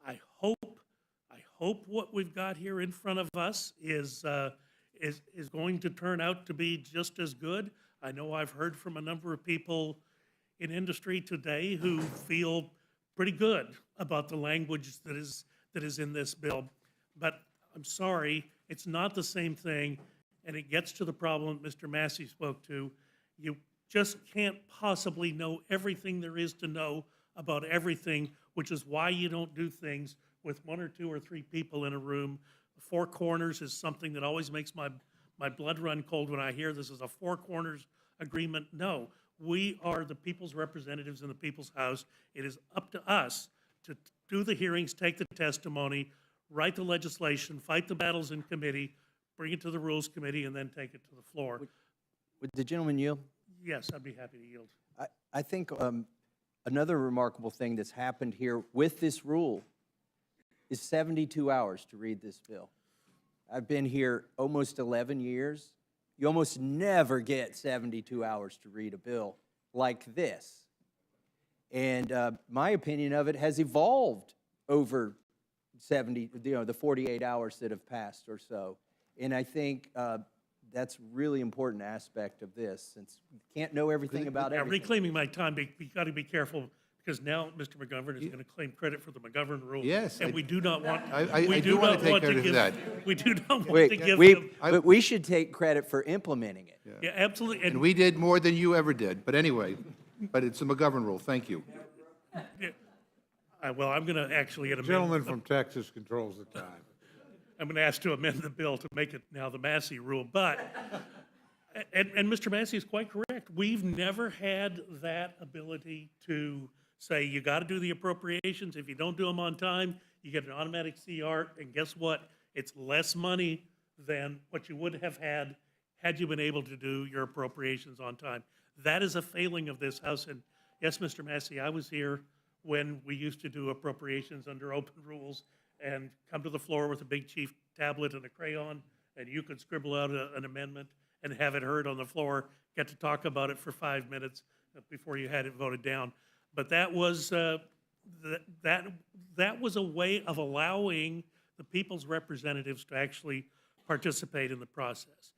I hope what we've got here in front of us is going to turn out to be just as good. I know I've heard from a number of people in industry today who feel pretty good about the language that is in this bill. But I'm sorry, it's not the same thing, and it gets to the problem Mr. Massey spoke to. You just can't possibly know everything there is to know about everything, which is why you don't do things with one or two or three people in a room. Four corners is something that always makes my blood run cold when I hear this is a four corners agreement. No, we are the people's representatives in the people's house. It is up to us to do the hearings, take the testimony, write the legislation, fight the battles in committee, bring it to the Rules Committee, and then take it to the floor. Would the gentleman yield? Yes, I'd be happy to yield. I think another remarkable thing that's happened here with this rule is 72 hours to read this bill. I've been here almost 11 years. You almost never get 72 hours to read a bill like this. And my opinion of it has evolved over the 48 hours that have passed or so. And I think that's really important aspect of this, since you can't know everything about everything. Reclaiming my time, you got to be careful, because now Mr. McGovern is going to claim credit for the McGovern rule. Yes, And we do not want, I do want to take credit for that. we do not want Wait, to give them. but we should take credit for implementing it. Yeah, absolutely. And we did more than you ever did, but anyway, but it's a McGovern rule, thank you. Well, I'm going to actually amend. Gentleman from Texas controls the time. I'm going to ask to amend the bill to make it now the Massey rule, but, and Mr. Massey is quite correct. We've never had that ability to say, you got to do the appropriations. If you don't do them on time, you get an automatic CR, and guess what? It's less money than what you would have had you been able to do your appropriations on time. That is a failing of this House, and yes, Mr. Massey, I was here when we used to do appropriations under open rules and come to the floor with a big chief tablet and a crayon, and you could scribble out an amendment and have it heard on the floor, get to talk about it for 5 minutes before you had it voted down. But that was that was a way of allowing the people's representatives to actually participate in the process.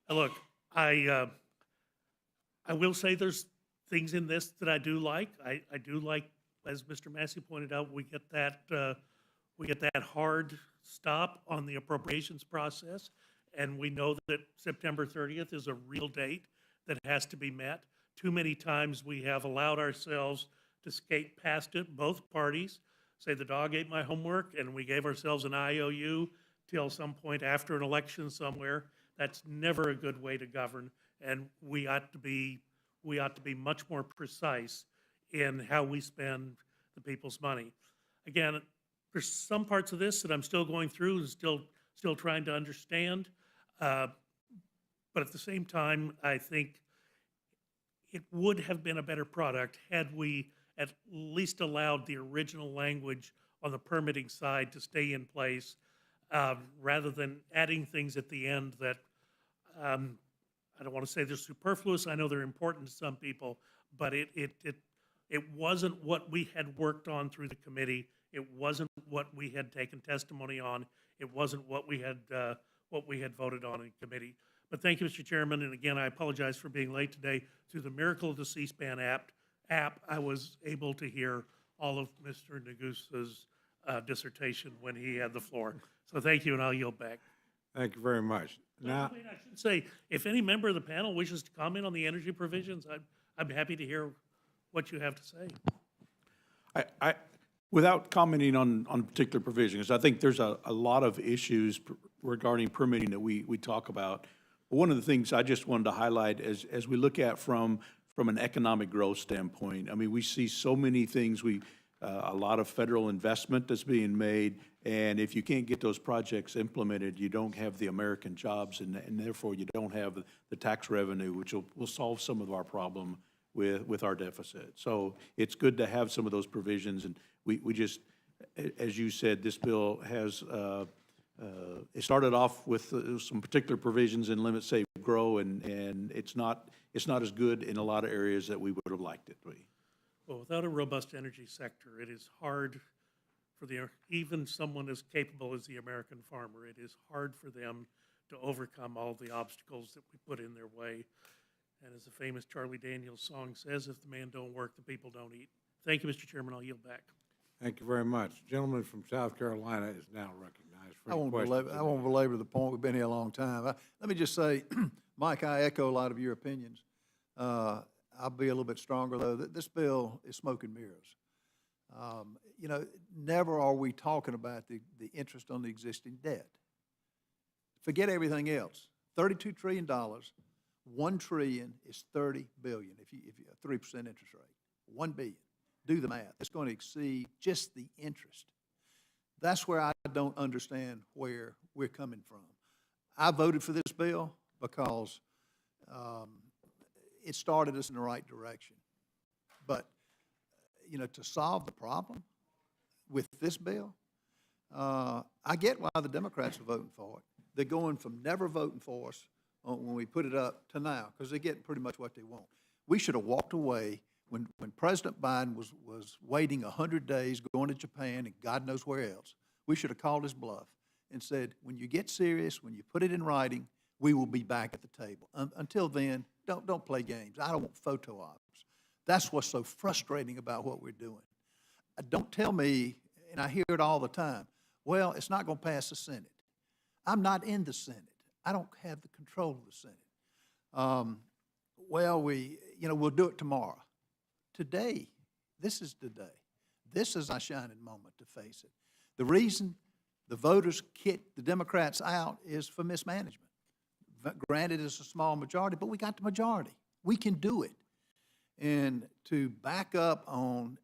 Now, look, I will say there's things in this that I do like. I do like, as Mr. Massey pointed out, we get that hard stop on the appropriations process, and we know that September 30th is a real date that has to be met. Too many times we have allowed ourselves to skate past it, both parties, say the dog ate my homework, and we gave ourselves an IOU till some point after an election somewhere. That's never a good way to govern, and we ought to be much more precise in how we spend the people's money. Again, there's some parts of this that I'm still going through and still trying to understand, but at the same time, I think it would have been a better product had we at least allowed the original language on the permitting side to stay in place, rather than adding things at the end that I don't want to say they're superfluous. I know they're important to some people, but it wasn't what we had worked on through the committee. It wasn't what we had taken testimony on. It wasn't what we had voted on in committee. But thank you, Mr. Chairman. And again, I apologize for being late today. Through the miracle of the C-SPAN app, I was able to hear all of Mr. Negusa's dissertation when he had the floor. So thank you, and I'll yield back. Thank you very much. Now, I should say, if any member of the panel wishes to comment on the energy provisions, I'm happy to hear what you have to say. Without commenting on particular provisions, I think there's a lot of issues regarding permitting that we talk about. But one of the things I just wanted to highlight as we look at from an economic growth standpoint, I mean, we see so many things. A lot of federal investment that's being made, and if you can't get those projects implemented, you don't have the American jobs, and therefore you don't have the tax revenue, which will solve some of our problem with our deficit. So it's good to have some of those provisions, and we just, as you said, this bill has, it started off with some particular provisions in limit, save, grow, and it's not as good in a lot of areas that we would have liked it to be. Well, without a robust energy sector, it is hard for even someone as capable as the American farmer, it is hard for them to overcome all the obstacles that we put in their way. And as the famous Charlie Daniels song says, if the man don't work, the people don't eat. Thank you, Mr. Chairman. I'll yield back. Thank you very much. Gentleman from South Carolina is now recognized for I any won't questions. belabor, I won't belabor the point. We've been here a long time. Let me just say, Mike, I echo a lot of your opinions. I'll be a little bit stronger, though. This bill is smoke and mirrors. You know, never are we talking about the interest on the existing debt. Forget everything else. $32 trillion, $1 trillion is $30 billion if you a 3% interest rate. $1 billion. Do the math. It's going to exceed just the interest. That's where I don't understand where we're coming from. I voted for this bill because it started us in the right direction. But, you know, to solve the problem with this bill, I get why the Democrats are voting for it. They're going from never voting for us when we put it up to now, because they're getting pretty much what they want. We should have walked away when President Biden was waiting 100 days, going to Japan and God knows where else. We should have called his bluff and said, when you get serious, when you put it in writing, we will be back at the table. Until then, don't play games. I don't want photo ops. That's what's so frustrating about what we're doing. Don't tell me, and I hear it all the time, well, it's not going to pass the Senate. I'm not in the Senate. I don't have the control of the Senate. Well, we'll do it tomorrow. Today, this is today. This is our shining moment to face it. The reason the voters kicked the Democrats out is for mismanagement. Granted, it's a small majority, but we got the majority. We can do it. And to back up on,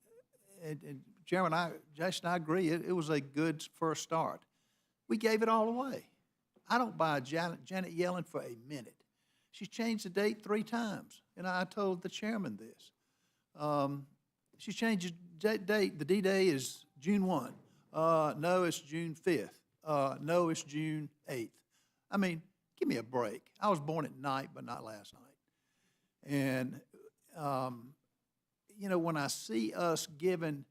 and Chairman, Jason, I agree, it was a good first start. We gave it all away. I don't buy Janet Yellen for a minute. She's changed the date 3 times, and I told the chairman this. She changed the date. The D-Day is June 1. No, it's June 5th. No, it's June 8th. I mean, give me a break. I was born at night, but not last night. And, you know, when I see us giving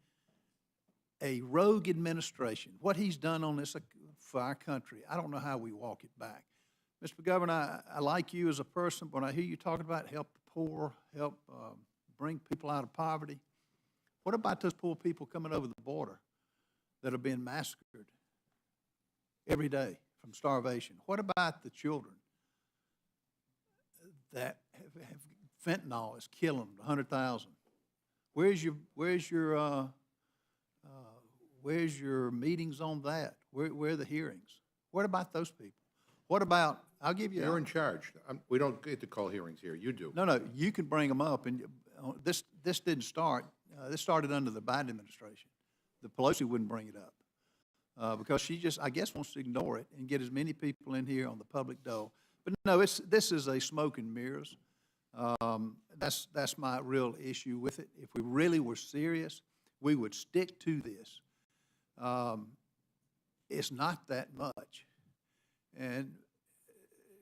a rogue administration what he's done on this for our country, I don't know how we walk it back. Mr. Governor, I like you as a person. When I hear you talking about help the poor, help bring people out of poverty, what about those poor people coming over the border that are being massacred every day from starvation? What about the children that have fentanyl is killing them, 100,000? Where's your meetings on that? Where are the hearings? What about those people? What about, I'll give you. You're in charge. We don't get to call hearings here. You do. No, you can bring them up. And this didn't start. This started under the Biden administration. The Pelosi wouldn't bring it up because she just, I guess, wants to ignore it and get as many people in here on the public dole. But no, this is a smoke and mirrors. That's my real issue with it. If we really were serious, we would stick to this. It's not that much. And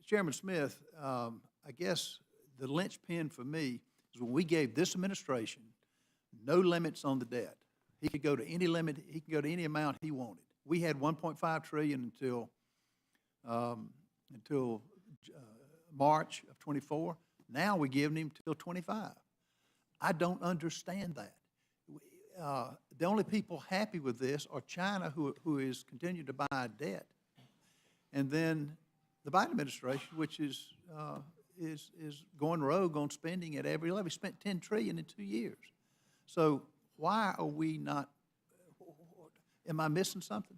Chairman Smith, I guess the linchpin for me is when we gave this administration no limits on the debt. He could go to any limit. He could go to any amount he wanted. We had $1.5 trillion until March of 24. Now we're giving him till 25. I don't understand that. The only people happy with this are China, who is continuing to buy debt, and then the Biden administration, which is going rogue on spending at every level. We spent $10 trillion in 2 years. So why are we not? Am I missing something?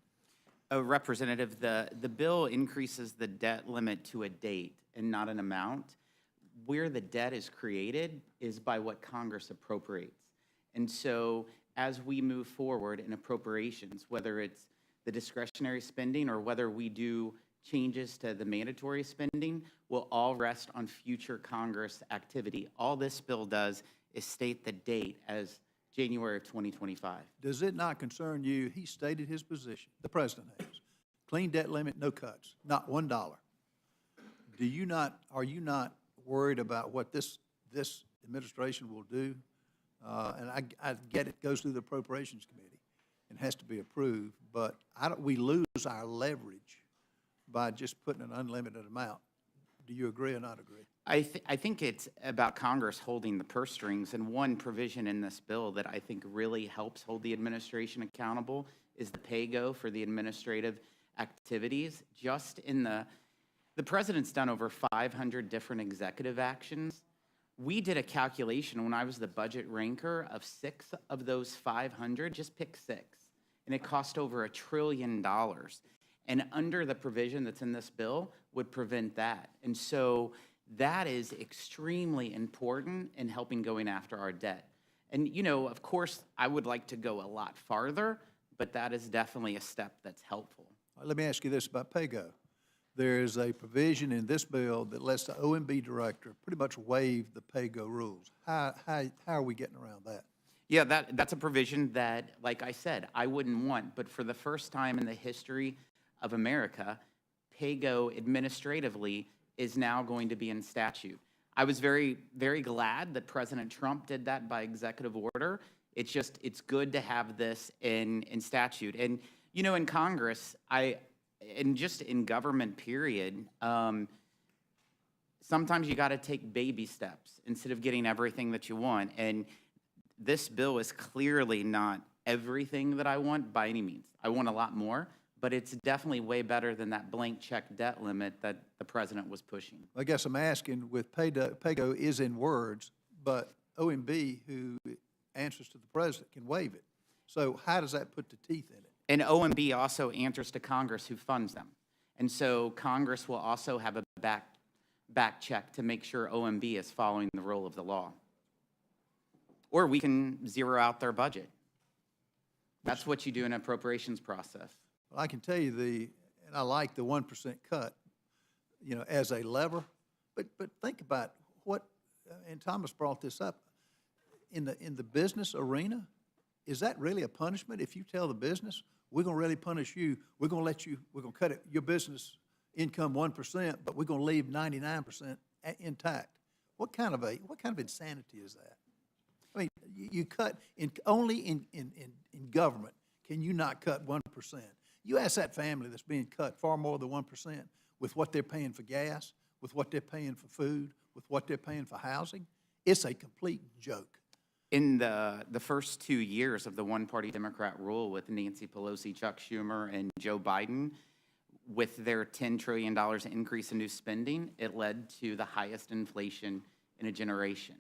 Representative, the bill increases the debt limit to a date and not an amount. Where the debt is created is by what Congress appropriates. And so as we move forward in appropriations, whether it's the discretionary spending or whether we do changes to the mandatory spending, will all rest on future Congress activity. All this bill does is state the date as January of 2025. Does it not concern you? He stated his position, the president has. Clean debt limit, no cuts, not $1. Are you not worried about what this administration will do? And I get it goes through the Appropriations Committee and has to be approved, but we lose our leverage by just putting an unlimited amount. Do you agree or not agree? I think it's about Congress holding the purse strings, and one provision in this bill that I think really helps hold the administration accountable is the pay-go for the administrative activities. Just in the president's done over 500 different executive actions. We did a calculation when I was the budget ranker of 6 of those 500, just pick 6, and it cost over $1 trillion. And under the provision that's in this bill would prevent that. And so that is extremely important in helping going after our debt. And, you know, of course, I would like to go a lot farther, but that is definitely a step that's helpful. Let me ask you this about pay-go. There is a provision in this bill that lets the OMB director pretty much waive the pay-go rules. How are we getting around that? Yeah, that's a provision that, like I said, I wouldn't want, but for the first time in the history of America, pay-go administratively is now going to be in statute. I was very, very glad that President Trump did that by executive order. It's good to have this in statute. And, you know, in Congress, and just in government period, sometimes you got to take baby steps instead of getting everything that you want. And this bill is clearly not everything that I want by any means. I want a lot more, but it's definitely way better than that blank check debt limit that the president was pushing. I guess I'm asking, with pay-go is in words, but OMB, who answers to the president, can waive it. So how does that put the teeth in it? And OMB also answers to Congress, who funds them. And so Congress will also have a back check to make sure OMB is following the rule of the law. Or we can zero out their budget. That's what you do in an appropriations process. Well, I can tell you and I like the 1% cut, you know, as a lever. But think about what, and Thomas brought this up, in the business arena, is that really a punishment if you tell the business, we're going to really punish you, we're going to cut it, your business income 1%, but we're going to leave 99% intact? What kind of insanity is that? I mean, you cut only in government can you not cut 1%. You ask that family that's being cut far more than 1% with what they're paying for gas, with what they're paying for food, with what they're paying for housing. It's a complete joke. In the first 2 years of the one-party Democrat rule with Nancy Pelosi, Chuck Schumer, and Joe Biden, with their $10 trillion increase in new spending, it led to the highest inflation in a generation.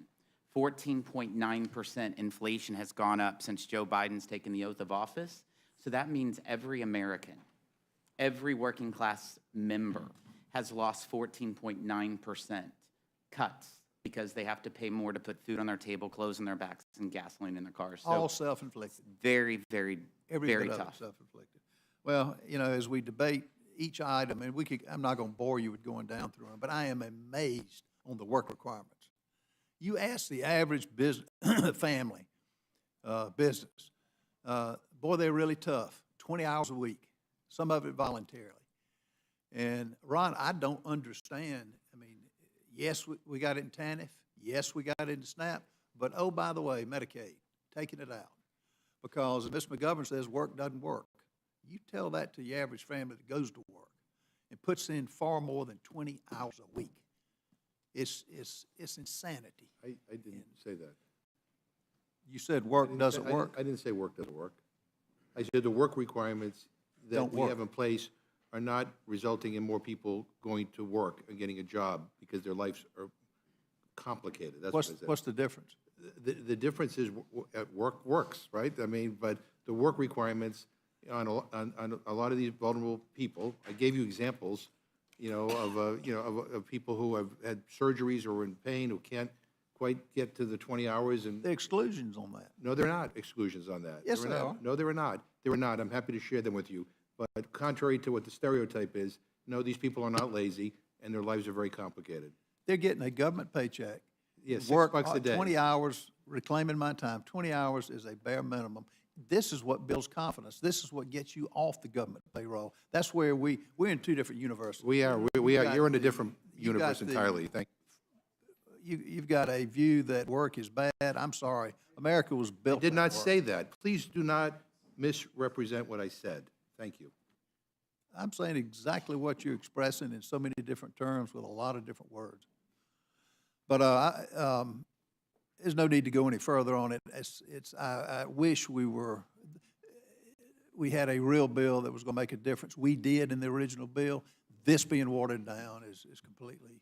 14.9% inflation has gone up since Joe Biden's taken the oath of office. So that means every American, every working class member has lost 14.9% cuts because they have to pay more to put food on their table, clothes on their backs, and gasoline in their cars. So all self-inflicted. very, very, very tough. Self-inflicted. Well, you know, as we debate each item, and I'm not going to bore you with going down through them, but I am amazed on the work requirements. You ask the average business family, business, boy, they're really tough, 20 hours a week, some of it voluntarily. And Ron, I don't understand. I mean, yes, we got it in TANF. Yes, we got it in SNAP. But, oh, by the way, Medicaid, taking it out. Because Ms. McGovern says work doesn't work. You tell that to the average family that goes to work and puts in far more than 20 hours a week. It's insanity. I didn't say that. You said work doesn't work. I didn't say work doesn't work. I said the work requirements that we have in place are not resulting in more people going to work and getting a job because their lives are complicated. That's what I said. What's the difference? The difference is work works, right? I mean, but the work requirements on a lot of these vulnerable people, I gave you examples, you know, of people who have had surgeries or are in pain who can't quite get to the 20 hours. And the exclusions on that. No, there are not exclusions on that. Yes, there are. No, there are not. There are not. I'm happy to share them with you. But contrary to what the stereotype is, no, these people are not lazy, and their lives are very complicated. They're getting a government paycheck. Yes, work $6 a day. 20 hours, reclaiming my time. 20 hours is a bare minimum. This is what builds confidence. This is what gets you off the government payroll. That's where we're in two different universes. We are. You're in a different universe entirely. Thank you. You've got a view that work is bad. I'm sorry. America was built. I did not say that. Please do not misrepresent what I said. Thank you. I'm saying exactly what you're expressing in so many different terms with a lot of different words. But there's no need to go any further on it. I wish we had a real bill that was going to make a difference. We did in the original bill. This being watered down is completely,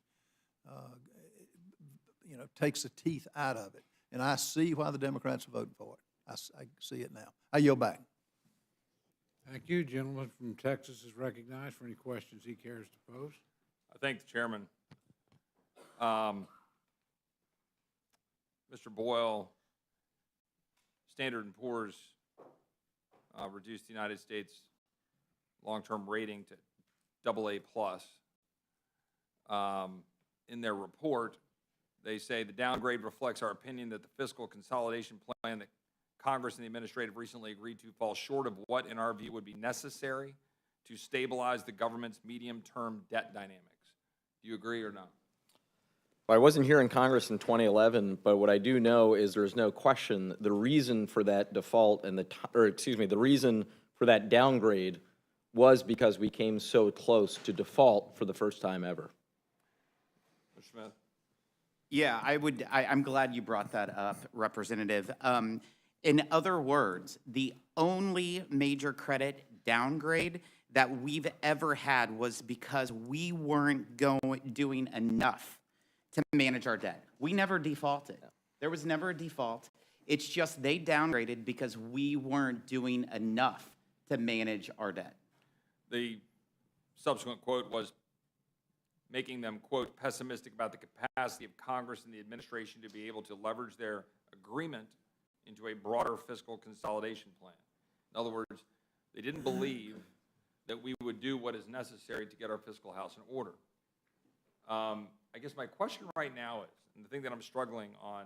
takes the teeth out of it. And I see why the Democrats are voting for it. I see it now. I yield back. Thank you. Gentleman from Texas is recognized for any questions he cares to pose. I thank the chairman. Mr. Boyle, Standard & Poor's reduced the United States long-term rating to AA+. In their report, they say the downgrade reflects our opinion that the fiscal consolidation plan that Congress and the administrative recently agreed to falls short of what, in our view, would be necessary to stabilize the government's medium-term debt dynamics. Do you agree or not? Well, I wasn't here in Congress in 2011, but what I do know is there's no question the reason for that default and the reason for that downgrade was because we came so close to default for the first time ever. Mr. Smith? Yeah, I'm glad you brought that up, Representative. In other words, the only major credit downgrade that we've ever had was because we weren't doing enough to manage our debt. We never defaulted. There was never a default. It's just they downgraded because we weren't doing enough to manage our debt. The subsequent quote was making them, quote, pessimistic about the capacity of Congress and the administration to be able to leverage their agreement into a broader fiscal consolidation plan. In other words, they didn't believe that we would do what is necessary to get our fiscal house in order. I guess my question right now is, and the thing that I'm struggling on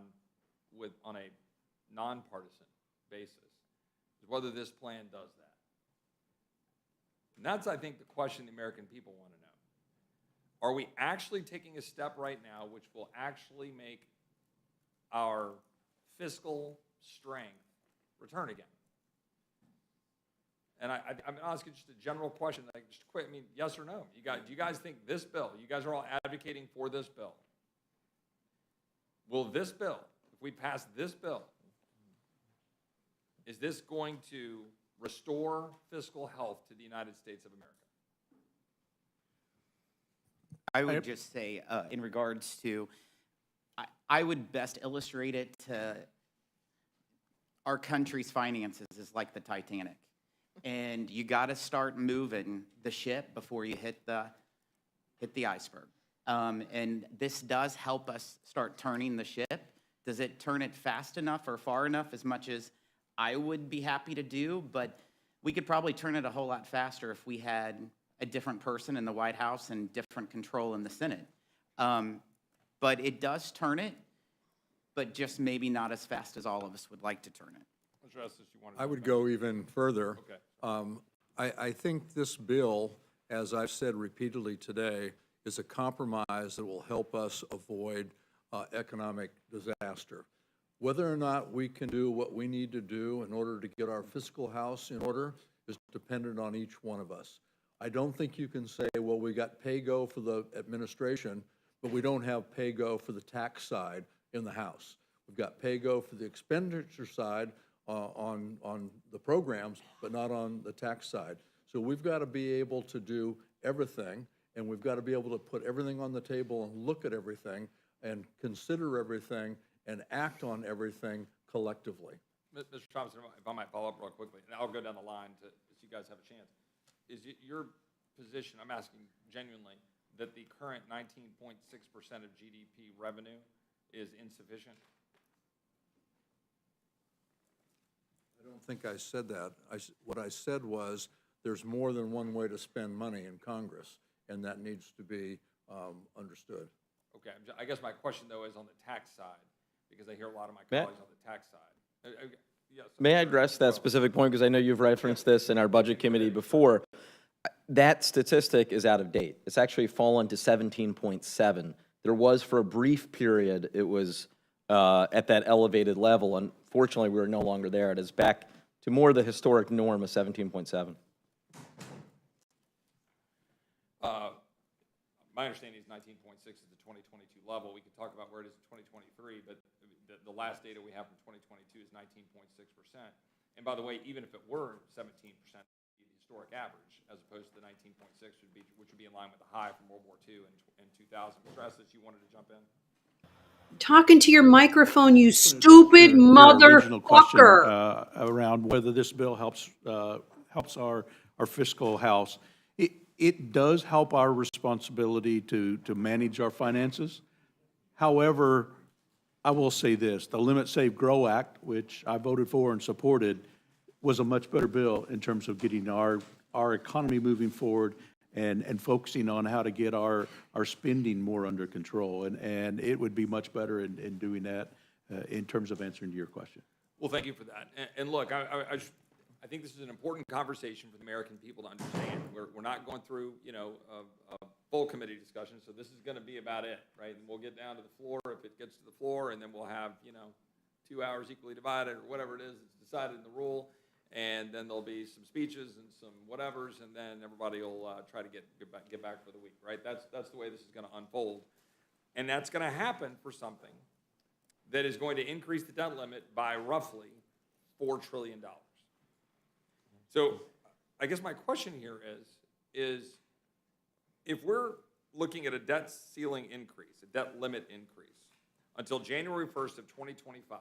a nonpartisan basis, is whether this plan does that. And that's, I think, the question the American people want to know. Are we actually taking a step right now which will actually make our fiscal strength return again? And I'm asking just a general question, like just quick, I mean, yes or no? Do you guys think this bill, you guys are all advocating for this bill, will this bill, if we pass this bill, is this going to restore fiscal health to the United States of America? I would just say, in regards to, I would best illustrate it to our country's finances is like the Titanic. And you got to start moving the ship before you hit the iceberg. And this does help us start turning the ship. Does it turn it fast enough or far enough, as much as I would be happy to do? But we could probably turn it a whole lot faster if we had a different person in the White House and different control in the Senate. But it does turn it, but just maybe not as fast as all of us would like to turn it. Mr. Estes, you wanted to I would go even further. Okay. I think this bill, as I've said repeatedly today, is a compromise that will help us avoid economic disaster. Whether or not we can do what we need to do in order to get our fiscal house in order is dependent on each one of us. I don't think you can say, well, we got pay-go for the administration, but we don't have pay-go for the tax side in the House. We've got pay-go for the expenditure side on the programs, but not on the tax side. So we've got to be able to do everything, and we've got to be able to put everything on the table and look at everything and consider everything and act on everything collectively. Mr. Thompson, if I might follow up real quickly, and I'll go down the line so you guys have a chance. Is it your position, I'm asking genuinely, that the current 19.6% of GDP revenue is insufficient? I don't think I said that. What I said was there's more than one way to spend money in Congress, and that needs to be understood. Okay, I guess my question, though, is on the tax side, because I hear a lot of my colleagues on the tax side. Yes. May I address that specific point, because I know you've referenced this in our budget committee before. That statistic is out of date. It's actually fallen to 17.7. There was, for a brief period, it was at that elevated level. Unfortunately, we're no longer there. It is back to more the historic norm of 17.7. understanding is 19.6 is the 2022 level. We could talk about where it is in 2023, but the last data we have from 2022 is 19.6%. And by the way, even if it were 17%, the historic average, as opposed to the 19.6, which would be in line with the high from World War II and 2000. Mr. Estes, you wanted to jump in? Talking to your microphone, you stupid Original question motherfucker. around whether this bill helps our fiscal house. It does help our responsibility to manage our finances. However, I will say this, the Limit, Save, Grow Act, which I voted for and supported, was a much better bill in terms of getting our economy moving forward and focusing on how to get our spending more under control. And it would be much better in doing that in terms of answering your question. Well, thank you for that. And look, I think this is an important conversation for the American people to understand. We're not going through, a full committee discussion, so this is going to be about it, right? And we'll get down to the floor if it gets to the floor, and then we'll have, 2 hours equally divided or whatever it is that's decided in the rule. And then there'll be some speeches and some whatevers, and then everybody will try to get back for the week, right? That's the way this is going to unfold. And that's going to happen for something that is going to increase the debt limit by roughly $4 trillion. So I guess my question here is if we're looking at a debt ceiling increase, a debt limit increase, until January 1st of 2025,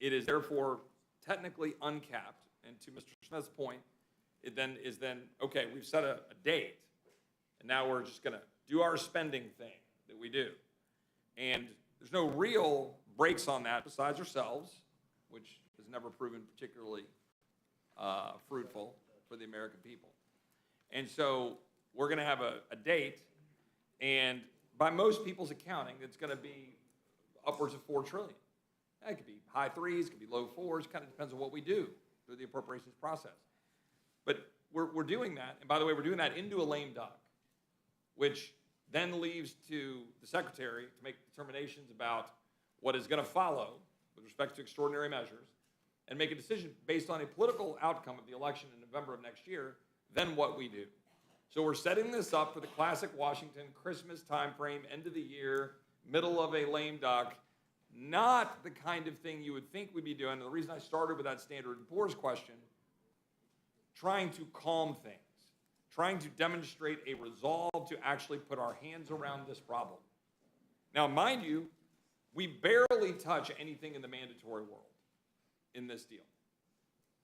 it is therefore technically uncapped. And to Mr. Smith's point, it then is okay, we've set a date, and now we're just going to do our spending thing that we do. And there's no real brakes on that besides ourselves, which has never proven particularly fruitful for the American people. And so we're going to have a date, and by most people's accounting, it's going to be upwards of $4 trillion. It could be high threes, it could be low fours, kind of depends on what we do through the appropriations process. But we're doing that, and by the way, we're doing that into a lame duck, which then leaves to the Secretary to make determinations about what is going to follow with respect to extraordinary measures, and make a decision based on a political outcome of the election in November of next year, then what we do. So we're setting this up for the classic Washington Christmas timeframe, end of the year, middle of a lame duck, not the kind of thing you would think we'd be doing. And the reason I started with that Standard & Poor's question, trying to calm things, trying to demonstrate a resolve to actually put our hands around this problem. Now, mind you, we barely touch anything in the mandatory world in this deal.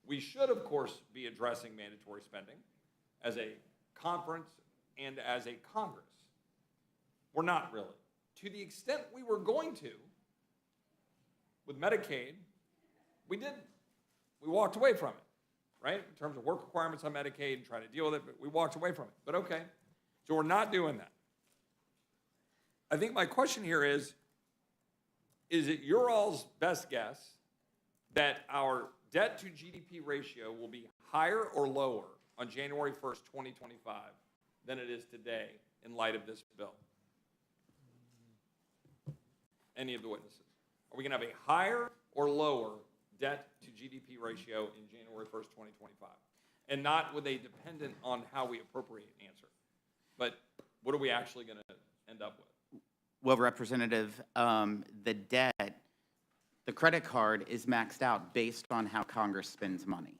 We should, of course, be addressing mandatory spending as a conference and as a Congress. We're not really. To the extent we were going to, with Medicaid, we didn't. We walked away from it, right? In terms of work requirements on Medicaid and trying to deal with it, but we walked away from it. But okay, so we're not doing that. I think my question here is it your all's best guess that our debt to GDP ratio will be higher or lower on January 1st, 2025 than it is today in light of this bill? Any of the witnesses? Are we going to have a higher or lower debt to GDP ratio in January 1st, 2025? And not with a dependent on how we appropriate answer, but what are we actually going to end up with? Well, Representative, the debt, the credit card is maxed out based on how Congress spends money.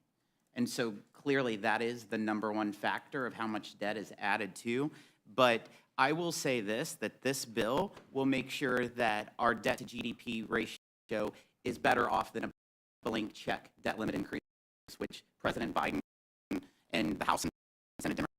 And so clearly that is the number one factor of how much debt is added to. But I will say this, that this bill will make sure that our debt to GDP ratio is better off than a blank check debt limit increase, which President Biden and the House and Senate Democrats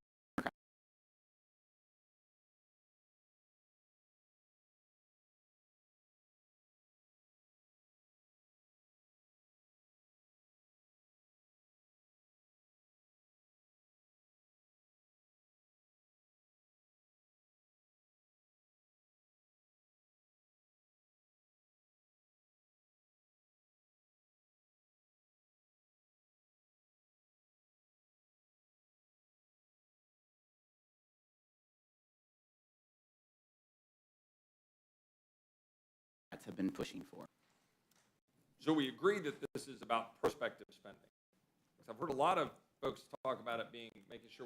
have been pushing for. So we agree that this is about prospective spending. Because I've heard a lot of folks talk about it being, making sure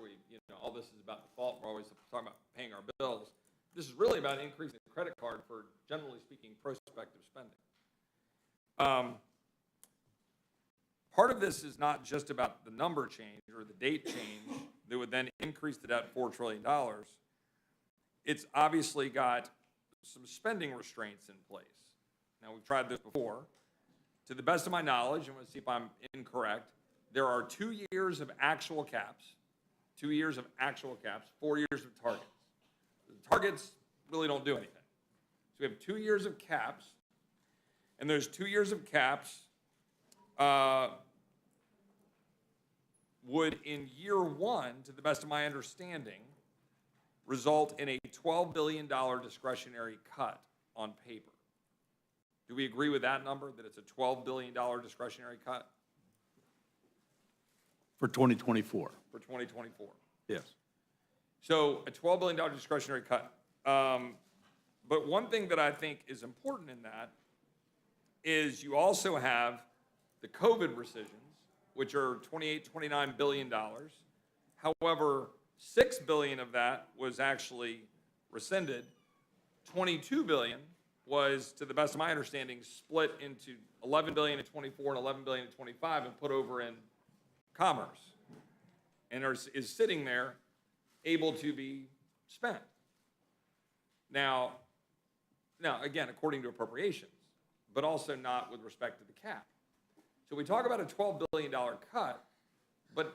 all this is about default. We're always talking about paying our bills. This is really about increasing the credit card for, generally speaking, prospective spending. Part of this is not just about the number change or the date change that would then increase the debt $4 trillion. It's obviously got some spending restraints in place. Now, we've tried this before. To the best of my knowledge, and let's see if I'm incorrect, there are 2 years of actual caps, 4 years of targets. The targets really don't do anything. So we have 2 years of caps, and those 2 years of caps would, in year one, to the best of my understanding, result in a $12 billion discretionary cut on paper. Do we agree with that number, that it's a $12 billion discretionary cut? For 2024. For 2024. Yes. So a $12 billion discretionary cut. But one thing that I think is important in that is you also have the COVID rescissions, which are $28-29 billion. However, $6 billion of that was actually rescinded. $22 billion was, to the best of my understanding, split into $11 billion in 24 and $11 billion in 25 and put over in commerce, and is sitting there able to be spent. Now, again, according to appropriations, but also not with respect to the cap. So we talk about a $12 billion cut, but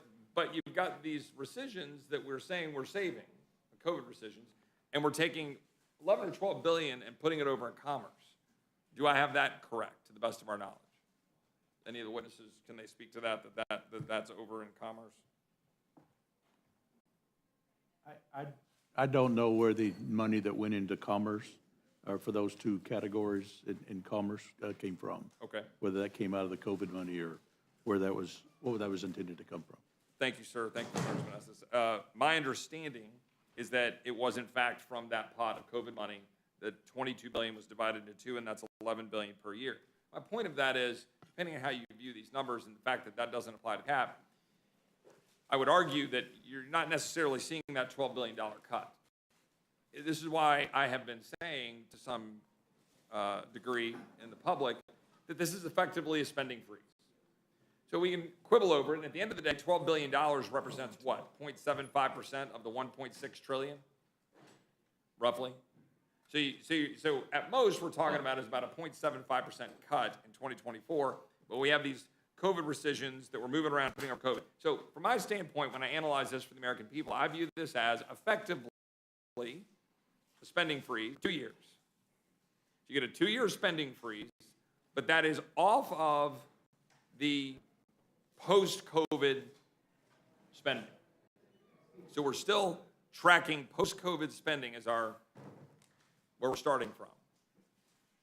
you've got these rescissions that we're saying we're saving, the COVID rescissions, and we're taking 11 or 12 billion and putting it over in commerce. Do I have that correct, to the best of our knowledge? Any of the witnesses, can they speak to that's over in commerce? I don't know where the money that went into commerce, for those two categories in commerce, came from. Okay. Whether that came out of the COVID money or what that was intended to come from. Thank you, sir. Thank you, Congressman Estes. My understanding is that it was, in fact, from that pot of COVID money that $22 billion was divided into two, and that's $11 billion per year. My point of that is, depending on how you view these numbers and the fact that that doesn't apply to cap, I would argue that you're not necessarily seeing that $12 billion cut. This is why I have been saying to some degree in the public that this is effectively a spending freeze. So we can quibble over it, and at the end of the day, $12 billion represents what? 0.75% of the $1.6 trillion, roughly? So at most, we're talking about is about a 0.75% cut in 2024, but we have these COVID rescissions that we're moving around putting our COVID. So from my standpoint, when I analyze this for the American people, I view this as effectively a spending freeze, 2 years. You get a 2-year spending freeze, but that is off of the post-COVID spending. So we're still tracking post-COVID spending as where we're starting from.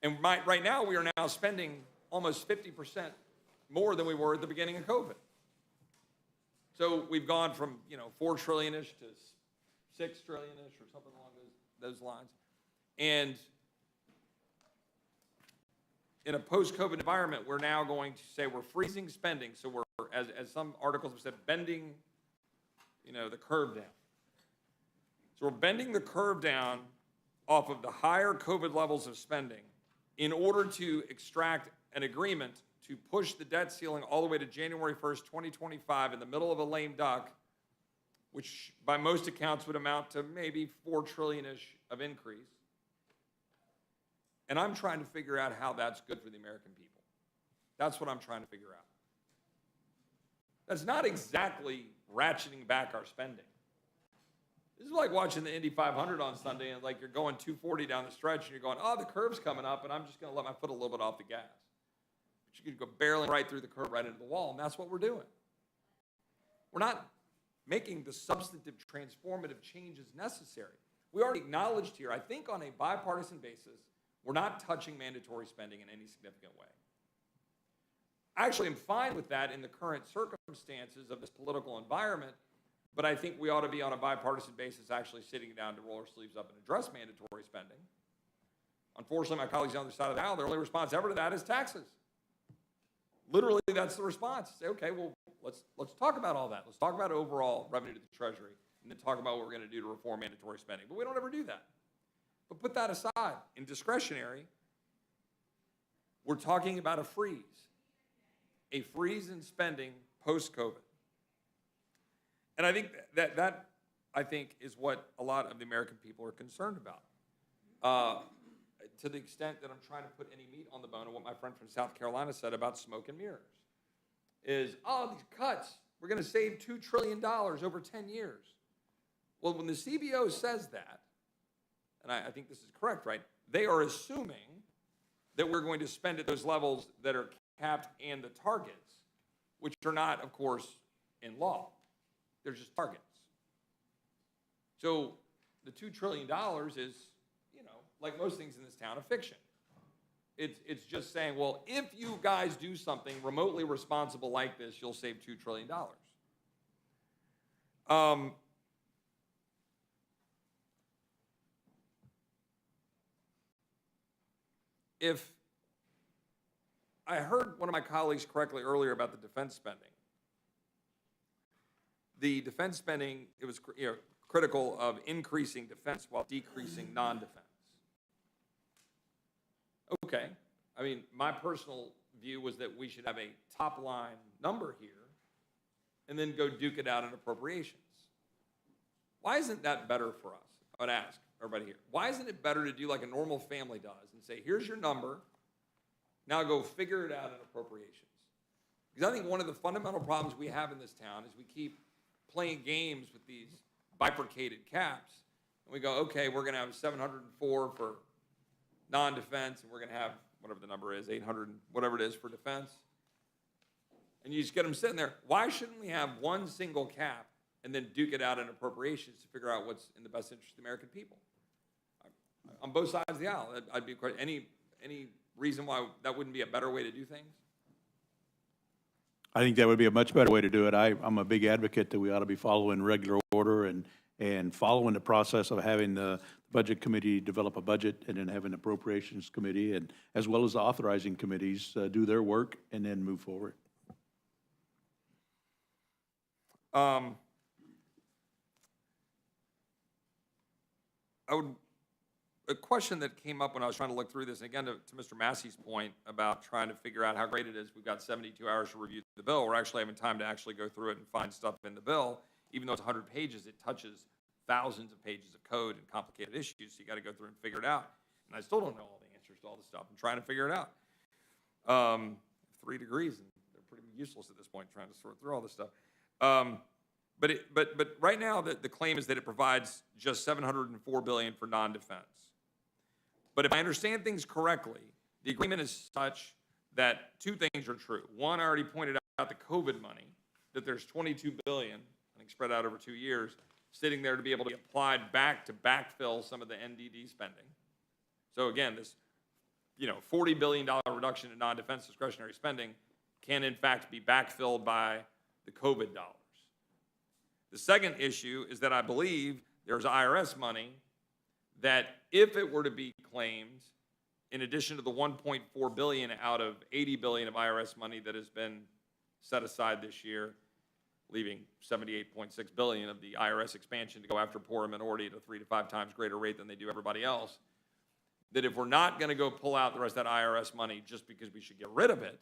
And right now, we are now spending almost 50% more than we were at the beginning of COVID. So we've gone from, 4 trillion-ish to 6 trillion-ish or something along those lines. And in a post-COVID environment, we're now going to say we're freezing spending. So we're, as some articles have said, bending, the curve down. So we're bending the curve down off of the higher COVID levels of spending in order to extract an agreement to push the debt ceiling all the way to January 1st, 2025, in the middle of a lame duck, which by most accounts would amount to maybe 4 trillion-ish of increase. And I'm trying to figure out how that's good for the American people. That's what I'm trying to figure out. That's not exactly ratcheting back our spending. This is like watching the Indy 500 on Sunday, and like you're going 240 down the stretch, and you're going, oh, the curve's coming up, and I'm just going to let my foot a little bit off the gas. But you could go barreling right through the curve, right into the wall, and that's what we're doing. We're not making the substantive transformative changes necessary. We already acknowledged here, I think on a bipartisan basis, we're not touching mandatory spending in any significant way. I actually am fine with that in the current circumstances of this political environment, but I think we ought to be on a bipartisan basis actually sitting down to roll our sleeves up and address mandatory spending. Unfortunately, my colleagues on the other side of the aisle, their only response ever to that is taxes. Literally, that's the response. Say, okay, well, let's talk about all that. Let's talk about overall revenue to the Treasury, and then talk about what we're going to do to reform mandatory spending. But we don't ever do that. But put that aside. In discretionary, we're talking about a freeze in spending post-COVID. And I think that I think is what a lot of the American people are concerned about. To the extent that I'm trying to put any meat on the bone of what my friend from South Carolina said about smoke and mirrors is, oh, these cuts, we're going to save $2 trillion over 10 years. Well, when the CBO says that, and I think this is correct, right, they are assuming that we're going to spend at those levels that are capped and the targets, which are not, of course, in law. They're just targets. So the $2 trillion is, like most things in this town, a fiction. It's just saying, well, if you guys do something remotely responsible like this, you'll save $2 trillion. If I heard one of my colleagues correctly earlier about the defense spending, it was critical of increasing defense while decreasing non-defense. Okay. I mean, my personal view was that we should have a top line number here and then go duke it out in appropriations. Why isn't that better for us? I would ask everybody here. Why isn't it better to do like a normal family does and say, here's your number, now go figure it out in appropriations? Because I think one of the fundamental problems we have in this town is we keep playing games with these bifurcated caps. And we go, okay, we're going to have 704 for non-defense, and we're going to have whatever the number is, 800, whatever it is for defense. And you just get them sitting there. Why shouldn't we have one single cap and then duke it out in appropriations to figure out what's in the best interest of the American people? On both sides of the aisle, I'd be quite, any reason why that wouldn't be a better way to do things? I think that would be a much better way to do it. I'm a big advocate that we ought to be following regular order and following the process of having the budget committee develop a budget and then having an appropriations committee and as well as the authorizing committees do their work and then move forward. A question that came up when I was trying to look through this, and again, to Mr. Massey's point about trying to figure out how great it is, we've got 72 hours to review the bill. We're actually having time to actually go through it and find stuff in the bill. Even though it's 100 pages, it touches thousands of pages of code and complicated issues, so you got to go through and figure it out. And I still don't know all the answers to all this stuff. I'm trying to figure it out. 3 degrees, and they're pretty useless at this point trying to sort through all this stuff. But right now, the claim is that it provides just $704 billion for non-defense. But if I understand things correctly, the agreement is such that 2 things are true. One, I already pointed out the COVID money, that there's $22 billion, I think spread out over 2 years, sitting there to be able to be applied back to backfill some of the NDD spending. So again, this $40 billion reduction in non-defense discretionary spending can in fact be backfilled by the COVID dollars. The second issue is that I believe there's IRS money that if it were to be claimed, in addition to the $1.4 billion out of $80 billion of IRS money that has been set aside this year, leaving $78.6 billion of the IRS expansion to go after poor and minority at a 3 to 5 times greater rate than they do everybody else, that if we're not going to go pull out the rest of that IRS money just because we should get rid of it,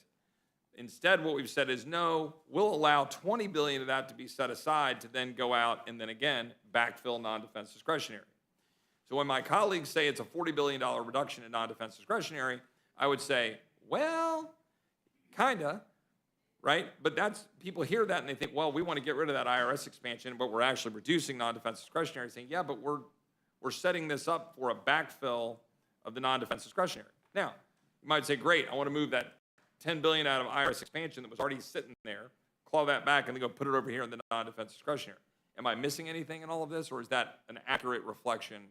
instead what we've said is no, we'll allow $20 billion of that to be set aside to then go out and then again backfill non-defense discretionary. So when my colleagues say it's a $40 billion reduction in non-defense discretionary, I would say, well, kinda, right? But people hear that and they think, well, we want to get rid of that IRS expansion, but we're actually reducing non-defense discretionary, saying, yeah, but we're setting this up for a backfill of the non-defense discretionary. Now, you might say, great, I want to move that $10 billion out of IRS expansion that was already sitting there, claw that back, and then go put it over here in the non-defense discretionary. Am I missing anything in all of this, or is that an accurate reflection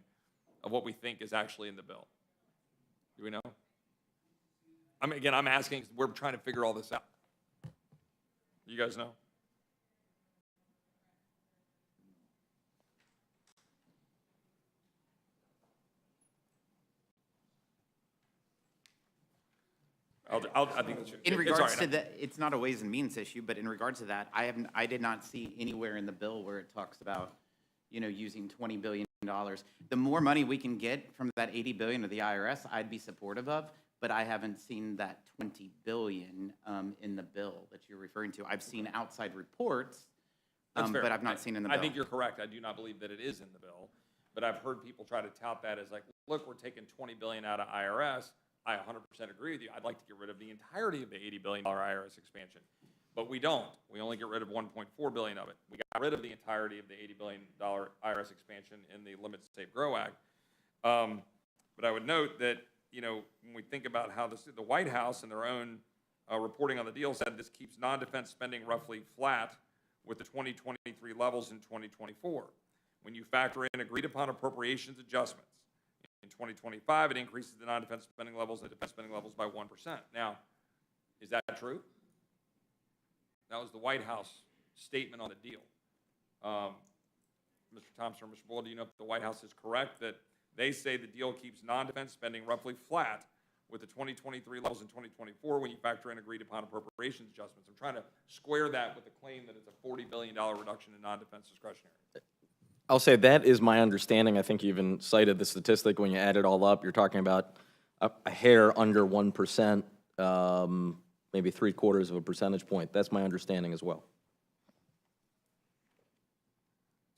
of what we think is actually in the bill? Do we know? Again, I'm asking, we're trying to figure all this out. You guys know? I think that's in regards to the, it's not a Ways and Means issue, but in regards to that, I did not see anywhere in the bill where it talks about, using $20 billion The more money we can get from that 80 billion of the IRS, I'd be supportive of, but I haven't seen that 20 billion in the bill that you're referring to. I've seen outside reports, That's fair. but I've not seen in the I bill. think you're correct. I do not believe that it is in the bill, but I've heard people try to tout that as like, look, we're taking 20 billion out of IRS. I 100% agree with you. I'd like to get rid of the entirety of the $80 billion IRS expansion, but we don't. We only get rid of 1.4 billion of it. We got rid of the entirety of the $80 billion IRS expansion in the Limit, Save, Grow Act. But I would note that, you know, when we think about how the White House in their own reporting on the deal said this keeps non-defense spending roughly flat with the 2023 levels in 2024. When you factor in agreed upon appropriations adjustments, in 2025, it increases the non-defense spending levels and the defense spending levels by 1%. Now, is that true? That was the White House statement on the deal. Mr. Thompson or Mr. Bull, do you know if the White House is correct that they say the deal keeps non-defense spending roughly flat with the 2023 levels in 2024 when you factor in agreed upon appropriations adjustments? I'm trying to square that with the claim that it's a $40 billion reduction in non-defense discretionary. I'll say that is my understanding. I think you even cited the statistic when you add it all up. You're talking about a hair under 1%, maybe 3/4 of a percentage point. That's my understanding as well.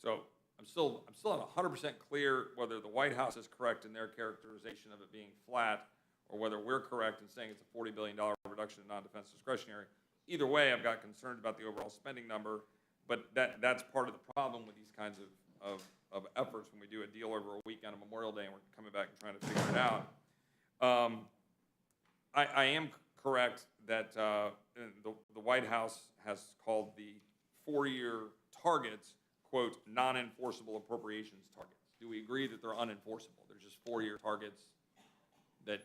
So I'm still not 100% clear whether the White House is correct in their characterization of it being flat or whether we're correct in saying it's a $40 billion reduction in non-defense discretionary. Either way, I've got concerns about the overall spending number, but that's part of the problem with these kinds of efforts when we do a deal over a week on a Memorial Day and we're coming back and trying to figure it out. I am correct that the White House has called the 4-year targets, quote, non-enforceable appropriations targets. Do we agree that they're unenforceable? They're just 4-year targets that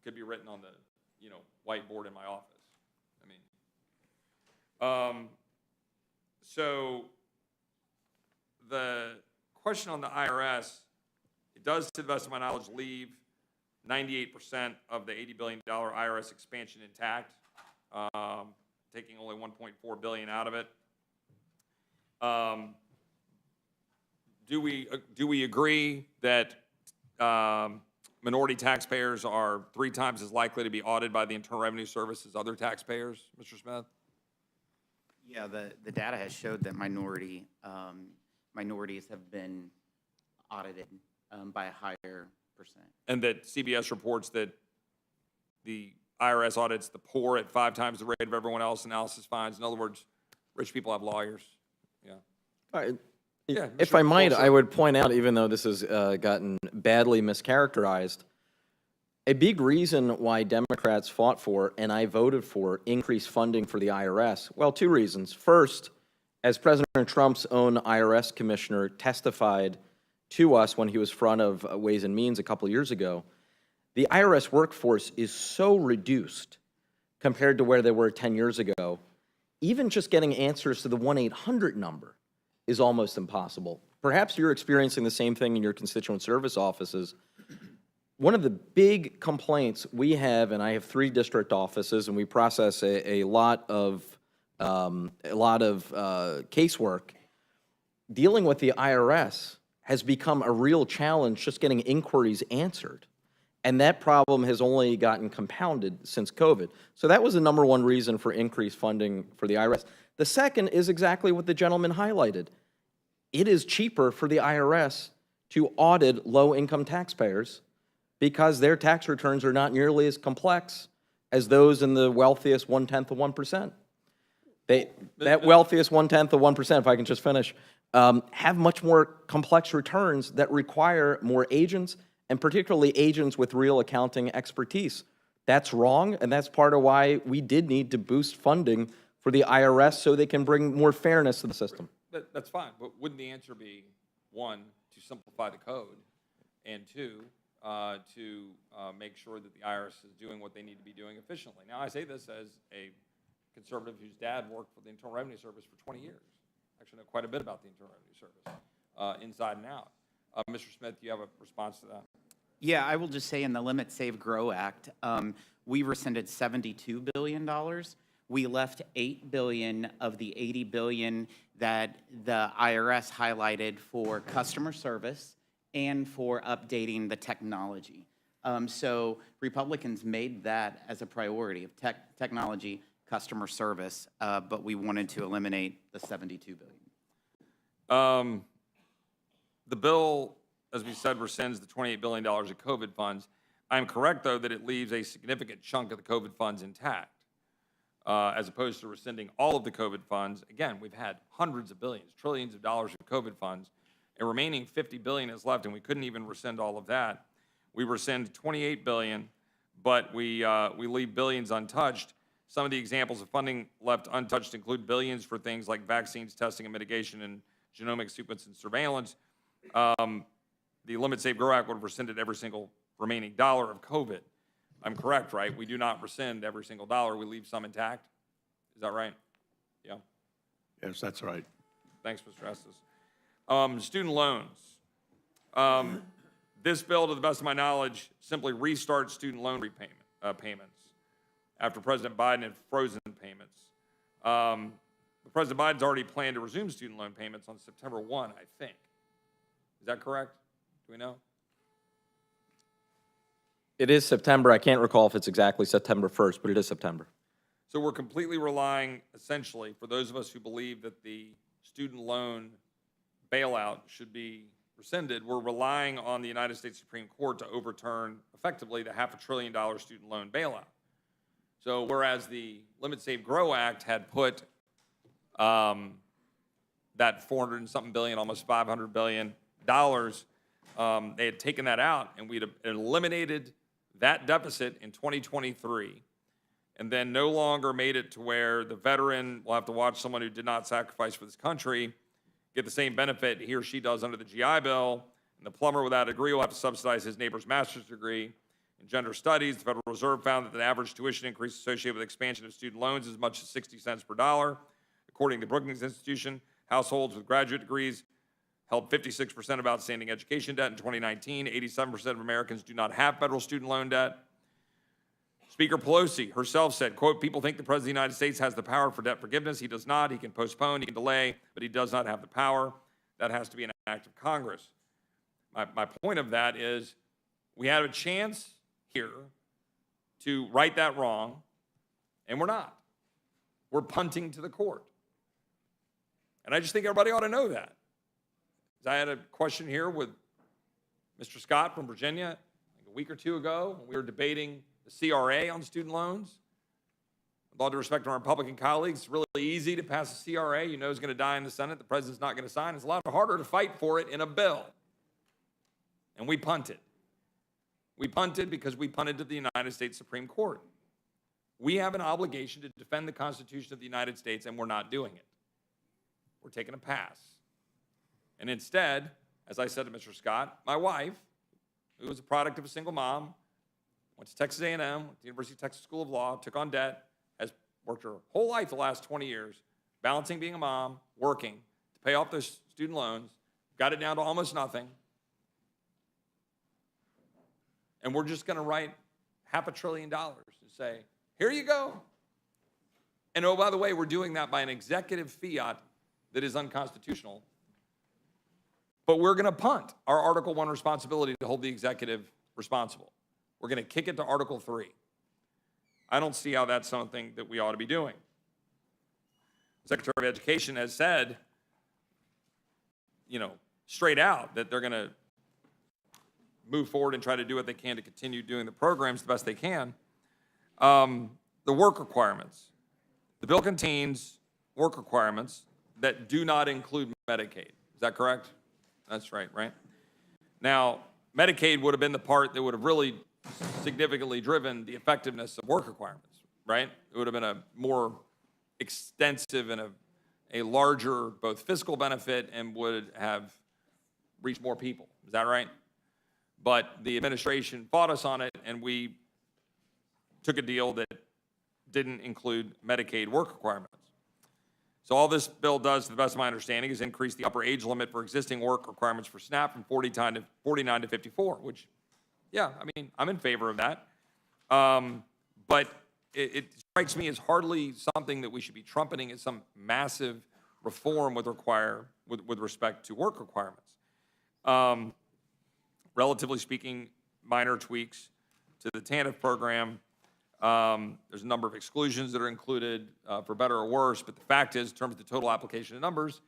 could be written on the, you know, whiteboard in my office. I mean, so the question on the IRS, it does, to the best of my knowledge, leave 98% of the $80 billion IRS expansion intact, taking only $1.4 billion out of it. Do we agree that minority taxpayers are 3 times as likely to be audited by the Internal Revenue Service as other taxpayers, Mr. Smith? Yeah, the data has showed that minorities have been audited by a higher percent. And that CBS reports that the IRS audits the poor at 5 times the rate of everyone else, analysis finds. In other words, rich people have lawyers. Yeah. All right. Yeah, If Mr. I might, Bull, I would point out, even though this has gotten badly mischaracterized, a big reason why Democrats fought for, and I voted for, increased funding for the IRS, well, 2 reasons. First, as President Trump's own IRS commissioner testified to us when he was front of Ways and Means a couple years ago, the IRS workforce is so reduced compared to where they were 10 years ago, even just getting answers to the 1-800 number is almost impossible. Perhaps you're experiencing the same thing in your constituent service offices. One of the big complaints we have, and I have 3 district offices, and we process a lot of casework, dealing with the IRS has become a real challenge, just getting inquiries answered. And that problem has only gotten compounded since COVID. So that was the #1 reason for increased funding for the IRS. The second is exactly what the gentleman highlighted. It is cheaper for the IRS to audit low-income taxpayers because their tax returns are not nearly as complex as those in the wealthiest 1/10 of 1%. That wealthiest 1/10 of 1%, if I can just finish, have much more complex returns that require more agents, and particularly agents with real accounting expertise. That's wrong, and that's part of why we did need to boost funding for the IRS so they can bring more fairness to the system. That's fine, but wouldn't the answer be, 1, to simplify the code, and 2, to make sure that the IRS is doing what they need to be doing efficiently? Now, I say this as a conservative whose dad worked for the Internal Revenue Service for 20 years. Actually know quite a bit about the Internal Revenue Service, inside and out. Mr. Smith, do you have a response to that? Yeah, I will just say in the Limit, Save, Grow Act, we rescinded $72 billion. We left $8 billion of the $80 billion that the IRS highlighted for customer service and for updating the technology. So Republicans made that as a priority of technology, customer service, but we wanted to eliminate the $72 billion. The bill, as we said, rescinds the $28 billion of COVID funds. I'm correct, though, that it leaves a significant chunk of the COVID funds intact, as opposed to rescinding all of the COVID funds. Again, we've had hundreds of billions, trillions of dollars of COVID funds. A remaining $50 billion is left, and we couldn't even rescind all of that. We rescind $28 billion, but we leave billions untouched. Some of the examples of funding left untouched include billions for things like vaccines, testing and mitigation, and genomic sequence and surveillance. The Limit, Save, Grow Act would have rescinded every single remaining dollar of COVID. I'm correct, right? We do not rescind every single dollar. We leave some intact. Is that right? Yeah. Yes, that's right. Thanks, Mr. Estes. Student loans. This bill, to the best of my knowledge, simply restarts student loan repayment payments after President Biden had frozen payments. President Biden's already planned to resume student loan payments on September 1, I think. Is that correct? Do we know? It is September. I can't recall if it's exactly September 1st, but it is September. So we're completely relying, essentially, for those of us who believe that the student loan bailout should be rescinded, we're relying on the United States Supreme Court to overturn, effectively, the $500 billion student loan bailout. So whereas the Limit, Save, Grow Act had put that 400 and something billion, almost $500 billion, they had taken that out, and we'd eliminated that deficit in 2023, and then no longer made it to where the veteran will have to watch someone who did not sacrifice for this country get the same benefit he or she does under the GI Bill, and the plumber without a degree will have to subsidize his neighbor's master's degree. In gender studies, the Federal Reserve found that the average tuition increase associated with expansion of student loans is as much as 60 cents per dollar. According to the Brookings Institution, households with graduate degrees held 56% of outstanding education debt in 2019. 87% of Americans do not have federal student loan debt. Speaker Pelosi herself said, quote, "People think the President of the United States has the power for debt forgiveness. He does not. He can postpone, he can delay, but he does not have the power. That has to be an act of Congress." My point of that is we had a chance here to right that wrong, and we're not. We're punting to the court. And I just think everybody ought to know that. I had a question here with Mr. Scott from Virginia like a week or two ago when we were debating the CRA on student loans. With all due respect to our Republican colleagues, it's really easy to pass a CRA. You know it's going to die in the Senate. The president's not going to sign. It's a lot harder to fight for it in a bill. And we punted. We punted because we punted to the United States Supreme Court. We have an obligation to defend the Constitution of the United States, and we're not doing it. We're taking a pass. And instead, as I said to Mr. Scott, my wife, who was a product of a single mom, went to Texas A&M, went to the University of Texas School of Law, took on debt, has worked her whole life the last 20 years, balancing being a mom, working to pay off those student loans, got it down to almost nothing. And we're just going to write $500 billion and say, here you go. And oh, by the way, we're doing that by an executive fiat that is unconstitutional. But we're going to punt our Article 1 responsibility to hold the executive responsible. We're going to kick it to Article 3. I don't see how that's something that we ought to be doing. The Secretary of Education has said, straight out that they're going to move forward and try to do what they can to continue doing the programs the best they can. The work requirements. The bill contains work requirements that do not include Medicaid. Is that correct? That's right? Now, Medicaid would have been the part that would have really significantly driven the effectiveness of work requirements, right? It would have been a more extensive and a larger both fiscal benefit and would have reached more people. Is that right? But the administration fought us on it, and we took a deal that didn't include Medicaid work requirements. So all this bill does, to the best of my understanding, is increase the upper age limit for existing work requirements for SNAP from 49 to 54, which, yeah, I'm in favor of that. But it strikes me as hardly something that we should be trumpeting as some massive reform with respect to work requirements. relatively speaking, minor tweaks to the TANF program. There's a number of exclusions that are included, for better or worse, but the fact is, in terms of the total application of numbers,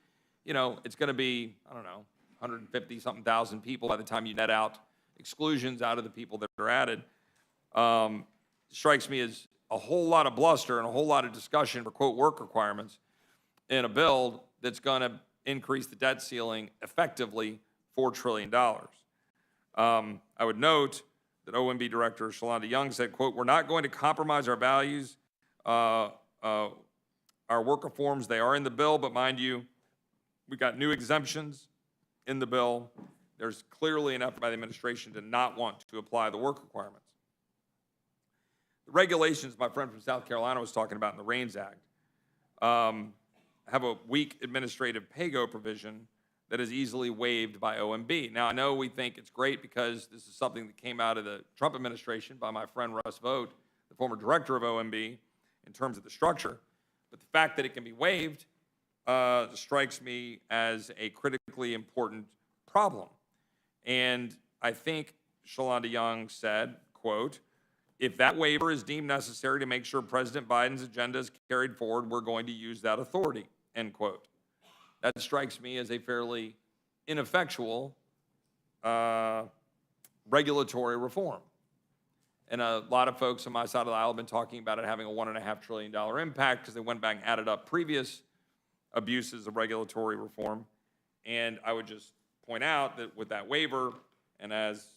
you know, it's going to be, I don't know, 150-something thousand people by the time you net out exclusions out of the people that are added. Strikes me as a whole lot of bluster and a whole lot of discussion for, quote, work requirements in a bill that's going to increase the debt ceiling effectively $4 trillion. I would note that OMB Director Shalonda Young said, quote, "We're not going to compromise our values, our work reforms. They are in the bill, but mind you, we've got new exemptions in the bill. There's clearly an effort by the administration to not want to apply the work requirements." The regulations my friend from South Carolina was talking about in the REINS Act have a weak administrative pay-go provision that is easily waived by OMB. Now, I know we think it's great because this is something that came out of the Trump administration by my friend Russ Vought, the former director of OMB, in terms of the structure. But the fact that it can be waived strikes me as a critically important problem. And I think Shalonda Young said, quote, "If that waiver is deemed necessary to make sure President Biden's agenda is carried forward, we're going to use that authority," end quote. That strikes me as a fairly ineffectual regulatory reform. And a lot of folks on my side of the aisle have been talking about it having a $1.5 trillion impact because they went back and added up previous abuses of regulatory reform. And I would just point out that with that waiver, and as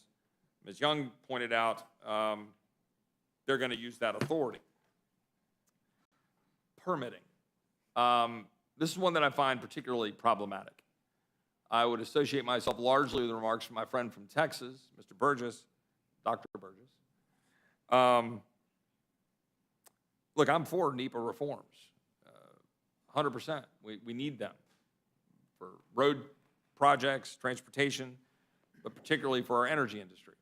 Ms. Young pointed out, they're going to use that authority. Permitting. This is one that I find particularly problematic. I would associate myself largely with the remarks from my friend from Texas, Mr. Burgess, Dr. Burgess. Look, I'm for NEPA reforms, 100%. We need them for road projects, transportation, but particularly for our energy industry.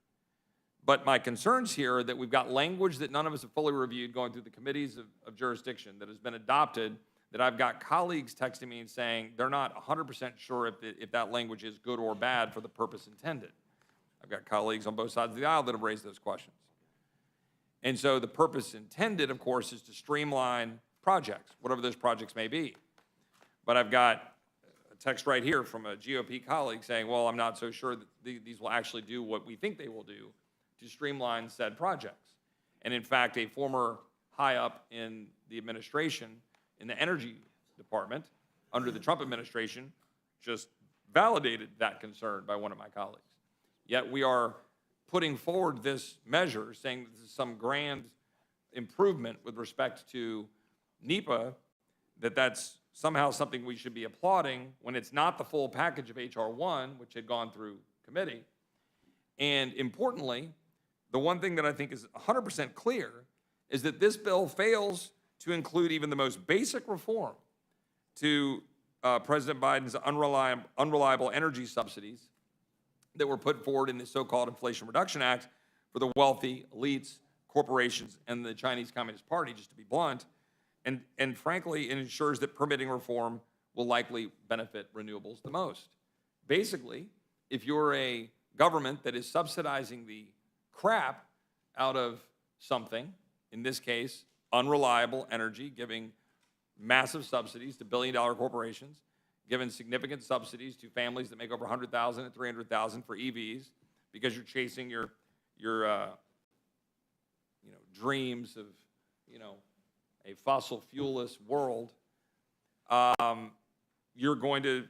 But my concerns here are that we've got language that none of us have fully reviewed going through the committees of jurisdiction that has been adopted, that I've got colleagues texting me and saying they're not 100% sure if that language is good or bad for the purpose intended. I've got colleagues on both sides of the aisle that have raised those questions. And so the purpose intended, of course, is to streamline projects, whatever those projects may be. But I've got a text right here from a GOP colleague saying, well, I'm not so sure that these will actually do what we think they will do to streamline said projects. And in fact, a former high up in the administration, in the energy department, under the Trump administration, just validated that concern by one of my colleagues. Yet we are putting forward this measure, saying this is some grand improvement with respect to NEPA, that's somehow something we should be applauding when it's not the full package of H.R. 1, which had gone through committee. And importantly, the one thing that I think is 100% clear is that this bill fails to include even the most basic reform to President Biden's unreliable energy subsidies that were put forward in the so-called Inflation Reduction Act for the wealthy, elites, corporations, and the Chinese Communist Party, just to be blunt. And frankly, it ensures that permitting reform will likely benefit renewables the most. Basically, if you're a government that is subsidizing the crap out of something, in this case, unreliable energy, giving massive subsidies to billion-dollar corporations, giving significant subsidies to families that make over $100,000 and $300,000 for EVs because you're chasing your dreams of a fossil fuelless world, you're going to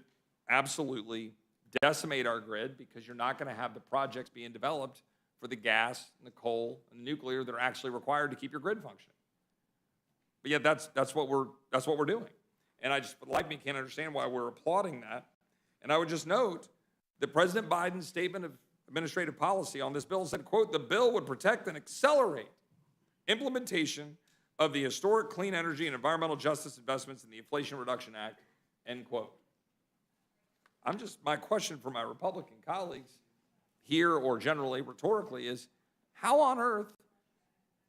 absolutely decimate our grid because you're not going to have the projects being developed for the gas and the coal and the nuclear that are actually required to keep your grid functioning. But yet that's what we're doing. And I just, like me, can't understand why we're applauding that. And I would just note that President Biden's statement of administrative policy on this bill said, quote, "The bill would protect and accelerate implementation of the historic clean energy and environmental justice investments in the Inflation Reduction Act," end quote. My question for my Republican colleagues here, or generally rhetorically, is how on earth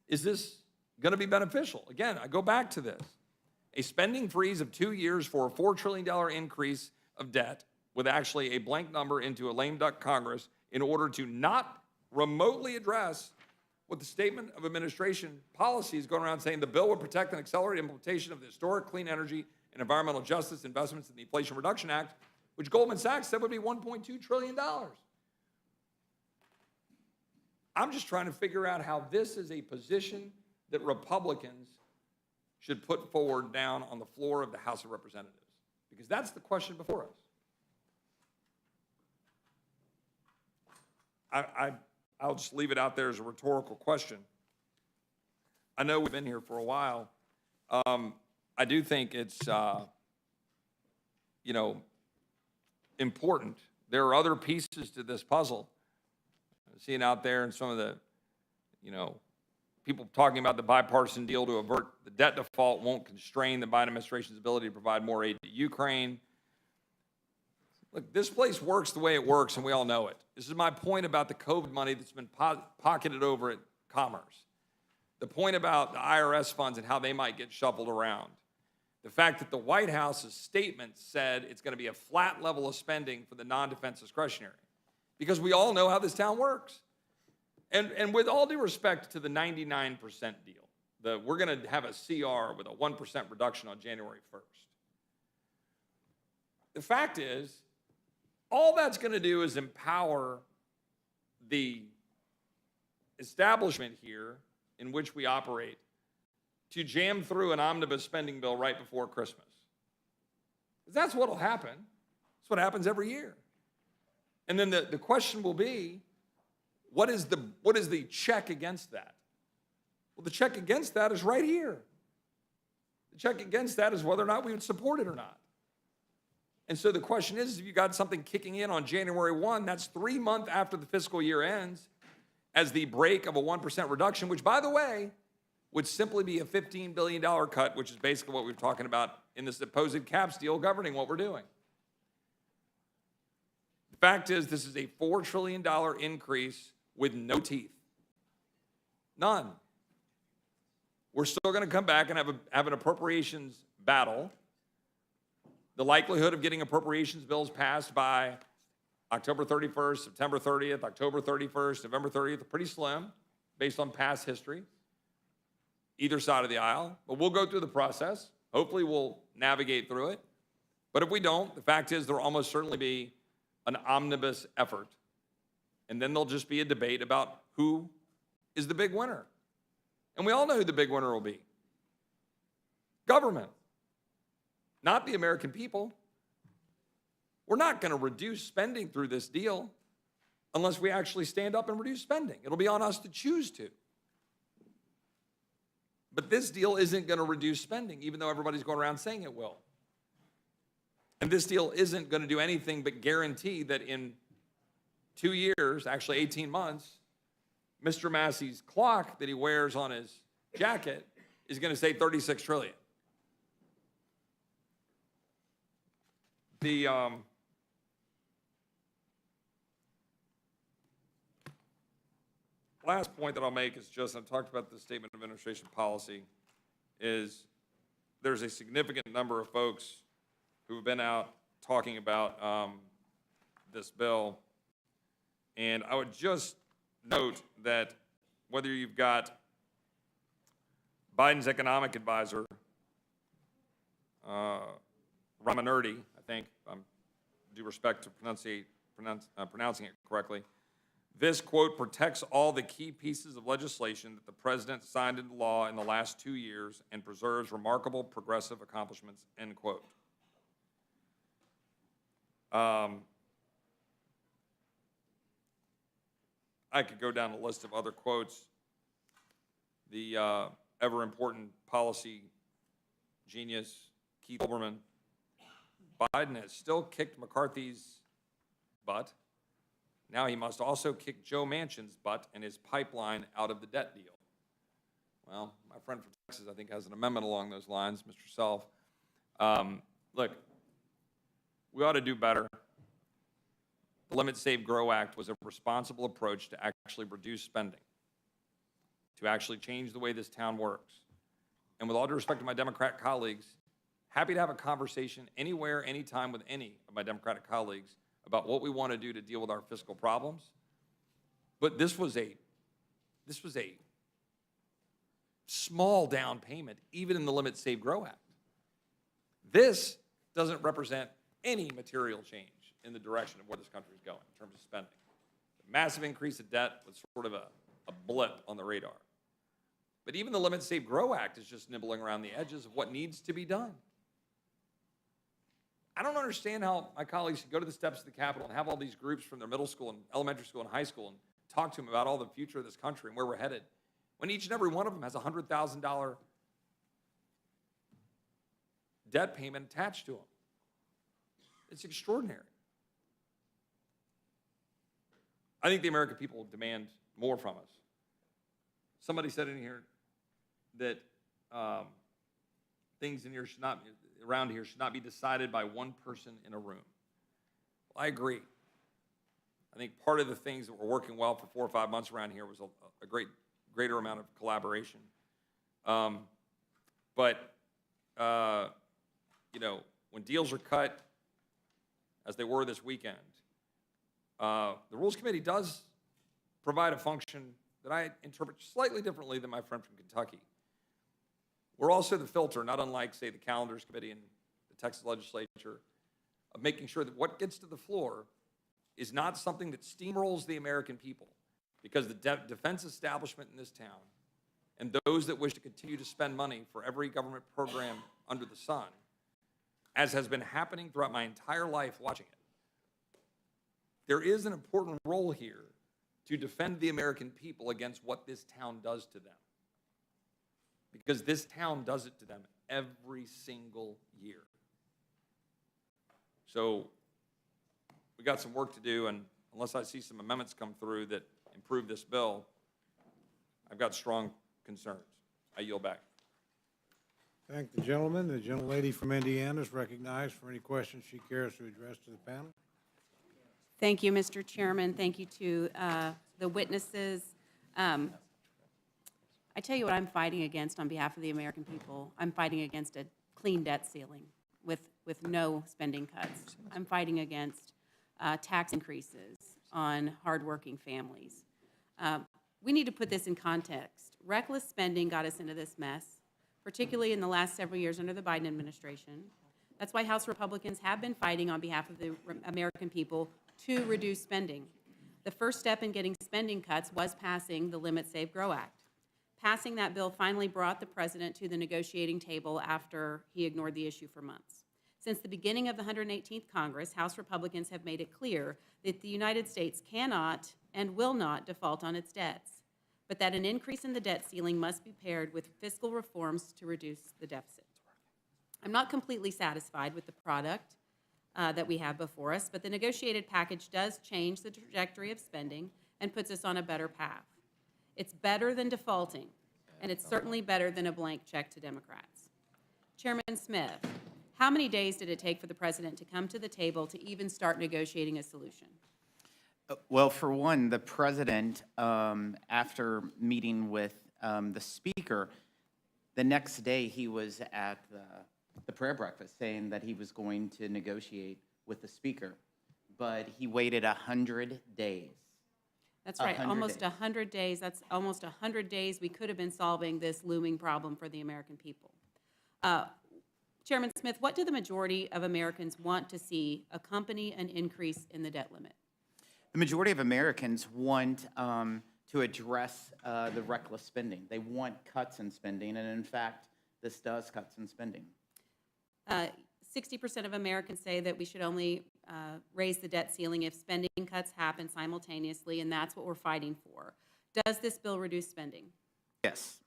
is this going to be beneficial? Again, I go back to this. A spending freeze of 2 years for a $4 trillion increase of debt with actually a blank number into a lame duck Congress in order to not remotely address what the statement of administration policy is going around saying the bill would protect and accelerate implementation of the historic clean energy and environmental justice investments in the Inflation Reduction Act, which Goldman Sachs said would be $1.2 trillion. I'm just trying to figure out how this is a position that Republicans should put forward down on the floor of the House of Representatives, because that's the question before us. I'll just leave it out there as a rhetorical question. I know we've been here for a while. I do think it's, important. There are other pieces to this puzzle. I'm seeing out there in some of the, people talking about the bipartisan deal to avert the debt default won't constrain the Biden administration's ability to provide more aid to Ukraine. Look, this place works the way it works, and we all know it. This is my point about the COVID money that's been pocketed over at Commerce. The point about the IRS funds and how they might get shuffled around. The fact that the White House's statement said it's going to be a flat level of spending for the non-defense discretionary. Because we all know how this town works. And with all due respect to the 99% deal, we're going to have a CR with a 1% reduction on January 1st. The fact is, all that's going to do is empower the establishment here in which we operate to jam through an omnibus spending bill right before Christmas. That's what will happen. That's what happens every year. And then the question will be, what is the check against that? Well, the check against that is right here. The check against that is whether or not we would support it or not. And so the question is, if you got something kicking in on January 1, that's 3 months after the fiscal year ends, as the break of a 1% reduction, which, by the way, would simply be a $15 billion cut, which is basically what we're talking about in this supposed caps deal governing what we're doing. The fact is, this is a $4 trillion increase with no teeth. None. We're still going to come back and have an appropriations battle. The likelihood of getting appropriations bills passed by October 31st, September 30th, October 31st, November 30th are pretty slim based on past history, either side of the aisle. But we'll go through the process. Hopefully we'll navigate through it. But if we don't, the fact is there will almost certainly be an omnibus effort. And then there'll just be a debate about who is the big winner. And we all know who the big winner will be. Government. Not the American people. We're not going to reduce spending through this deal unless we actually stand up and reduce spending. It'll be on us to choose to. But this deal isn't going to reduce spending, even though everybody's going around saying it will. And this deal isn't going to do anything but guarantee that in 2 years, actually 18 months, Mr. Massey's clock that he wears on his jacket is going to say 36 trillion. The last point that I'll make is just, I've talked about the statement of administration policy, is there's a significant number of folks who have been out talking about this bill. And I would just note that whether you've got Biden's economic advisor, Ramanurti, I think, due respect to pronouncing it correctly, this, quote, protects all the key pieces of legislation that the president signed into law in the last 2 years and preserves remarkable progressive accomplishments, end quote. I could go down a list of other quotes. The ever-important policy genius, Keith Olbermann. Biden has still kicked McCarthy's butt. Now he must also kick Joe Manchin's butt and his pipeline out of the debt deal. Well, my friend from Texas, I think, has an amendment along those lines, Mr. Self. Look, we ought to do better. The Limit, Save, Grow Act was a responsible approach to actually reduce spending, to actually change the way this town works. And with all due respect to my Democrat colleagues, happy to have a conversation anywhere, anytime with any of my Democratic colleagues about what we want to do to deal with our fiscal problems. But this was a small down payment, even in the Limit, Save, Grow Act. This doesn't represent any material change in the direction of where this country is going in terms of spending. The massive increase of debt was sort of a blip on the radar. But even the Limit, Save, Grow Act is just nibbling around the edges of what needs to be done. I don't understand how my colleagues can go to the steps of the Capitol and have all these groups from their middle school and elementary school and high school and talk to them about all the future of this country and where we're headed, when each and every one of them has a $100,000 debt payment attached to them. It's extraordinary. I think the American people demand more from us. Somebody said in here that things in here around here should not be decided by one person in a room. Well, I agree. I think part of the things that were working well for 4 or 5 months around here was a greater amount of collaboration. You know, when deals are cut, as they were this weekend, the Rules Committee does provide a function that I interpret slightly differently than my friend from Kentucky. We're also the filter, not unlike, say, the Calendars Committee in the Texas legislature, of making sure that what gets to the floor is not something that steamrolls the American people, because the defense establishment in this town and those that wish to continue to spend money for every government program under the sun, as has been happening throughout my entire life watching it, there is an important role here to defend the American people against what this town does to them. Because this town does it to them every single year. So we got some work to do, and unless I see some amendments come through that improve this bill, I've got strong concerns. I yield back. Thank the gentleman. The gentlelady from Indiana is recognized for any questions she cares to address to the panel. Thank you, Mr. Chairman. Thank you to the witnesses. I tell you what I'm fighting against on behalf of the American people. I'm fighting against a clean debt ceiling with no spending cuts. I'm fighting against tax increases on hardworking families. We need to put this in context. Reckless spending got us into this mess, particularly in the last several years under the Biden administration. That's why House Republicans have been fighting on behalf of the American people to reduce spending. The first step in getting spending cuts was passing the Limit, Save, Grow Act. Passing that bill finally brought the president to the negotiating table after he ignored the issue for months. Since the beginning of the 118th Congress, House Republicans have made it clear that the United States cannot and will not default on its debts, but that an increase in the debt ceiling must be paired with fiscal reforms to reduce the deficit. I'm not completely satisfied with the product that we have before us, but the negotiated package does change the trajectory of spending and puts us on a better path. It's better than defaulting, and it's certainly better than a blank check to Democrats. Chairman Smith, how many days did it take for the president to come to the table to even start negotiating a solution? Well, for one, the president, after meeting with the speaker, the next day he was at the prayer breakfast saying that he was going to negotiate with the speaker, but he waited 100 days. That's right, almost 100 days. That's almost 100 days we could have been solving this looming problem for the American people. Chairman Smith, what do the majority of Americans want to see accompany an increase in the debt limit? The majority of Americans want to address the reckless spending. They want cuts in spending, and in fact, this does cuts in spending. 60% of Americans say that we should only raise the debt ceiling if spending cuts happen simultaneously, and that's what we're fighting for. Does this bill reduce spending? Yes.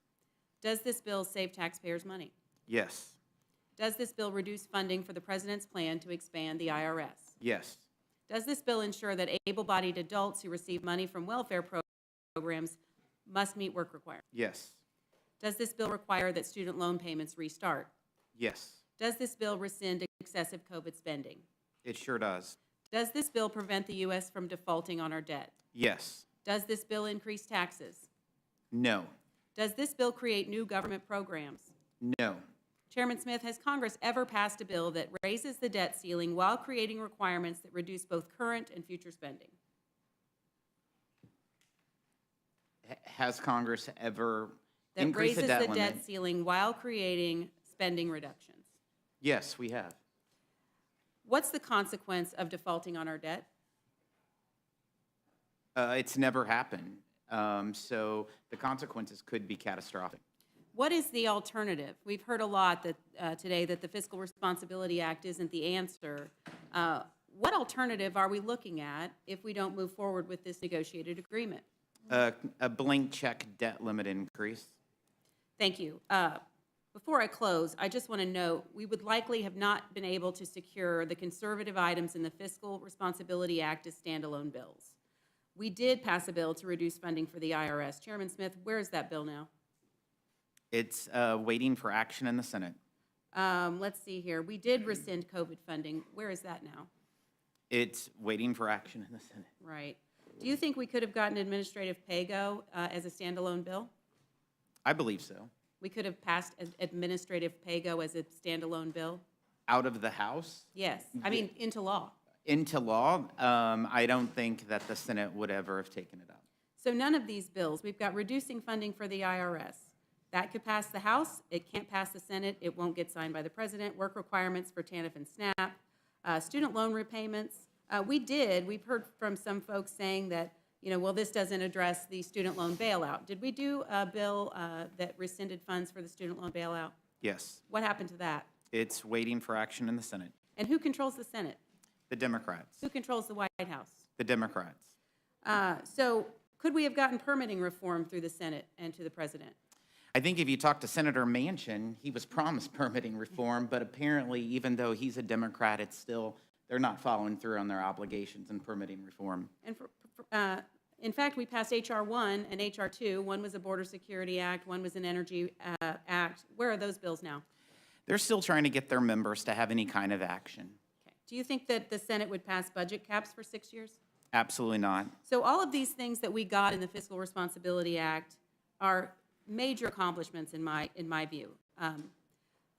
Does this bill save taxpayers money? Yes. Does this bill reduce funding for the president's plan to expand the IRS? Yes. Does this bill ensure that able-bodied adults who receive money from welfare programs must meet work requirements? Yes. Does this bill require that student loan payments restart? Yes. Does this bill rescind excessive COVID spending? It sure does. Does this bill prevent the U.S. from defaulting on our debt? Yes. Does this bill increase taxes? No. Does this bill create new government programs? No. Chairman Smith, has Congress ever passed a bill that raises the debt ceiling while creating requirements that reduce both current and future spending? Has Congress ever That increased the raises debt the limit? debt ceiling while creating spending reductions. Yes, we have. What's the consequence of defaulting on our debt? It's never happened. So the consequences could be catastrophic. What is the alternative? We've heard a lot that, today that the Fiscal Responsibility Act isn't the answer. What alternative are we looking at if we don't move forward with this negotiated agreement? A blank check debt limit increase. Thank you. Before I close, I just want to note, we would likely have not been able to secure the conservative items in the Fiscal Responsibility Act as standalone bills. We did pass a bill to reduce funding for the IRS. Chairman Smith, where is that bill now? It's waiting for action in the Senate. Let's see here. We did rescind COVID funding. Where is that now? It's waiting for action in the Senate. Right. Do you think we could have gotten administrative pay-go as a standalone bill? I believe so. We could have passed administrative pay-go as a standalone bill? Out of the House? Yes. I mean, into law. Into law, I don't think that the Senate would ever have taken it up. So none of these bills, we've got reducing funding for the IRS. That could pass the House. It can't pass the Senate. It won't get signed by the President. Work requirements for TANF and SNAP. Student loan repayments. We've heard from some folks saying that, well, this doesn't address the student loan bailout. Did we do a bill that rescinded funds for the student loan bailout? Yes. What happened to that? It's waiting for action in the Senate. And who controls the Senate? The Democrats. Who controls the White House? The Democrats. So could we have gotten permitting reform through the Senate and to the President? I think if you talk to Senator Manchin, he was promised permitting reform, but apparently, even though he's a Democrat, it's still, they're not following through on their obligations in permitting reform. And in fact, we passed H.R. 1 and H.R. 2. One was a Border Security Act, one was an Energy Act. Where are those bills now? They're still trying to get their members to have any kind of action. Okay. Do you think that the Senate would pass budget caps for 6 years? Absolutely not. So all of these things that we got in the Fiscal Responsibility Act are major accomplishments in my view.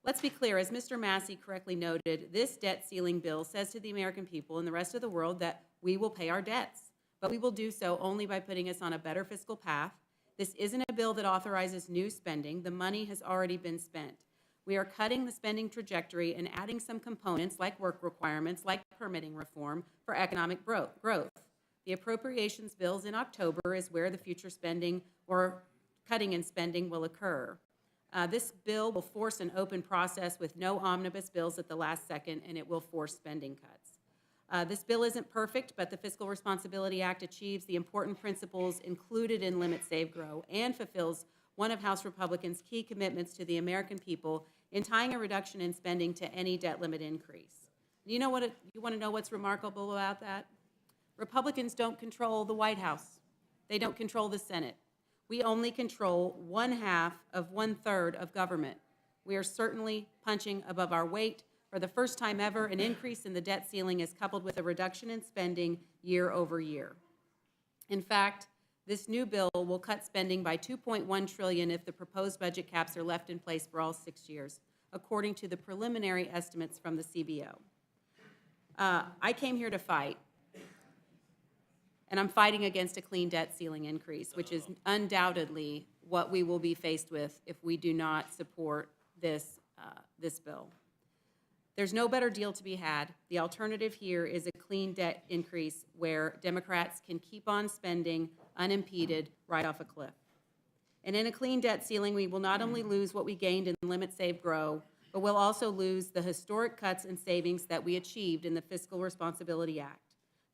Let's be clear, as Mr. Massey correctly noted, this debt ceiling bill says to the American people and the rest of the world that we will pay our debts, but we will do so only by putting us on a better fiscal path. This isn't a bill that authorizes new spending. The money has already been spent. We are cutting the spending trajectory and adding some components like work requirements, like permitting reform for economic growth. The appropriations bills in October is where the future spending or cutting in spending will occur. This bill will force an open process with no omnibus bills at the last second, and it will force spending cuts. This bill isn't perfect, but the Fiscal Responsibility Act achieves the important principles included in Limit, Save, Grow and fulfills one of House Republicans' key commitments to the American people in tying a reduction in spending to any debt limit increase. You want to know what's remarkable about that? Republicans don't control the White House. They don't control the Senate. We only control 1/2 of government. We are certainly punching above our weight. For the first time ever, an increase in the debt ceiling is coupled with a reduction in spending year over year. In fact, this new bill will cut spending by $2.1 trillion if the proposed budget caps are left in place for all 6 years, according to the preliminary estimates from the CBO. I came here to fight. And I'm fighting against a clean debt ceiling increase, which is undoubtedly what we will be faced with if we do not support this bill. There's no better deal to be had. The alternative here is a clean debt increase where Democrats can keep on spending unimpeded right off a cliff. And in a clean debt ceiling, we will not only lose what we gained in Limit, Save, Grow, but we'll also lose the historic cuts and savings that we achieved in the Fiscal Responsibility Act.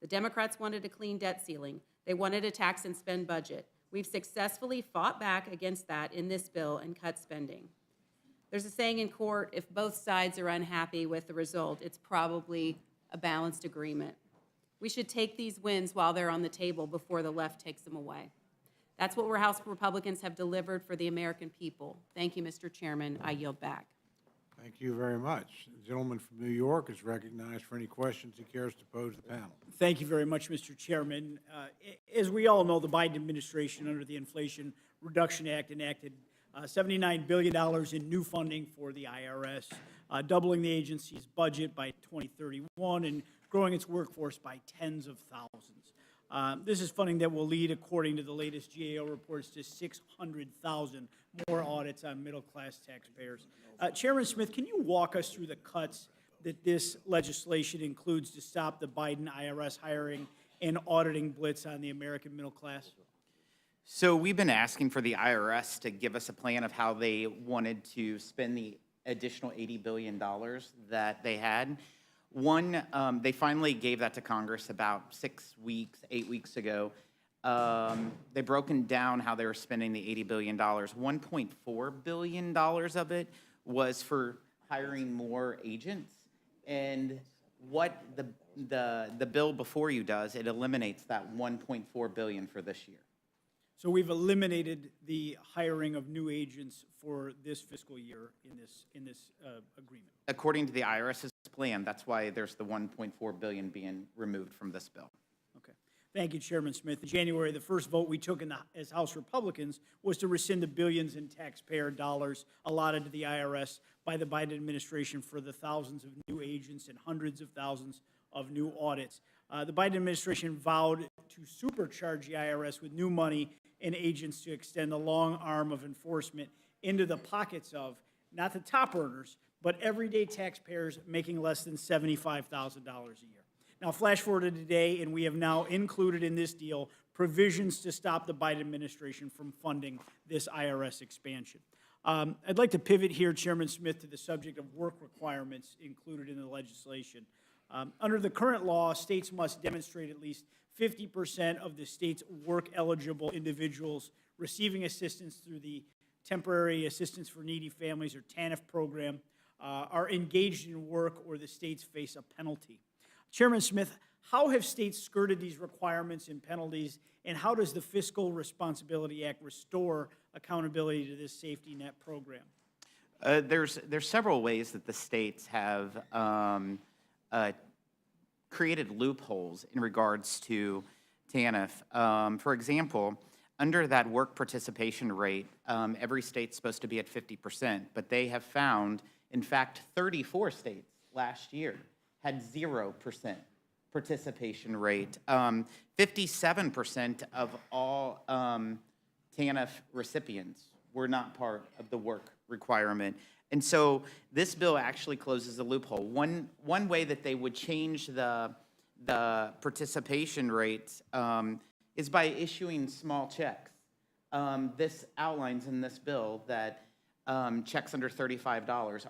The Democrats wanted a clean debt ceiling. They wanted a tax and spend budget. We've successfully fought back against that in this bill and cut spending. There's a saying in court, if both sides are unhappy with the result, it's probably a balanced agreement. We should take these wins while they're on the table before the left takes them away. That's what House Republicans have delivered for the American people. Thank you, Mr. Chairman. I yield back. Thank you very much. The gentleman from New York is recognized for any questions he cares to pose to the panel. Thank you very much, Mr. Chairman. As we all know, the Biden administration, under the Inflation Reduction Act, enacted $79 billion in new funding for the IRS, doubling the agency's budget by 2031 and growing its workforce by tens of thousands. This is funding that will lead, according to the latest GAO reports, to 600,000 more audits on middle-class taxpayers. Chairman Smith, can you walk us through the cuts that this legislation includes to stop the Biden IRS hiring and auditing blitz on the American middle class? So we've been asking for the IRS to give us a plan of how they wanted to spend the additional $80 billion that they had. One, they finally gave that to Congress about 8 weeks ago. They've broken down how they were spending the $80 billion. $1.4 billion of it was for hiring more agents. And what the bill before you does, it eliminates that $1.4 billion for this year. So we've eliminated the hiring of new agents for this fiscal year in this agreement. According to the IRS's plan, that's why there's the $1.4 billion being removed from this bill. Okay. Thank you, Chairman Smith. In January, the first vote we took as House Republicans was to rescind the billions in taxpayer dollars allotted to the IRS by the Biden administration for the thousands of new agents and hundreds of thousands of new audits. The Biden administration vowed to supercharge the IRS with new money and agents to extend the long arm of enforcement into the pockets of, not the top earners, but everyday taxpayers making less than $75,000 a year. Now, flash forward to today, and we have now included in this deal provisions to stop the Biden administration from funding this IRS expansion. I'd like to pivot here, Chairman Smith, to the subject of work requirements included in the legislation. Under the current law, states must demonstrate at least 50% of the state's work-eligible individuals receiving assistance through the Temporary Assistance for Needy Families, or TANF program, are engaged in work, or the states face a penalty. Chairman Smith, how have states skirted these requirements and penalties, and how does the Fiscal Responsibility Act restore accountability to this safety net program? There's several ways that the states have created loopholes in regards to TANF. For example, under that work participation rate, every state's supposed to be at 50%, but they have found, in fact, 34 states last year had 0% participation rate. 57% of all TANF recipients were not part of the work requirement. And so this bill actually closes a loophole. One way that they would change the participation rates is by issuing small checks. This outlines in this bill that checks under $35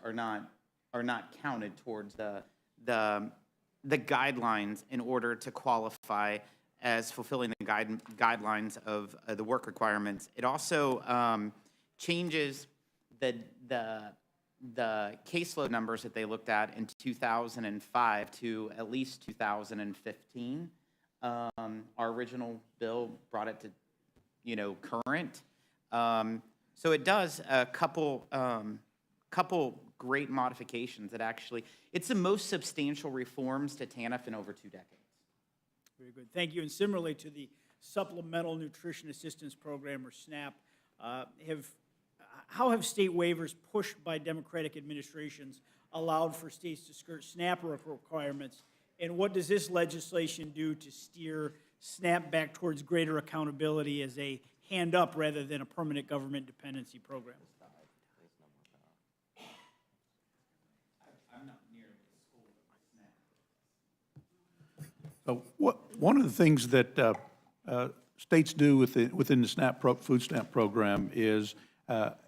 are not counted towards the guidelines in order to qualify as fulfilling the guidelines of the work requirements. It also changes the caseload numbers that they looked at in 2005 to at least 2015. Our original bill brought it to, current. So it does a couple great modifications that actually, it's the most substantial reforms to TANF in over 2 decades. Very good. Thank you. And similarly to the Supplemental Nutrition Assistance Program, or SNAP, how have state waivers pushed by Democratic administrations allowed for states to skirt SNAP requirements? And what does this legislation do to steer SNAP back towards greater accountability as a hand-up rather than a permanent government dependency program? One of the things that states do within the food stamp program is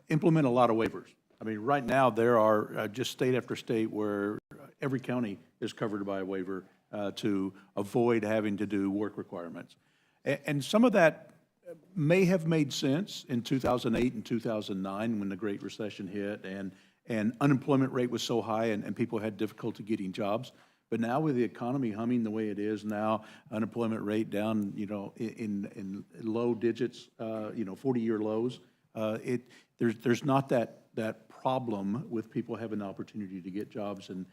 implement a lot of waivers. I mean, right now, there are just state after state where every county is covered by a waiver to avoid having to do work requirements. And some of that may have made sense in 2008 and 2009 when the Great Recession hit and unemployment rate was so high and people had difficulty getting jobs. But now with the economy humming the way it is now, unemployment rate down, in low digits, 40-year lows, there's not that problem with people having the opportunity to get jobs. And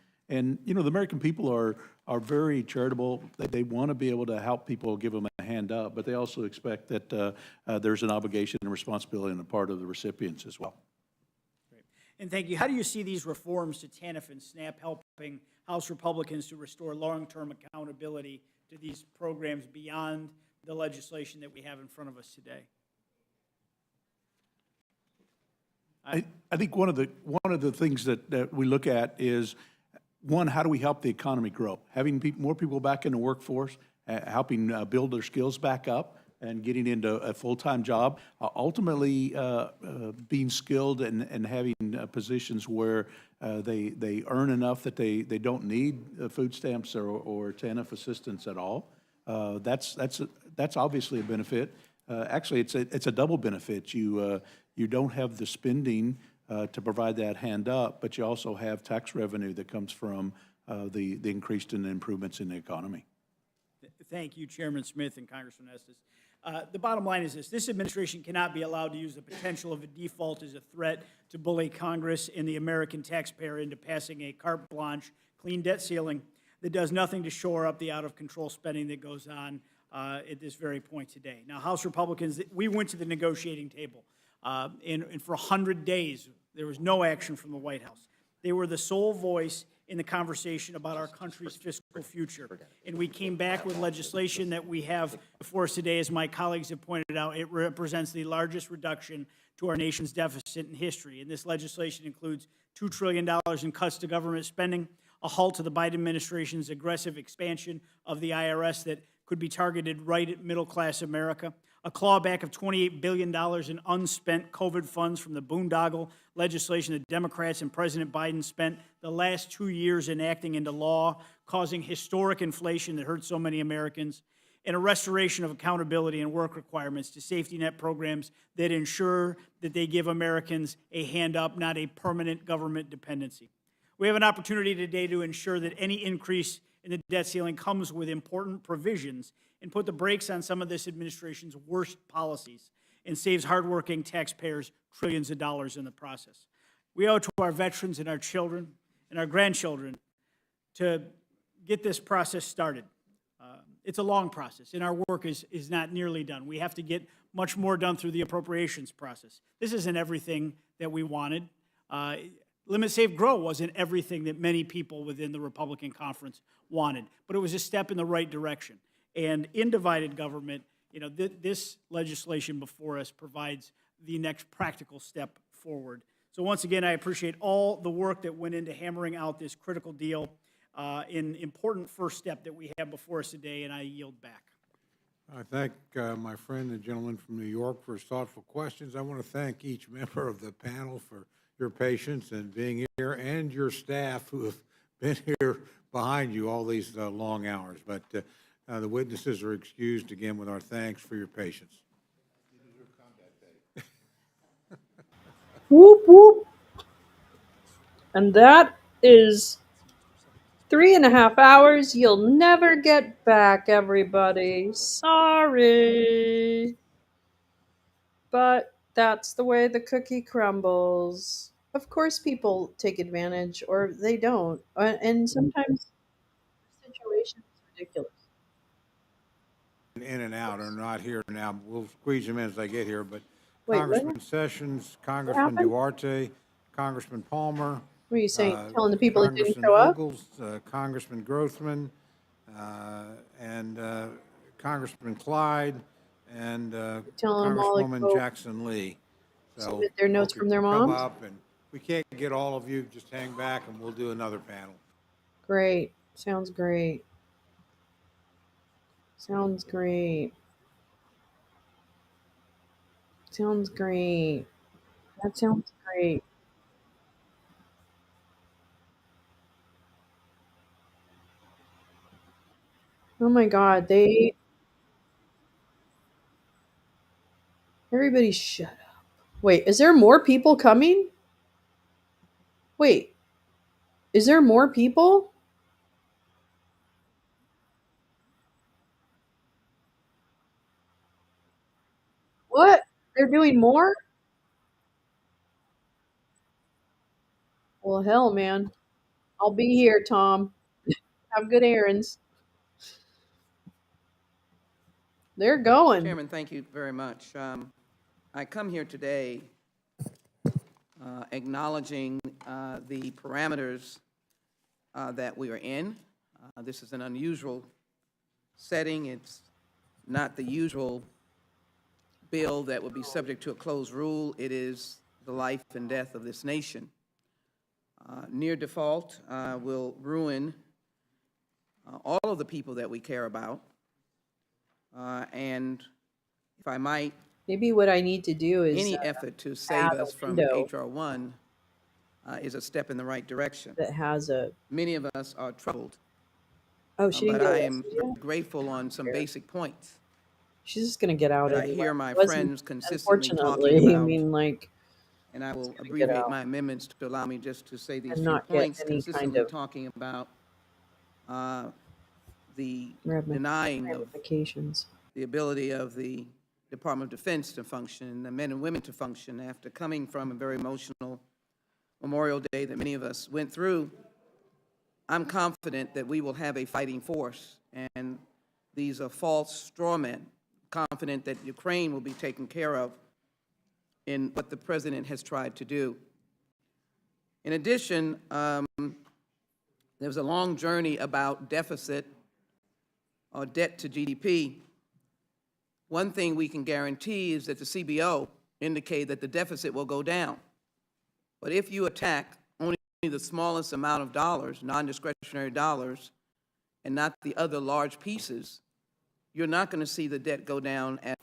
the American people are very charitable. They want to be able to help people, give them a hand up, but they also expect that there's an obligation and responsibility on the part of the recipients as well. Great. And thank you. How do you see these reforms to TANF and SNAP helping House Republicans to restore long-term accountability to these programs beyond the legislation that we have in front of us today. I think one of the things that we look at is, one, how do we help the economy grow? Having more people back in the workforce, helping build their skills back up, and getting into a full-time job. Ultimately, being skilled and having positions where they earn enough that they don't need food stamps or TANF assistance at all. That's obviously a benefit. Actually, it's a double benefit. You don't have the spending to provide that hand up, but you also have tax revenue that comes from the increased in improvements in the economy. Thank you, Chairman Smith and Congressman Estes. The bottom line is this administration cannot be allowed to use the potential of a default as a threat to bully Congress and the American taxpayer into passing a carte blanche clean debt ceiling that does nothing to shore up the out-of-control spending that goes on at this very point today. Now, House Republicans, we went to the negotiating table, and for 100 days, there was no action from the White House. They were the sole voice in the conversation about our country's fiscal future. And we came back with legislation that we have before us today. As my colleagues have pointed out, it represents the largest reduction to our nation's deficit in history. And this legislation includes $2 trillion in cuts to government spending, a halt to the Biden administration's aggressive expansion of the IRS that could be targeted right at middle-class America, a clawback of $28 billion in unspent COVID funds from the boondoggle legislation that Democrats and President Biden spent the last 2 years enacting into law, causing historic inflation that hurt so many Americans, and a restoration of accountability and work requirements to safety net programs that ensure that they give Americans a hand up, not a permanent government dependency. We have an opportunity today to ensure that any increase in the debt ceiling comes with important provisions and put the brakes on some of this administration's worst policies and saves hardworking taxpayers trillions of dollars in the process. We owe it to our veterans and our children and our grandchildren to get this process started. It's a long process, and our work is not nearly done. We have to get much more done through the appropriations process. This isn't everything that we wanted. Limit, Save, Grow wasn't everything that many people within the Republican conference wanted, but it was a step in the right direction. And in divided government, you know, this legislation before us provides the next practical step forward. So once again, I appreciate all the work that went into hammering out this critical deal, an important first step that we have before us today, and I yield back. I thank my friend, the gentleman from New York, for his thoughtful questions. I want to thank each member of the panel for your patience and being here, and your staff who have been here behind you all these long hours. But the witnesses are excused again with our thanks for your patience. Whoop, whoop. And that is 3.5 hours you'll never get back, everybody. Sorry. But that's the way the cookie crumbles. Of course, people take advantage or they don't. And sometimes the situation is ridiculous. In and out are not here now. We'll squeeze them in as they get here. But Wait, Congressman what? Sessions, Congressman happened? Duarte, Congressman Palmer. What are you saying? Telling the people that didn't Congressman show up? Ogles, Congressman Grothman, and Congressman Clyde, and Telling them all to Congresswoman go Jackson Lee. submit their notes hope from you their can come moms? up, and we can't get all of you. Just hang back, and we'll do another panel. Great. Sounds great. Sounds great. Sounds great. That sounds great. Oh my God, everybody shut up. Wait, is there more people coming? Wait, is there more people? What? They're doing more? Well, hell, man. I'll be here, Tom. Have good errands. They're going. Chairman, thank you very much. I come here today acknowledging the parameters that we are in. This is an unusual setting. It's not the usual bill that would be subject to a closed rule. It is the life and death of this nation. Near default will ruin all of the people that we care about. And if I might, Maybe what I need to do is any effort to save add us a from window H.R. 1 is a step in the right direction. that has a. Many of us are troubled, Oh, she didn't but get I am arrested very yet? grateful on some basic points She's just gonna get out that I anyway. hear my It wasn't, friends consistently talking unfortunately, I about, mean, like, and I will gonna get abbreviate out my amendments to allow me just to say these and few not get points, any kind consistently of talking about uh, the rami- denying of ramifications. the ability of the Department of Defense to function, the men and women to function, after coming from a very emotional Memorial Day that many of us went through. I'm confident that we will have a fighting force, and these are false straw men. Confident that Ukraine will be taken care of in what the president has tried to do. In addition, there was a long journey about deficit or debt to GDP. One thing we can guarantee is that the CBO indicate that the deficit will go down. But if you attack only the smallest amount of dollars, non-discretionary dollars, and not the other large pieces, you're not going to see the debt go down as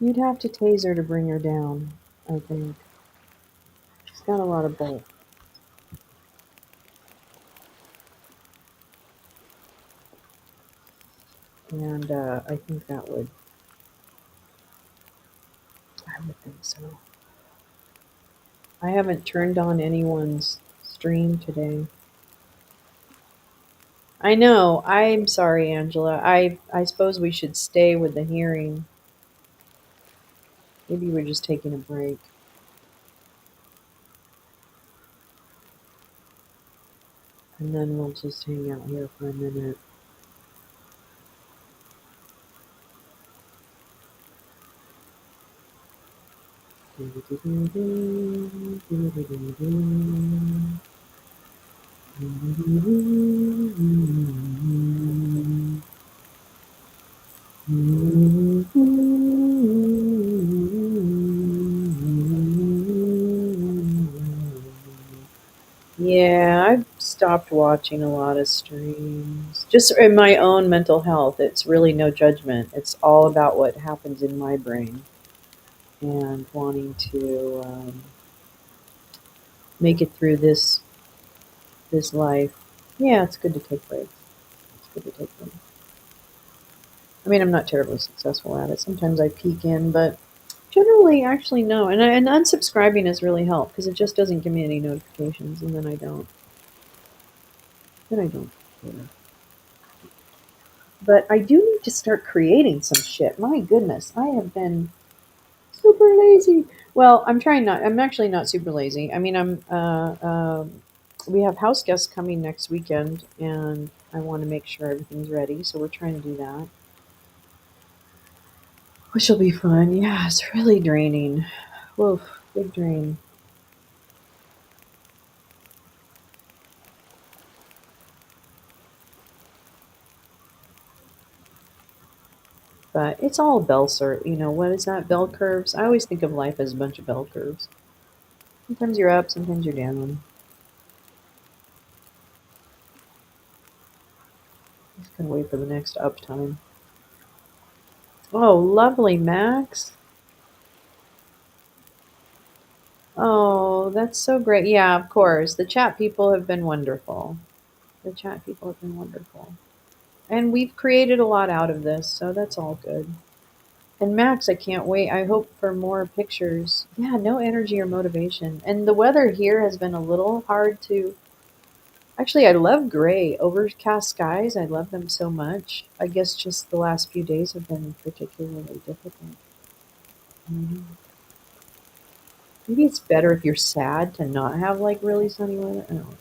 You'd have to tase her to bring her down, I think. She's got a lot of bulk. And I think that would, I would think so. I haven't turned on anyone's stream today. I know. I'm sorry, Angela. I suppose we should stay with the hearing. Maybe we're just taking a break. And then we'll just hang out here for a minute. Yeah, I've stopped watching a lot of streams. Just in my own mental health, it's really no judgment. It's all about what happens in my brain and wanting to make it through this life. Yeah, it's good to take breaks. It's good to take breaks. I mean, I'm not terribly successful at it. Sometimes I peek in, but generally, actually, no. And unsubscribing has really helped because it just doesn't give me any notifications, and then I don't. Then I don't care. But I do need to start creating some shit. My goodness, I have been super lazy. Well, I'm trying not. I'm actually not super lazy. I mean, we have house guests coming next weekend, and I want to make sure everything's ready. So we're trying to do that, which will be fun. Yeah, it's really draining. Woof, big drain. But it's all bell curve. You know, what is that? Bell curves. I always think of life as a bunch of bell curves. Sometimes you're up, sometimes you're down. Just gonna wait for the next up time. Oh, lovely, Max. Oh, that's so great. Yeah, of course. The chat people have been wonderful. The chat people have been wonderful. And we've created a lot out of this, so that's all good. And Max, I can't wait. I hope for more pictures. Yeah, no energy or motivation. And the weather here has been a little hard to. Actually, I love gray, overcast skies. I love them so much. I guess just the last few days have been particularly difficult. Mhm. Maybe it's better if you're sad to not have like really sunny weather. I don't know.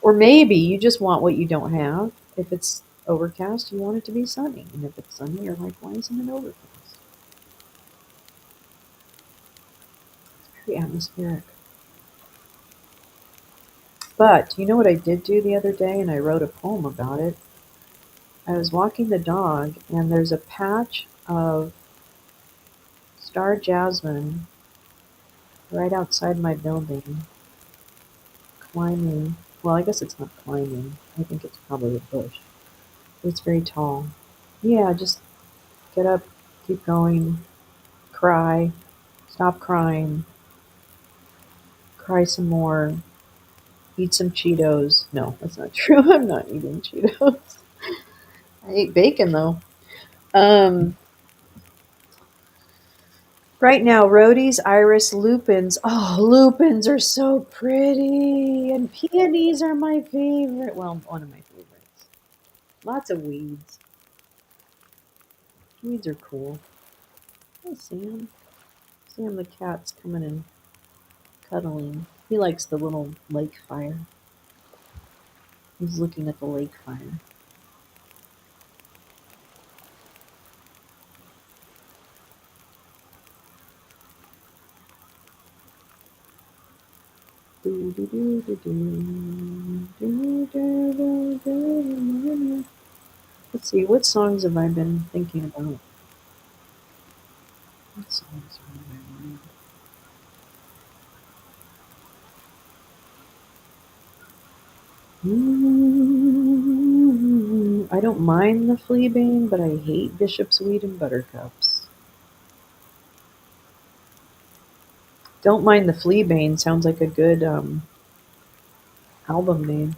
Or maybe you just want what you don't have. If it's overcast, you want it to be sunny. And if it's sunny, you're like, why isn't it overcast? It's very atmospheric. But you know what I did do the other day, and I wrote a poem about it? I was walking the dog, and there's a patch of star jasmine right outside my building, climbing. Well, I guess it's not climbing. I think it's probably a bush. But it's very tall. Yeah, just get up, keep going, cry, stop crying, cry some more, eat some Cheetos. No, that's not true. I'm not eating Cheetos. I ate bacon though. Um, right now, Rhodes, iris, lupins. Oh, lupins are so pretty, and peonies are my favorite. Well, one of my favorites. Lots of weeds. Weeds are cool. Hey, Sam. Sam the cat's coming and cuddling. He likes the little lake fire. He's looking at the lake fire. Let's see, what songs have I been thinking about? What songs are on my mind? I don't mind the fleabane, but I hate bishop's weed and buttercups. Don't mind the fleabane sounds like a good album name.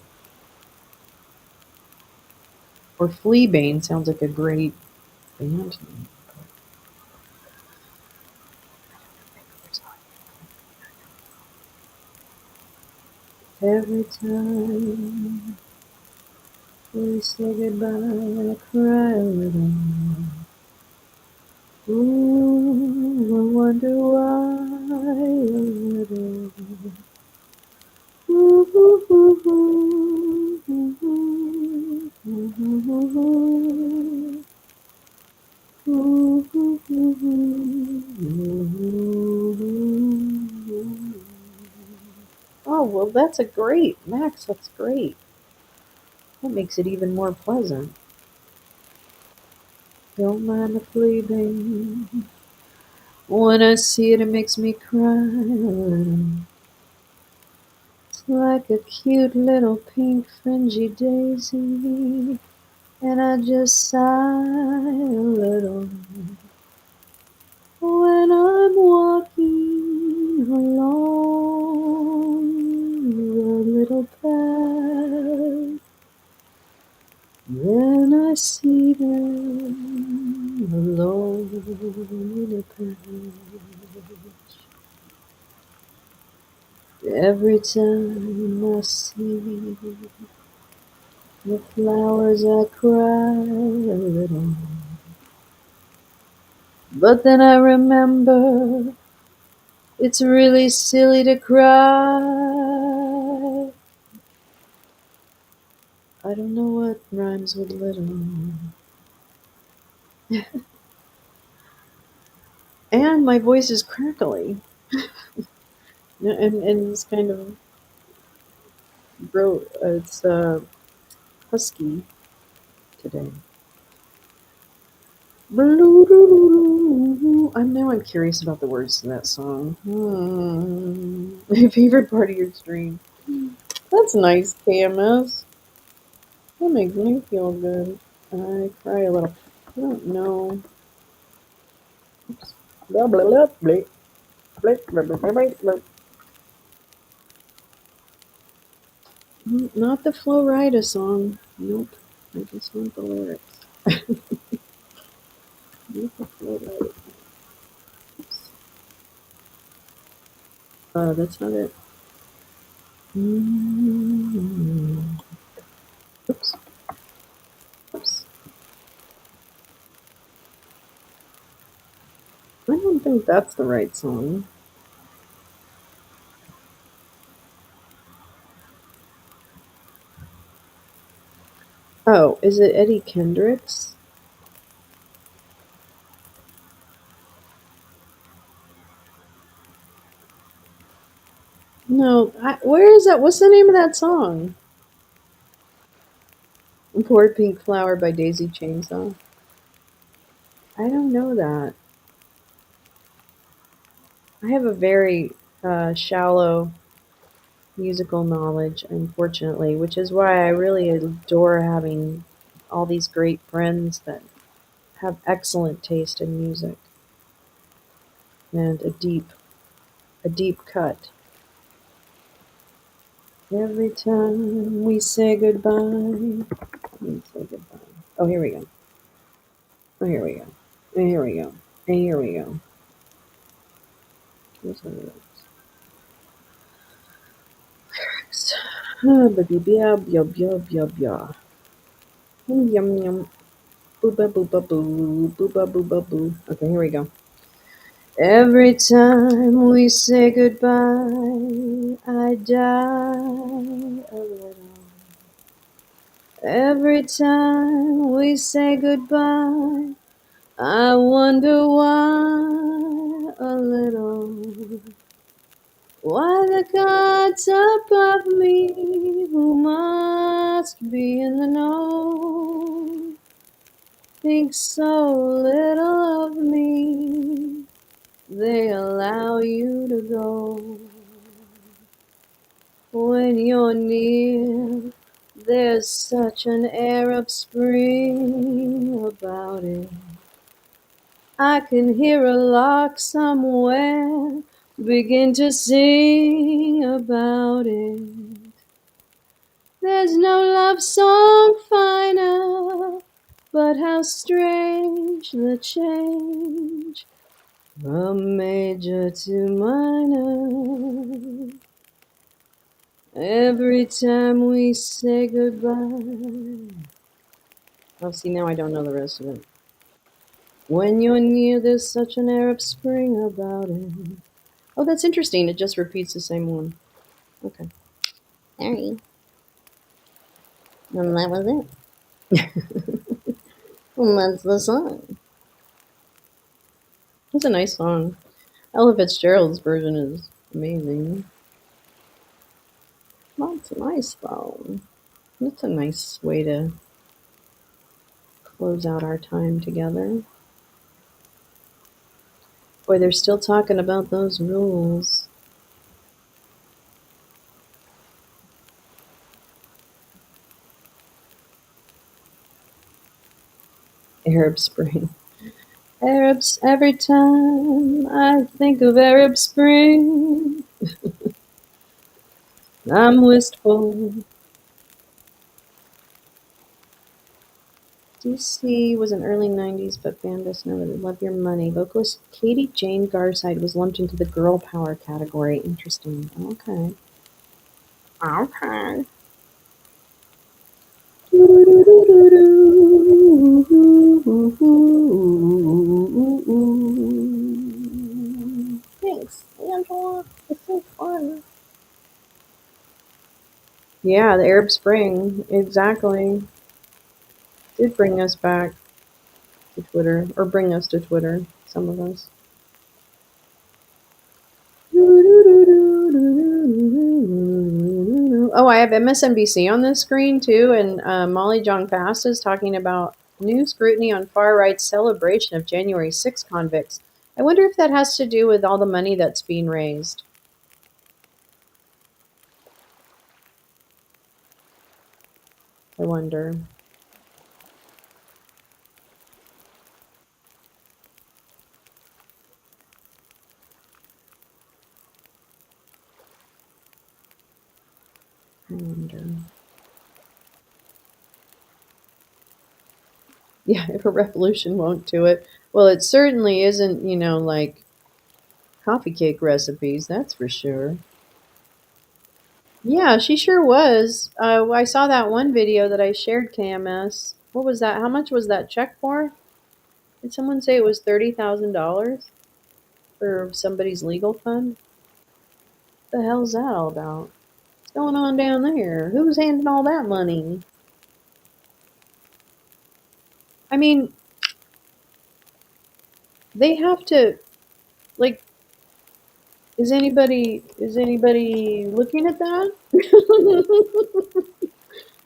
Or fleabane sounds like a great band name. Every time we say goodbye, I cry a little. Ooh, I wonder why a little. Ooh, ooh, ooh, ooh, ooh, ooh, ooh, ooh, ooh, ooh, ooh. Oh, well, that's a great, Max, that's great. That makes it even more pleasant. Don't mind the fleabane. When I see it, it makes me cry a little. It's like a cute little pink fringy daisy, and I just sigh a little when I'm walking along the little path. Then I see them alone in a patch. Every time I see the flowers, I cry a little. But then I remember it's really silly to cry. I don't know what rhymes with little. And my voice is crackly. And it's kind of it's husky today. I'm curious about the words to that song. My favorite part of your stream. That's nice, KMS. That makes me feel good. I cry a little. I don't know. Oops. Blah, blah, blah, blah, blah, blah, blah, blah, blah, blah. Not the Flo Rida song. Nope. I just want the lyrics. That's not it. Oops. Oops. I don't think that's the right song. Oh, is it Eddie Kendricks? No, where is that? What's the name of that song? Poor Pink Flower by Daisy Chainsaw. I don't know that. I have a very shallow musical knowledge, unfortunately, which is why I really adore having all these great friends that have excellent taste in music and a deep cut. Every time we say goodbye, we say goodbye. Oh, here we go. Oh, here we go. And here we go. And here we go. Here's the lyrics. Ah, baby, bia, bia, bia, bia, bia. Yum, yum. Booba, booba, boo. Booba, booba, boo. Okay, here we go. Every time we say goodbye, I die a little. Every time we say goodbye, I wonder why a little. Why the gods above me, who must be in the know, think so little of me, they allow you to go. When you're near, there's such an air of spring about it. I can hear a lark somewhere begin to sing about it. There's no love song finer, but how strange the change from major to minor. Every time we say goodbye. Oh, see, now I don't know the rest of it. When you're near, there's such an air of spring about it. Oh, that's interesting. It just repeats the same one. Okay. Sorry. And that was it. And that's the song. It's a nice song. Ella Fitzgerald's version is amazing. That's nice, though. That's a nice way to close out our time together. Boy, they're still talking about those rules. Arab Spring. Arabs, every time I think of Arab Spring, I'm wistful. DC was an early 90s, but band us know that Love Your Money. Vocalist Katie Jane Garside was lumped into the girl power category. Interesting. Okay. Okay. Thanks, Angela. It's so fun. Yeah, the Arab Spring. Exactly. Did bring us back to Twitter, or bring us to Twitter, some of us. Oh, I have MSNBC on this screen too, and Molly John Fast is talking about new scrutiny on far right's celebration of January 6 convicts. I wonder if that has to do with all the money that's being raised. I wonder. I wonder. Yeah, if a revolution won't do it. Well, it certainly isn't, like coffee cake recipes, that's for sure. Yeah, she sure was. I saw that one video that I shared, KMS. What was that? How much was that check for? Did someone say it was $30,000 for somebody's legal fund? The hell's that all about? What's going on down there? Who's handing all that money? I mean, they have to, like, is anybody looking at that?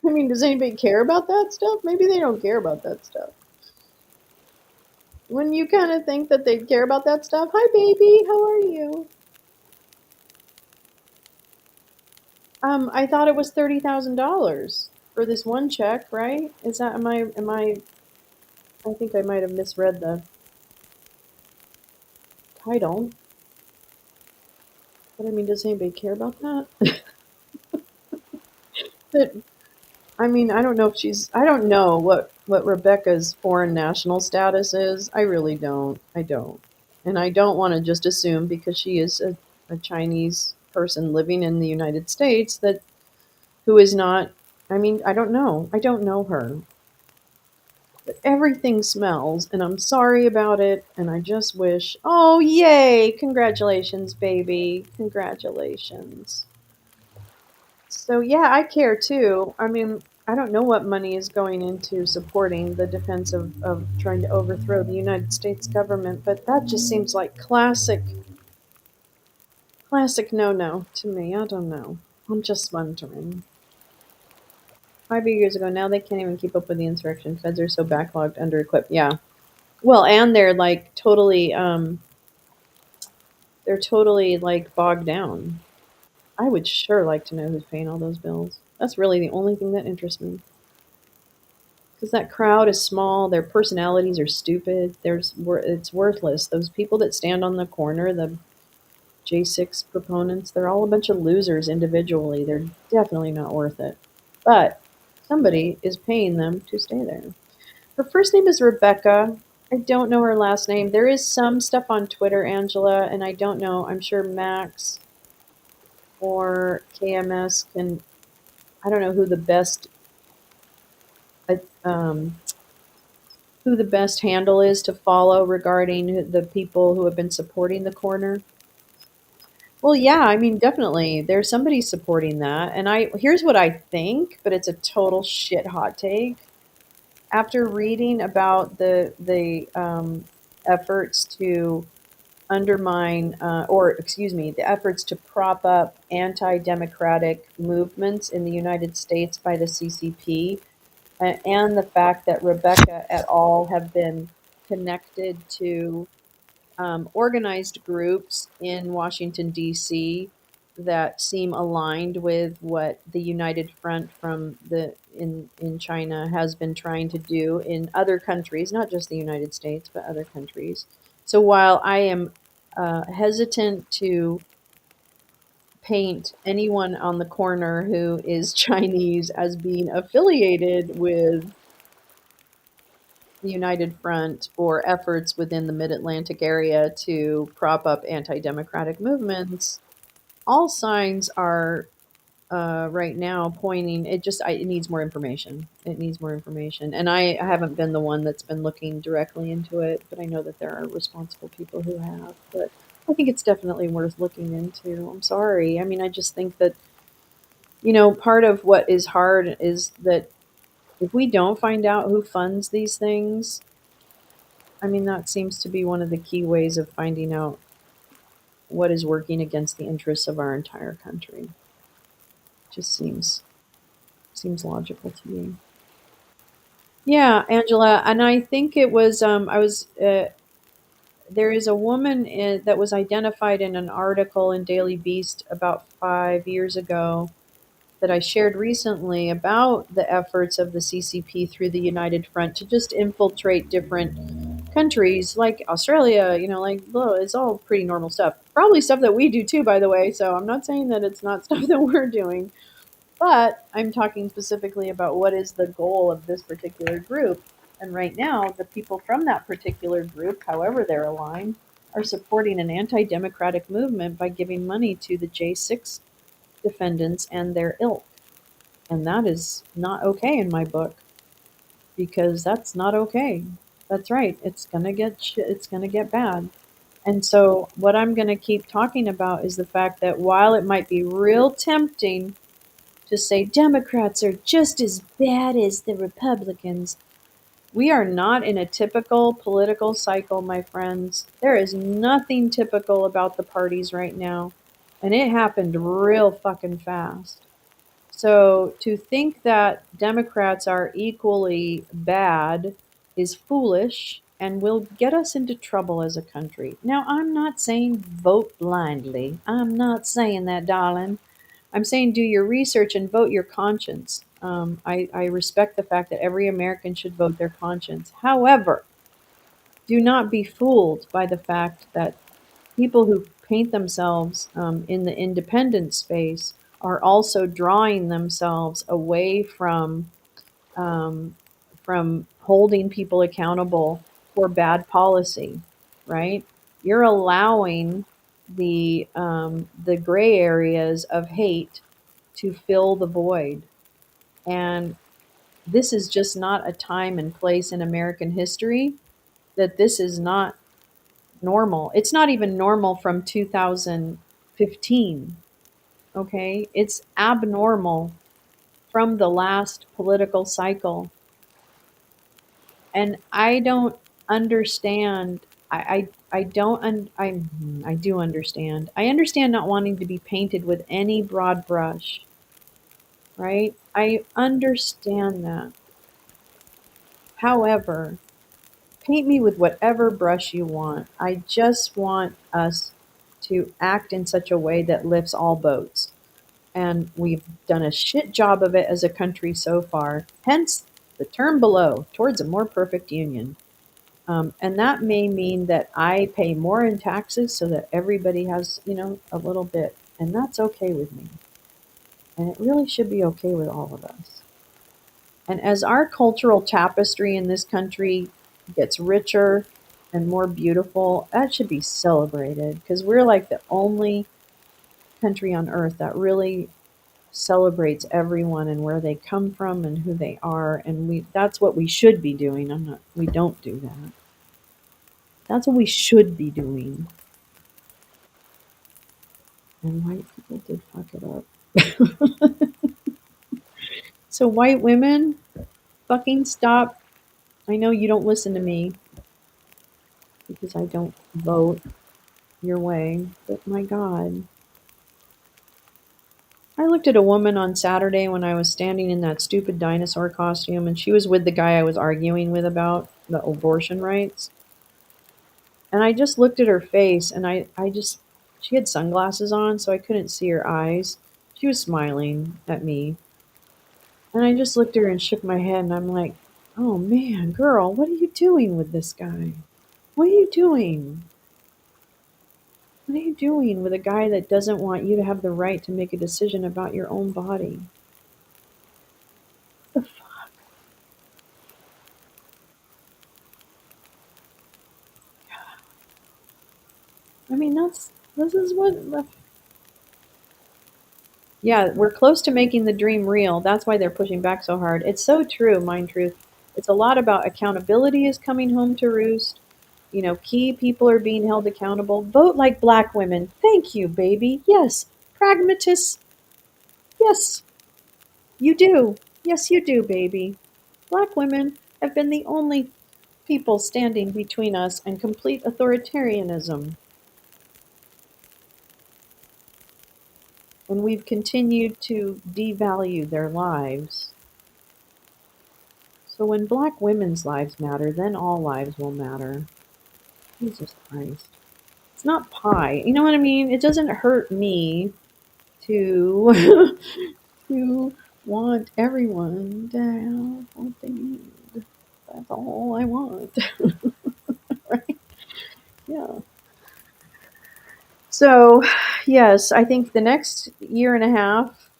I mean, does anybody care about that stuff? Maybe they don't care about that stuff. Wouldn't you kind of think that they'd care about that stuff? Hi, baby. How are you? I thought it was $30,000 for this one check, right? Is that I think I might have misread the title. But I mean, does anybody care about that? That I mean, I don't know what Rebecca's foreign national status is. I really don't. I don't. And I don't want to just assume because she is a Chinese person living in the United States that who is not, I mean, I don't know. I don't know her. But everything smells, and I'm sorry about it, and I just wish, oh, yay! Congratulations, baby. Congratulations. So, yeah, I care too. I mean, I don't know what money is going into supporting the defense of trying to overthrow the United States government, but that just seems like classic no no to me. I don't know. I'm just wondering. 5 years ago, now they can't even keep up with the insurrection. Feds are so backlogged, under equipped. Yeah. Well, and they're totally like bogged down. I would sure like to know who's paying all those bills. That's really the only thing that interests me. Because that crowd is small, their personalities are stupid. It's worthless. Those people that stand on the corner, the J6 proponents, they're all a bunch of losers individually. They're definitely not worth it. But somebody is paying them to stay there. Her first name is Rebecca. I don't know her last name. There is some stuff on Twitter, Angela, and I don't know. I'm sure Max or KMS can. I don't know uh, um, who the best handle is to follow regarding the people who have been supporting the corner. Well, yeah, I mean, definitely, there's somebody supporting that, and here's what I think, but it's a total shit hot take. After reading about the efforts to undermine, or excuse me, the efforts to prop up anti-democratic movements in the United States by the CCP, and the fact that Rebecca et al. Have been connected to organized groups in Washington, D.C. that seem aligned with what the United Front in China has been trying to do in other countries, not just the United States, but other countries. So while I am hesitant to paint anyone on the corner who is Chinese as being affiliated with the United Front or efforts within the Mid Atlantic area to prop up anti democratic movements, all signs are right now pointing. It needs more information. It needs more information. And I haven't been the one that's been looking directly into it, but I know that there are responsible people who have. But I think it's definitely worth looking into. I'm sorry. I mean, I just think that, part of what is hard is that if we don't find out who funds these things, I mean, that seems to be one of the key ways of finding out what is working against the interests of our entire country. Just seems logical to me. Yeah, Angela, and I think it was I was there is a woman that was identified in an article in Daily Beast about 5 years ago that I shared recently about the efforts of the CCP through the United Front to just infiltrate different countries like Australia, like, well, it's all pretty normal stuff. Probably stuff that we do too, by the way. So I'm not saying that it's not stuff that we're doing, but I'm talking specifically about what is the goal of this particular group. And right now, the people from that particular group, however they're aligned, are supporting an anti-democratic movement by giving money to the J6 defendants and their ilk. And that is not okay in my book, because that's not okay. That's right. It's going to get bad. And so what I'm going to keep talking about is the fact that while it might be real tempting to say Democrats are just as bad as the Republicans, we are not in a typical political cycle, my friends. There is nothing typical about the parties right now. And it happened real fucking fast. So to think that Democrats are equally bad is foolish and will get us into trouble as a country. Now, I'm not saying vote blindly. I'm not saying that, darling. I'm saying do your research and vote your conscience. I respect the fact that every American should vote their conscience. However, do not be fooled by the fact that people who paint themselves in the independent space are also drawing themselves away um, from holding people accountable for bad policy, right? You're allowing the gray areas of hate to fill the void, and this is just not a time and place in American history that this is not normal. It's not even normal from 2015, okay? It's abnormal from the last political cycle. And I don't understand. I don't, I do understand. I understand not wanting to be painted with any broad brush, right? I understand that. However, paint me with whatever brush you want. I just want us to act in such a way that lifts all boats. And we've done a shit job of it as a country so far. Hence the term below, towards a more perfect union. And that may mean that I pay more in taxes so that everybody has, a little bit. And that's okay with me. And it really should be okay with all of us. And as our cultural tapestry in this country gets richer and more beautiful, that should be celebrated, because we're like the only country on earth that really celebrates everyone and where they come from and who they are, and that's what we should be doing. We don't do that. That's what we should be doing. And white people did fuck it up. So white women, fucking stop. I know you don't listen to me because I don't vote your way, but my God. I looked at a woman on Saturday when I was standing in that stupid dinosaur costume, and she was with the guy I was arguing with about the abortion rights. And I just looked at her face, and she had sunglasses on, so I couldn't see her eyes. She was smiling at me. And I just looked at her and shook my head, and I'm like, oh man, girl, what are you doing with this guy? What are you doing? What are you doing with a guy that doesn't want you to have the right to make a decision about your own body? What the fuck? I mean, this is what. Yeah, we're close to making the dream real. That's why they're pushing back so hard. It's so true, Mind Truth. It's a lot about accountability is coming home to roost. Key people are being held accountable. Vote like black women. Thank you, baby. Yes. Pragmatists. Yes, you do. Yes, you do, baby. Black women have been the only people standing between us and complete authoritarianism. And we've continued to devalue their lives. So when black women's lives matter, then all lives will matter. Jesus Christ. It's not pie. You know what I mean? It doesn't hurt me to to want everyone to have what they need. That's all I want. Right? Yeah. So, yes, I think the next year and a half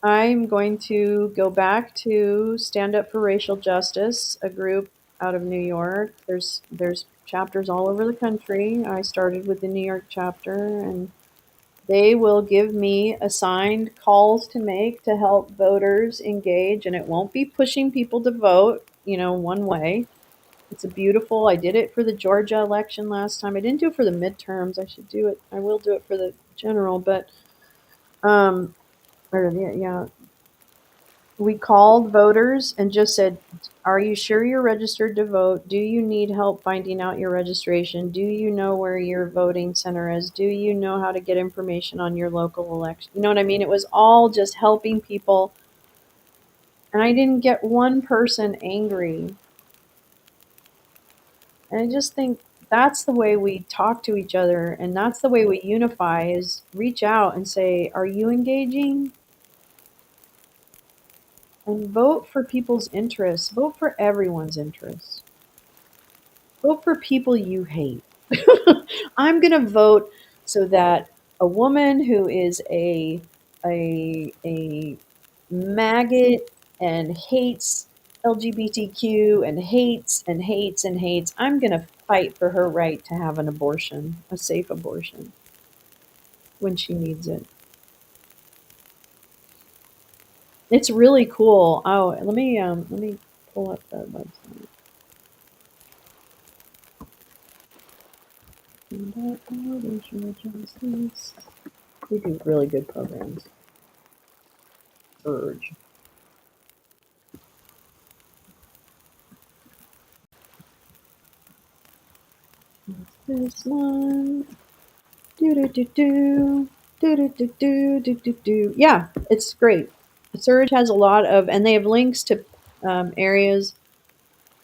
I'm going to go back to Stand Up for Racial Justice, a group out of New York. There's chapters all over the country. I started with the New York chapter, and they will give me assigned calls to make to help voters engage, and it won't be pushing people to vote, one way. It's a beautiful. I did it for the Georgia election last time. I didn't do it for the midterms. I should do it. I will do it for the general, but um, or yeah, we called voters and just said, "Are you sure you're registered to vote? Do you need help finding out your registration? Do you know where your voting center is? Do you know how to get information on your local election?" You know what I mean? It was all just helping people, and I didn't get one person angry. And I just think that's the way we talk to each other, and that's the way we unify, is reach out and say, "Are you engaging?" And vote for people's interests. Vote for everyone's interests. Vote for people you hate. I'm going to vote so that a woman who is a maggot and hates LGBTQ and hates and hates and hates, I'm going to fight for her right to have an abortion, a safe abortion, when she needs it. It's really cool. Oh, let me pull up the website. Racial justice. They do really good programs. Urge. This one. Do do do do. Do do do do do do do. Yeah, it's great. Surge has a lot of, and they have links to areas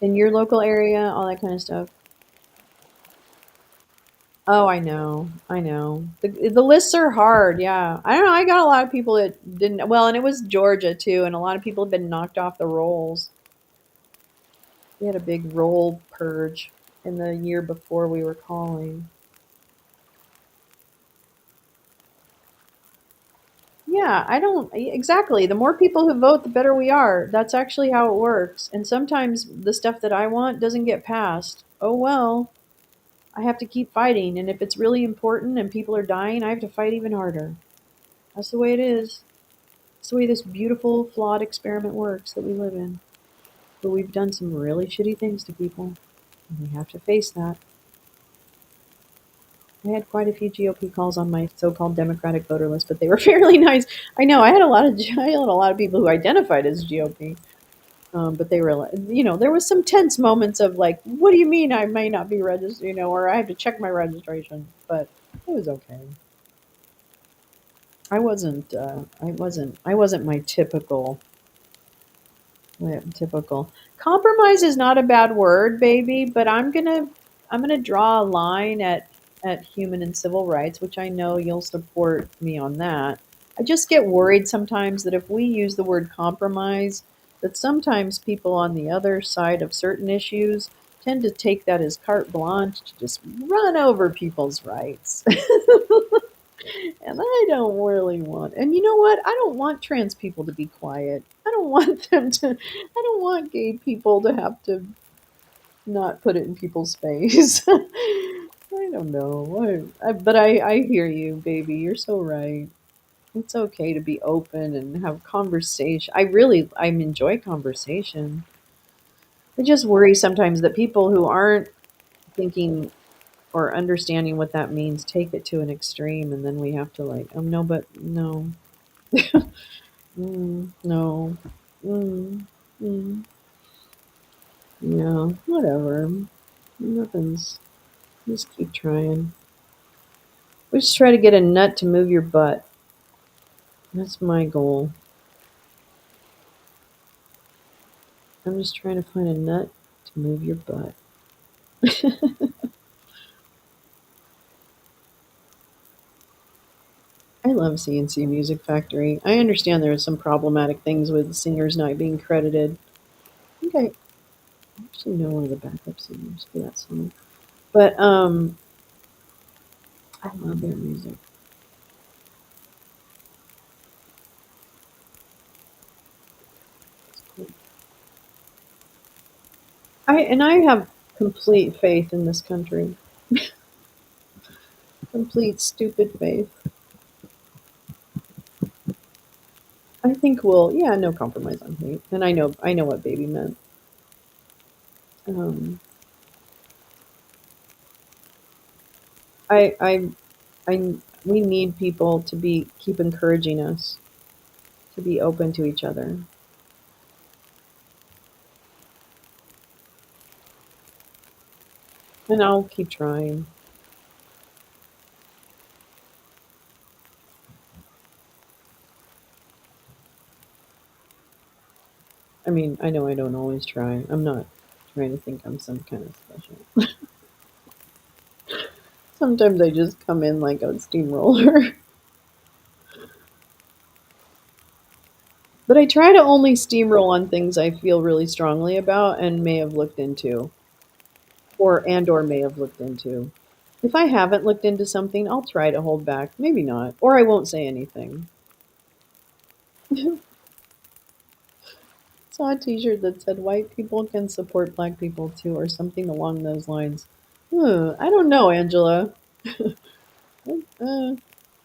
in your local area, all that kind of stuff. Oh, I know, I know. The lists are hard. Yeah, I don't know. I got a lot of people that didn't. Well, and it was Georgia too, and a lot of people have been knocked off the rolls. We had a big roll purge in the year before we were calling. Yeah, I don't exactly. The more people who vote, the better we are. That's actually how it works. And sometimes the stuff that I want doesn't get passed. Oh well, I have to keep fighting. And if it's really important and people are dying, I have to fight even harder. That's the way it is. It's the way this beautiful, flawed experiment works that we live in. But we've done some really shitty things to people, and we have to face that. I had quite a few GOP calls on my so-called Democratic voter list, but they were fairly nice. I know I had a lot of people who identified as GOP, but they were, there was some tense moments of like, "What do you mean I may not be registered?" Or I have to check my registration, but it was okay. I wasn't my typical. Yeah, typical. Compromise is not a bad word, baby, but I'm gonna draw a line at human and civil rights, which I know you'll support me on that. I just get worried sometimes that if we use the word compromise, that sometimes people on the other side of certain issues tend to take that as carte blanche to just run over people's rights. And I don't really want, and you know what? I don't want trans people to be quiet. I don't want I don't want gay people to have to not put it in people's face. I don't know. But I hear you, baby. You're so right. It's okay to be open and have conversation. I enjoy conversation. I just worry sometimes that people who aren't thinking or understanding what that means take it to an extreme, and then we have to like, no, but no. No. Mm, mm, yeah, whatever. Nothing's. Just keep trying. We just try to get a nut to move your butt. That's my goal. I'm just trying to find a nut to move your butt. I love CNC Music Factory. I understand there are some problematic things with singers not being credited. I think I actually know one of the backup singers for that song. But I love their music. I have complete faith in this country. Complete stupid faith. I think we'll, yeah, no compromise on hate. And I know what baby meant. Um, I, I, I, we need people to keep encouraging us to be open to each other. And I'll keep trying. I mean, I know I don't always try. I'm not trying to think I'm some kind of special. Sometimes I just come in like a steamroller. But I try to only steamroll on things I feel really strongly about and may have looked into. Or may have looked into. If I haven't looked into something, I'll try to hold back. Maybe not. Or I won't say anything. Saw a t-shirt that said white people can support black people too, or something along those lines. I don't know, Angela. uh, I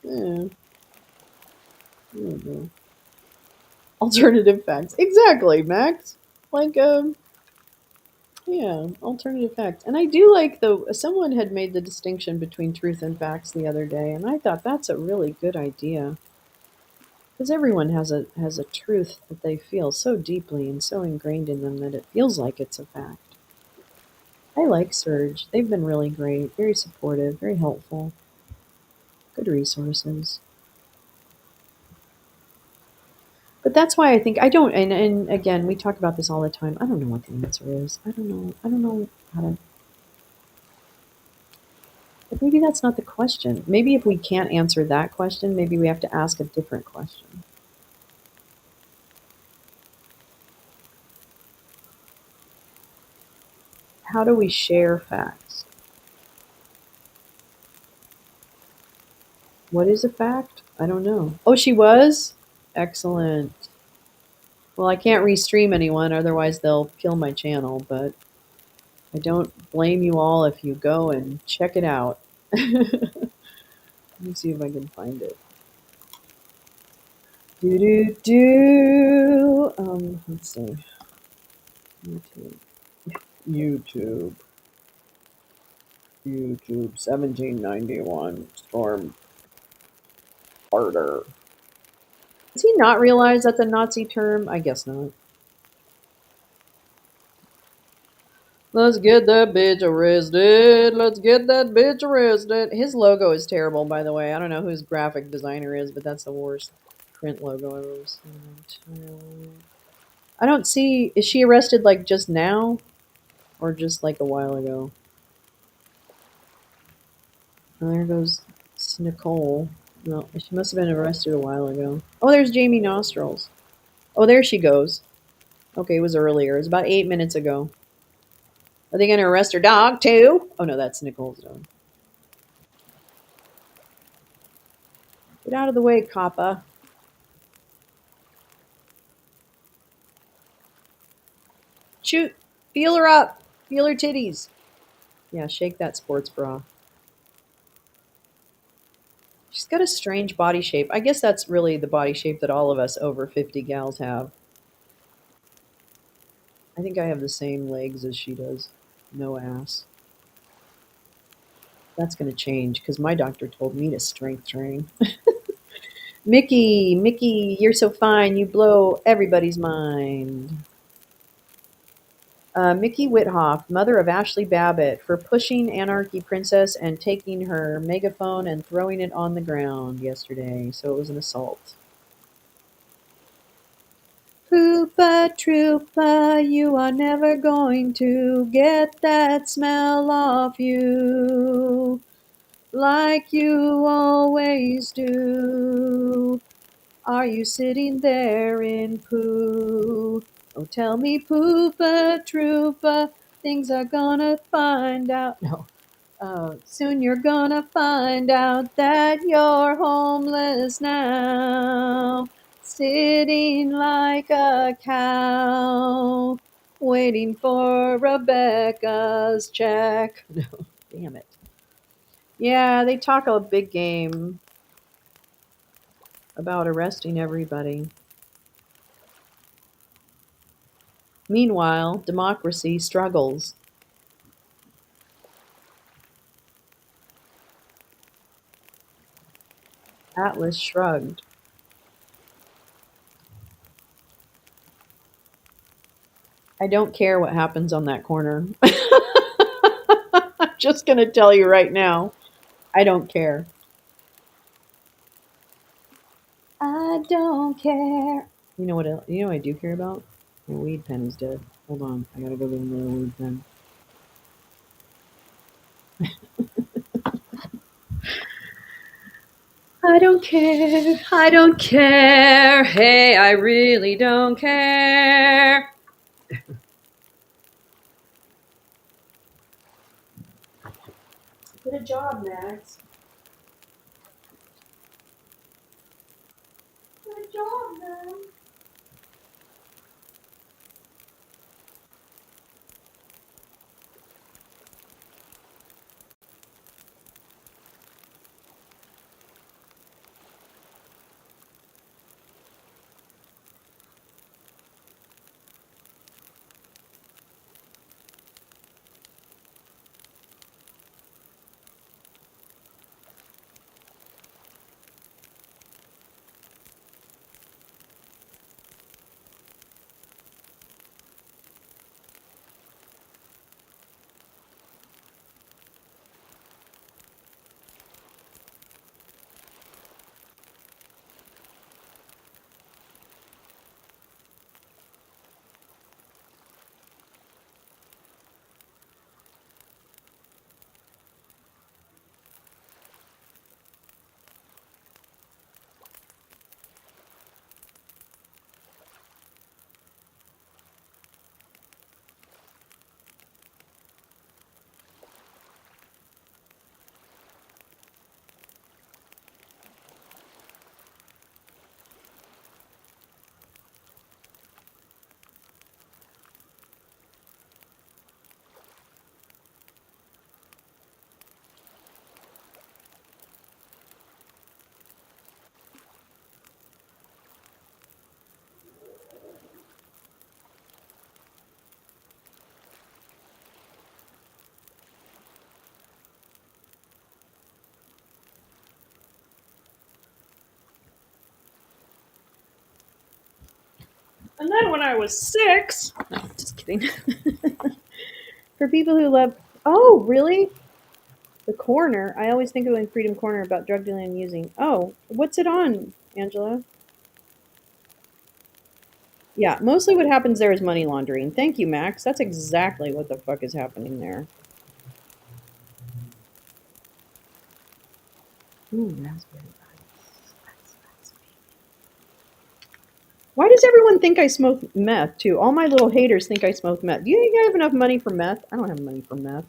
don't know. Alternative facts. Exactly, Max. Like, yeah, alternative facts. And I do like someone had made the distinction between truth and facts the other day, and I thought that's a really good idea. Because everyone has a truth that they feel so deeply and so ingrained in them that it feels like it's a fact. I like Surge. They've been really great, very supportive, very helpful, good resources. But that's why I think I don't and again we talk about this all the time. I don't know what the answer is. I don't know how to but maybe that's not the question. Maybe if we can't answer that question, maybe we have to ask a different question. How do we share facts? What is a fact? I don't know. Oh, she was? Excellent. Well, I can't restream anyone, otherwise they'll kill my channel, but I don't blame you all if you go and check it out. Let me see if I can find it. Do do do. Let's see. YouTube. YouTube. YouTube 1791 Storm Harder. Does he not realize that's a Nazi term? I guess not. Let's get that bitch arrested. Let's get that bitch arrested. His logo is terrible, by the way. I don't know who his graphic designer is, but that's the worst print logo I've ever seen. I don't see. Is she arrested like just now? Or just like a while ago? Oh, there goes Nicole. No, she must have been arrested a while ago. Oh, there's Jamie Nostrils. Oh, there she goes. Okay, it was earlier. It was about 8 minutes ago. Are they going to arrest her dog too? Oh no, that's Nicole's dog. Get out of the way, Kappa. Shoot! Feel her up. Feel her titties. Yeah, shake that sports bra. She's got a strange body shape. I guess that's really the body shape that all of us over 50 gals have. I think I have the same legs as she does. No ass. That's going to change because my doctor told me to strength train. Mickey, you're so fine. You blow everybody's mind. Mickey Withoff, mother of Ashley Babbitt, for pushing Anarchy Princess and taking her megaphone and throwing it on the ground yesterday. So it was an assault. Poopa Troopa, you are never going to get that smell off you like you always do. Are you sitting there in poo? Oh, tell me, Poopa Troopa, things are gonna find out. No. Soon you're gonna find out that you're homeless now, sitting like a cow. waiting for Rebecca's check. No, damn it. Yeah, they talk a big game about arresting everybody. Meanwhile, democracy struggles. Atlas shrugged. I don't care what happens on that corner. I'm just going to tell you right now. I don't care. I don't care. You know what? You know what I do care about? My weed pen is dead. Hold on, I gotta go get another weed pen. I don't care. I don't care. Hey, I really don't care. Get a job, Max. Get a job, man. And then when I was 6, no, just kidding. For people who love, oh, really? The Corner. I always think of it in Freedom Corner about drug dealing and using. Oh, what's it on, Angela? Yeah, mostly what happens there is money laundering. Thank you, Max. That's exactly what the fuck is happening there. Ooh, raspberry ice. Why does everyone think I smoke meth, too? All my little haters think I smoke meth. Do you think I have enough money for meth? I don't have money for meth.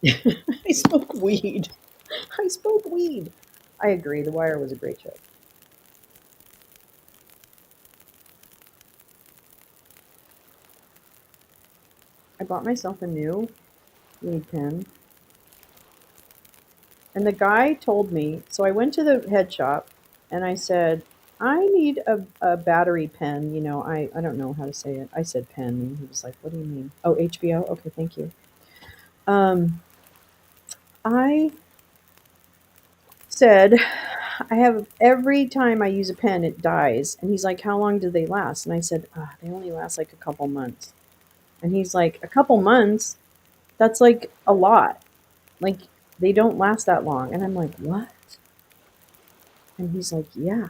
I smoke weed. I smoke weed. I agree. The Wire was a great show. I bought myself a new weed pen. And the guy told me, so I went to the head shop and I said, I need a battery pen. You know, I don't know how to say it. I said pen. And he was like, what do you mean? Oh, HBO? Okay, thank you. I said, I have every time I use a pen, it dies. And he's like, how long do they last? And I said, they only last like a couple months. And he's like, a couple months? That's like a lot. Like, they don't last that long. And I'm like, what? And he's like, yeah,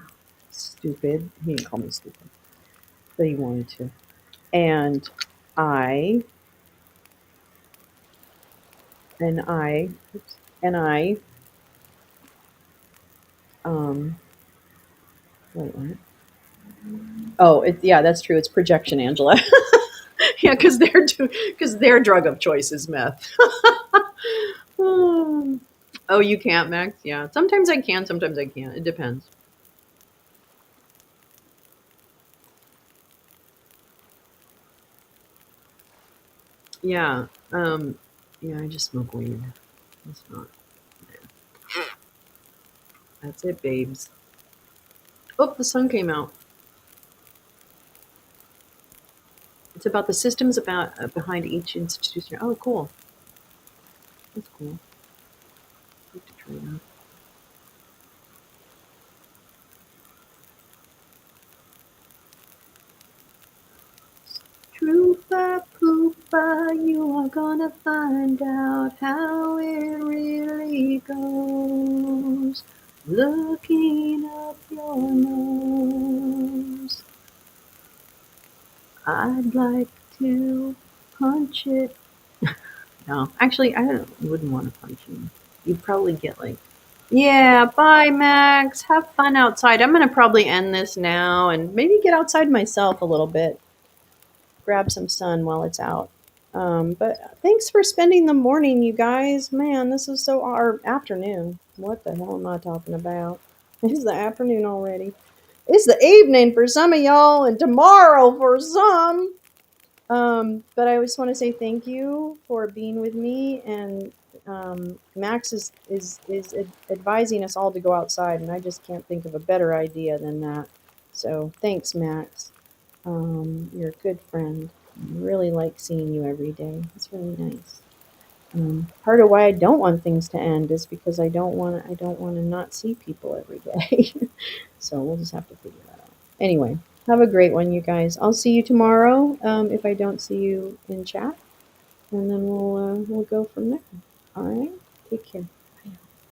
stupid. He didn't call me stupid, but he wanted to. And I, and I, oops, and I, wait, what? Oh, yeah, that's true. It's projection, Angela. Yeah, because their drug of choice is meth. Oh, you can't, Max? Yeah. Sometimes I can, sometimes I can't. It depends. Yeah. Yeah, I just smoke weed. It's not. That's it, babes. Oh, the sun came out. It's about the systems about behind each institution. Oh, cool. That's cool. I have to try that. Trooper pooper, you are gonna find out how it really goes. Looking up your nose. I'd like to punch it. No, actually, wouldn't want to punch him. You'd probably get like, yeah, bye, Max. Have fun outside. I'm going to probably end this now and maybe get outside myself a little bit, grab some sun while it's out. But thanks for spending the morning, you guys. Man, this is so, our afternoon. What the hell am I talking about? It's the afternoon already. It's the evening for some of y'all and tomorrow for some. But I just want to say thank you for being with me, and Max is advising us all to go outside, and I just can't think of a better idea than that. So thanks, Max. You're a good friend. I really like seeing you every day. It's really nice. Part of why I don't want things to end is because I don't want to not see people every day. So we'll just have to figure that out. Anyway, have a great one, you guys. I'll see you tomorrow if I don't see you in chat, and then we'll go from there. All right, take care.